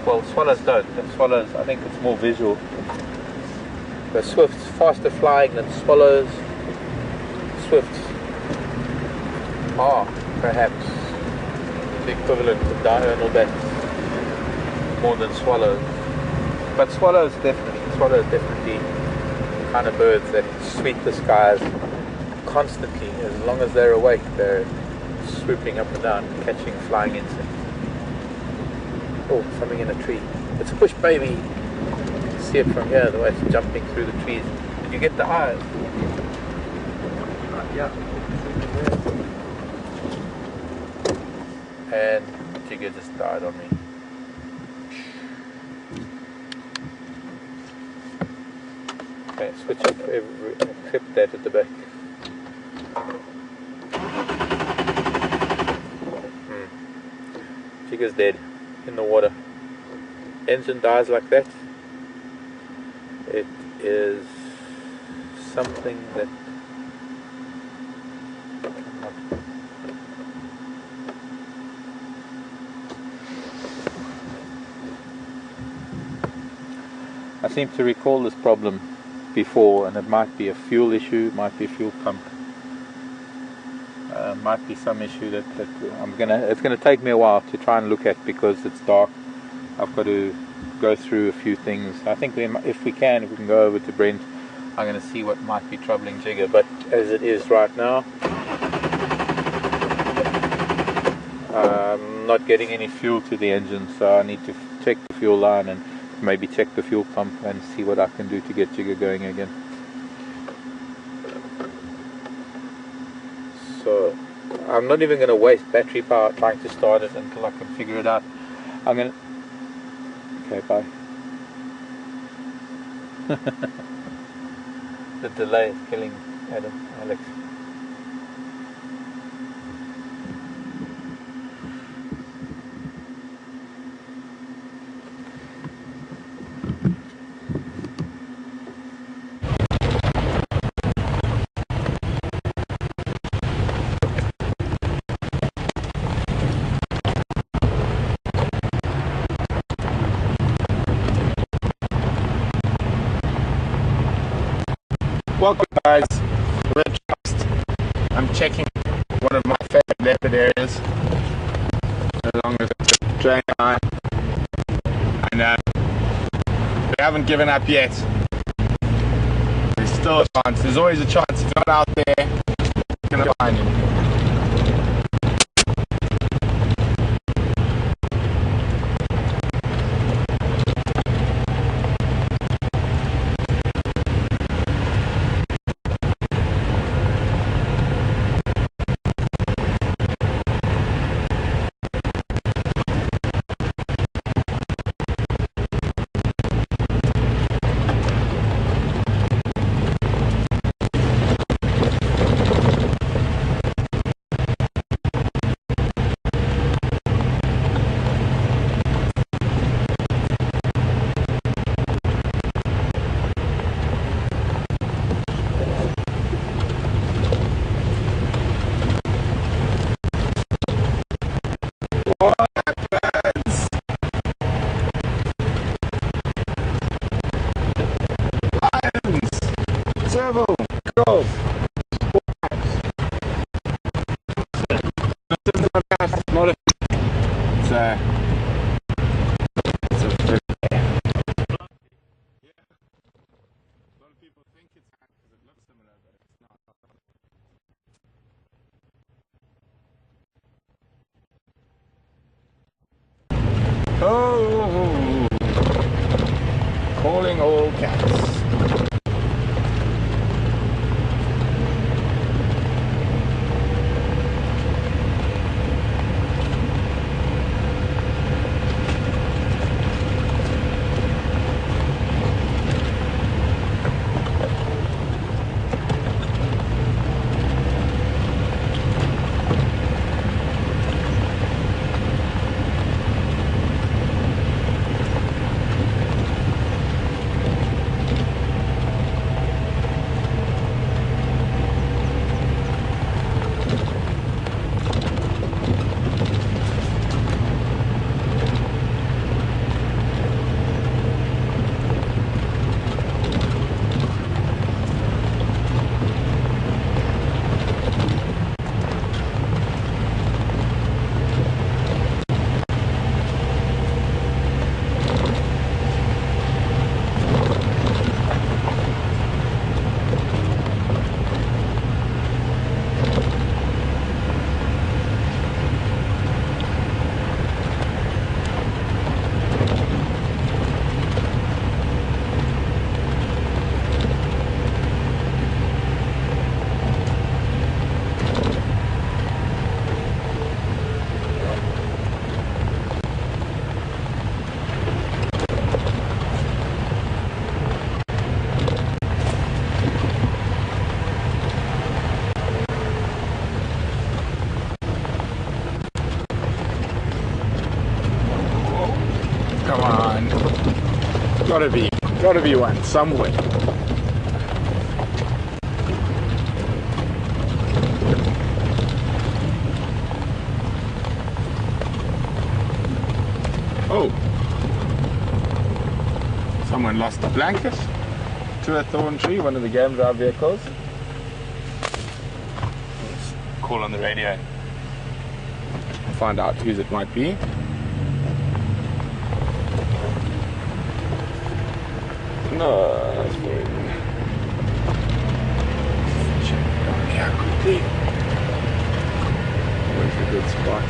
Well, swallows don't. And swallows, I think it's more visual. The swifts faster flying than swallows. Swifts are perhaps the equivalent of diurnal bats more than swallows. But swallows definitely the kind of birds that sweep the skies constantly. As long as they're awake, they're swooping up and down, catching flying insects. Oh, something in a tree. It's a bush baby. You can see it from here, the way it's jumping through the trees. Did you get the eyes? Yeah. And Jigger just died on me. Okay, switch up except that at the back. Jigger's dead in the water. Engine dies like that. It is something that I seem to recall this problem before, and it might be a fuel issue, it might be a fuel pump, might be some issue that it's gonna take me a while to try and look at, because it's dark. I've got to go through a few things. I think if we can go over to Brent, I'm going to see what might be troubling Jigger. But as it is right now, I'm not getting any fuel to the engine, so I need to check the fuel line and maybe check the fuel pump and see what I can do to get Jigger going again. So I'm not even going to waste battery power trying to start it until I can figure it out. I'm going to... Okay, bye. The delay is killing Alex. Welcome guys, we're just, I'm checking one of my favorite leopard areas, as long as it's a drain line, and we haven't given up yet. There's still a chance, there's always a chance. If you're not out there, you're gonna find him. Several girls. This isn't a match, it's not a... It's a bit... Yeah. A lot of people think it's hat because it looks similar, but it's not. Oh! Calling all cats. Gotta be one somewhere. Oh, someone lost a blanket to a thorn tree, one of the game drive vehicles. Let's call on the radio and find out whose it might be. No, that's very good. Check down here quickly. Where's a good spot?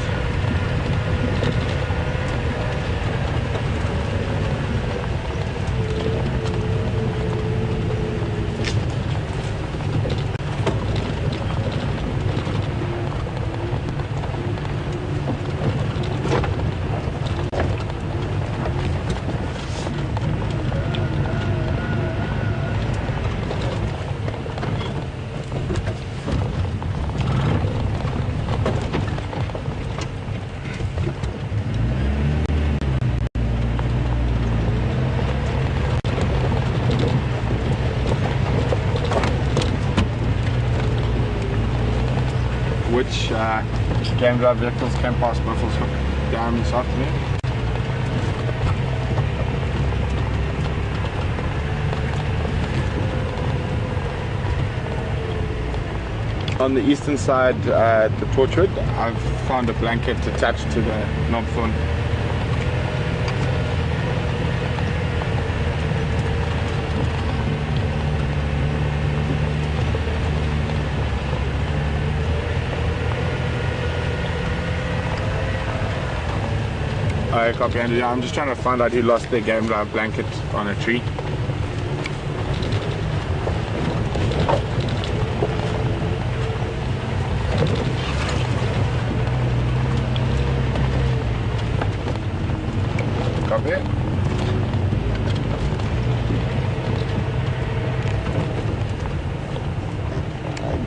Which game drive vehicles came past Buffalo's Dam this afternoon? On the eastern side, the Torchwood, I've found a blanket attached to the knobthorn. I copy, Andrew. I'm just trying to find out who lost their game drive blanket on a tree. Copy.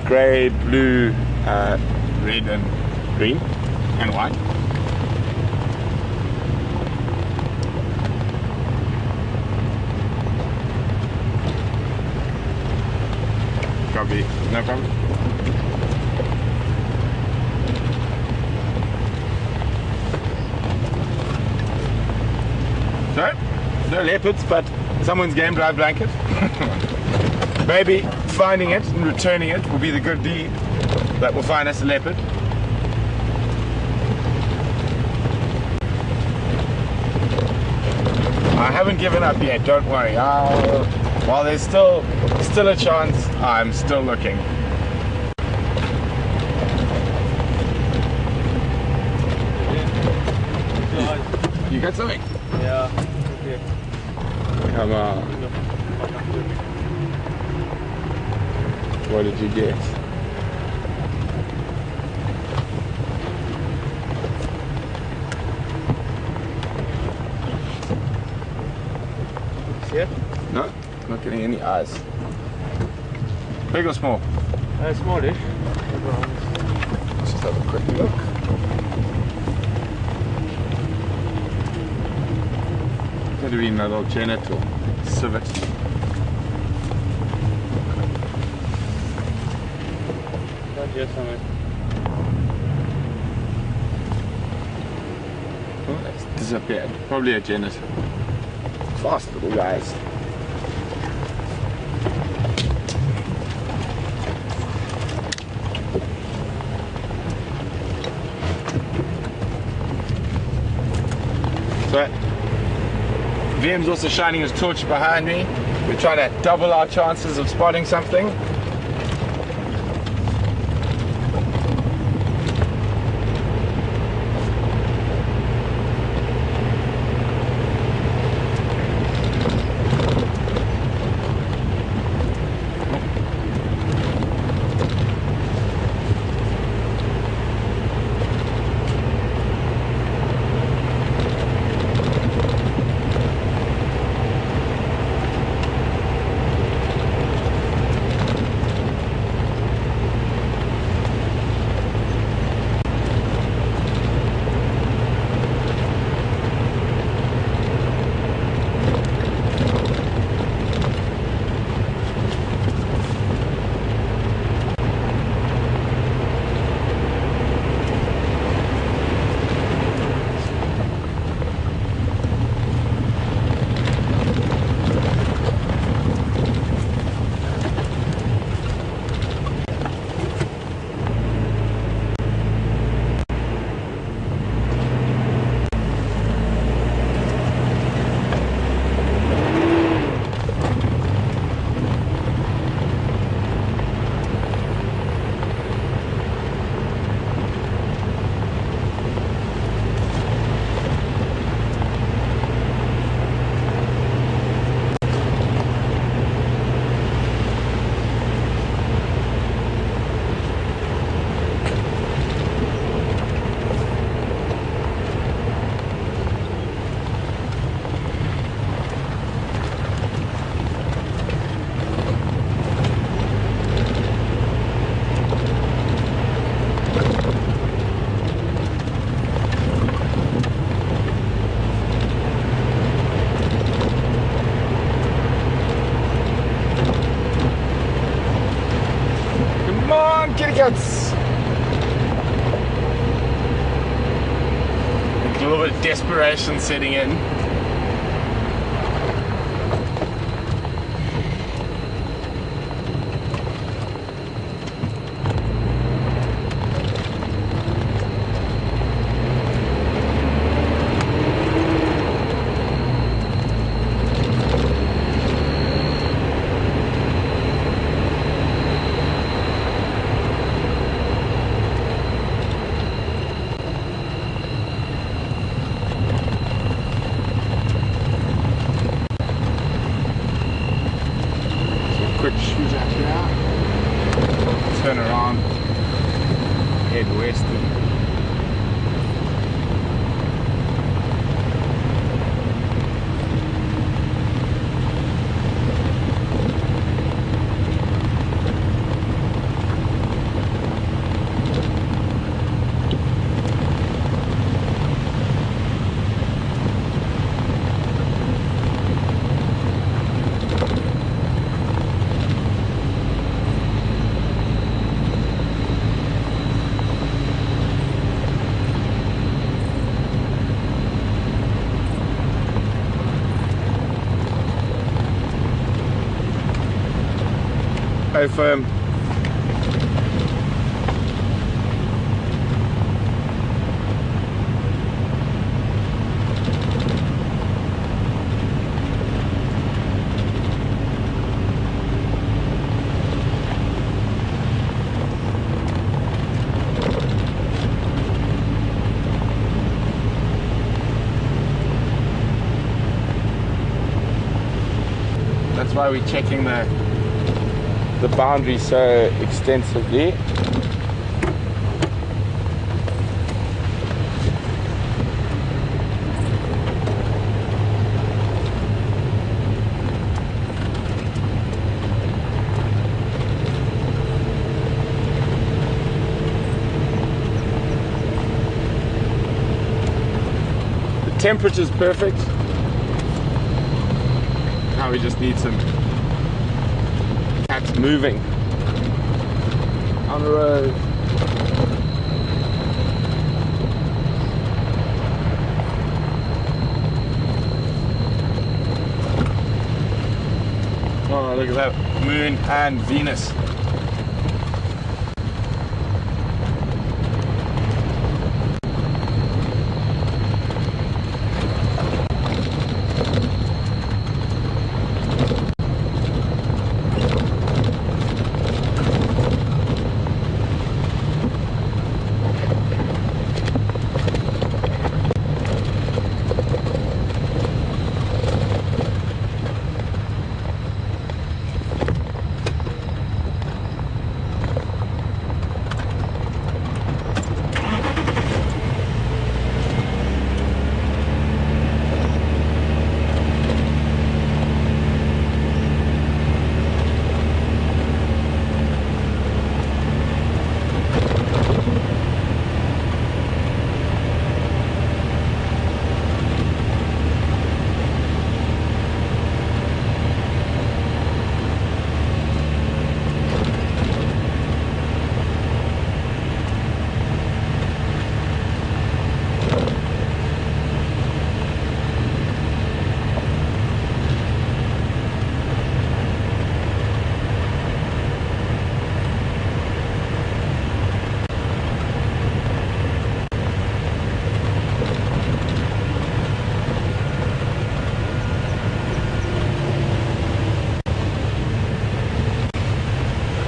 Grey, blue, red and green and white. Copy. No problem. So, no leopards, but someone's game drive blanket. Maybe finding it and returning it will be the good deed that will find us a leopard. I haven't given up yet, don't worry. While there's still a chance, I'm still looking. You got something? Yeah. Okay. Come on. What did you get? See it? No, not getting any eyes. Big or small? Smallish. Let's just have a quick look. Could have been a little Janet or civet. Got here somewhere. Oh, it's disappeared. Probably a Janet. Fast little guys. So, VM's also shining his torch behind me. We're trying to double our chances of spotting something. on, kitty cats! A little bit of desperation setting in. Quick shoot out here, turn around, head west. Hey firm. That's why we're checking the boundary so extensively. The temperature's perfect. Now we just need some cats moving on the road. Oh, look at that moon and Venus.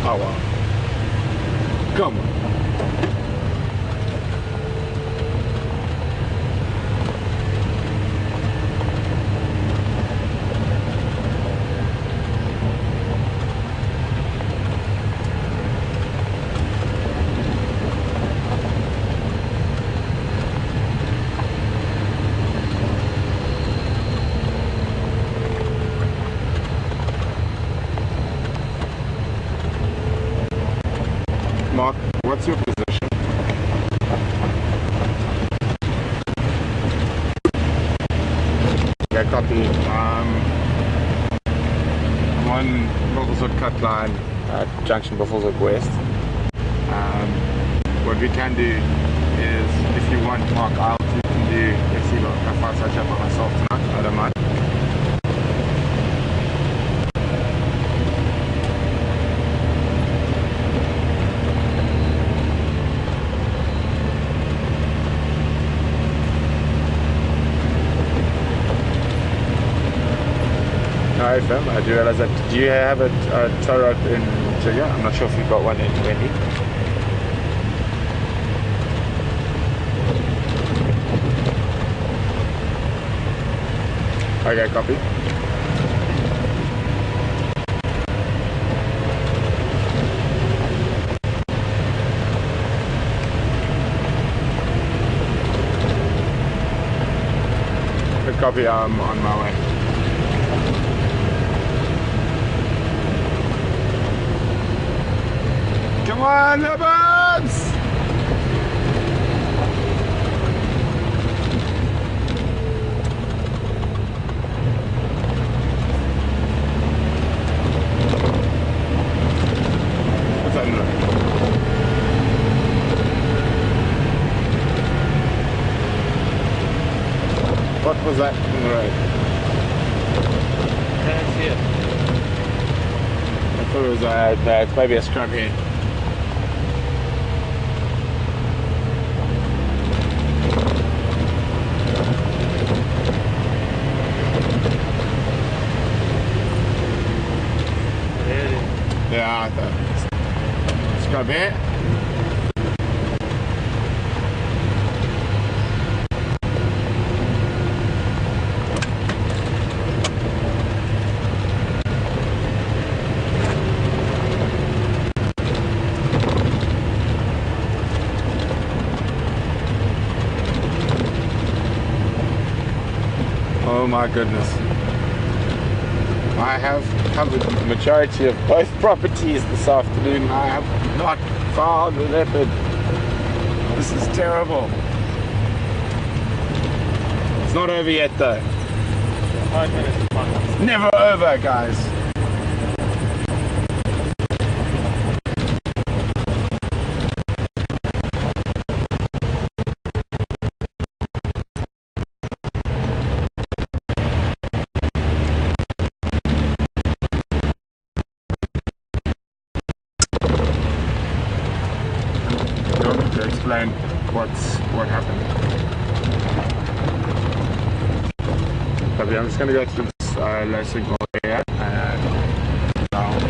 Oh wow. Come on. Mark, what's your position? Yeah, copy. I'm on Buffelshoek cut line at junction Buffelshoek West. what we can do is, if you want, Mark, you can do a fireside chat by myself tonight. I don't mind. Hi fam, I do realize that. Do you have a tow rope in Jigga? I'm not sure if you've got one in Wendy. Okay, copy. Good copy, I'm on my way. Come on, Leopards! What's that in there? What was that in the road? Can't see it. I thought it was it's maybe a scrub here. Yeah, scrub here. Oh my goodness. I have covered the majority of both properties this afternoon. I have not found a leopard. This is terrible. It's not over yet though. 5 minutes. It's never over, guys. To explain what happened. Okay, I'm just going to go to this low signal area and I'll stop.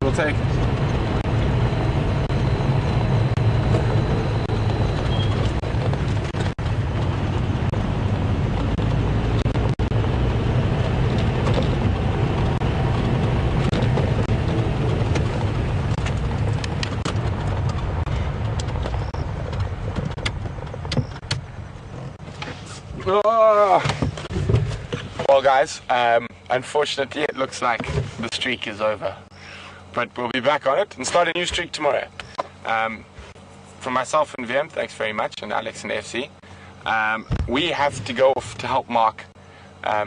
We'll take. Oh. Well guys, unfortunately it looks like the streak is over. But we'll be back on it and start a new streak tomorrow. from myself and VM, thanks very much, and Alex and FC, we have to go off to help Mark.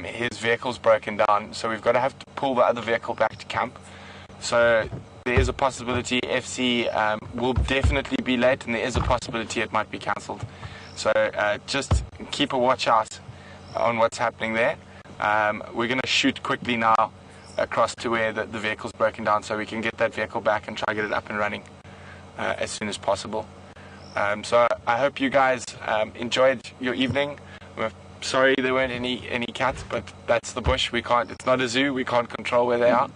His vehicle's broken down, so we've got to have to pull the other vehicle back to camp. So there is a possibility FC will definitely be late, and there is a possibility it might be cancelled. So just keep a watch out on what's happening there. We're going to shoot quickly now across to where the vehicle's broken down, so we can get that vehicle back and try to get it up and running as soon as possible. So I hope you guys enjoyed your evening. We're sorry there weren't any cats, but that's the bush. We can't. It's not a zoo. We can't control where they are.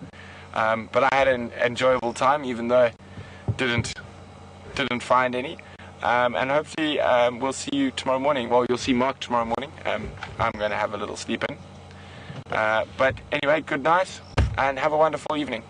But I had an enjoyable time, even though didn't find any. And hopefully we'll see you tomorrow morning. Well, you'll see Mark tomorrow morning. I'm going to have a little sleep in. But anyway, good night and have a wonderful evening.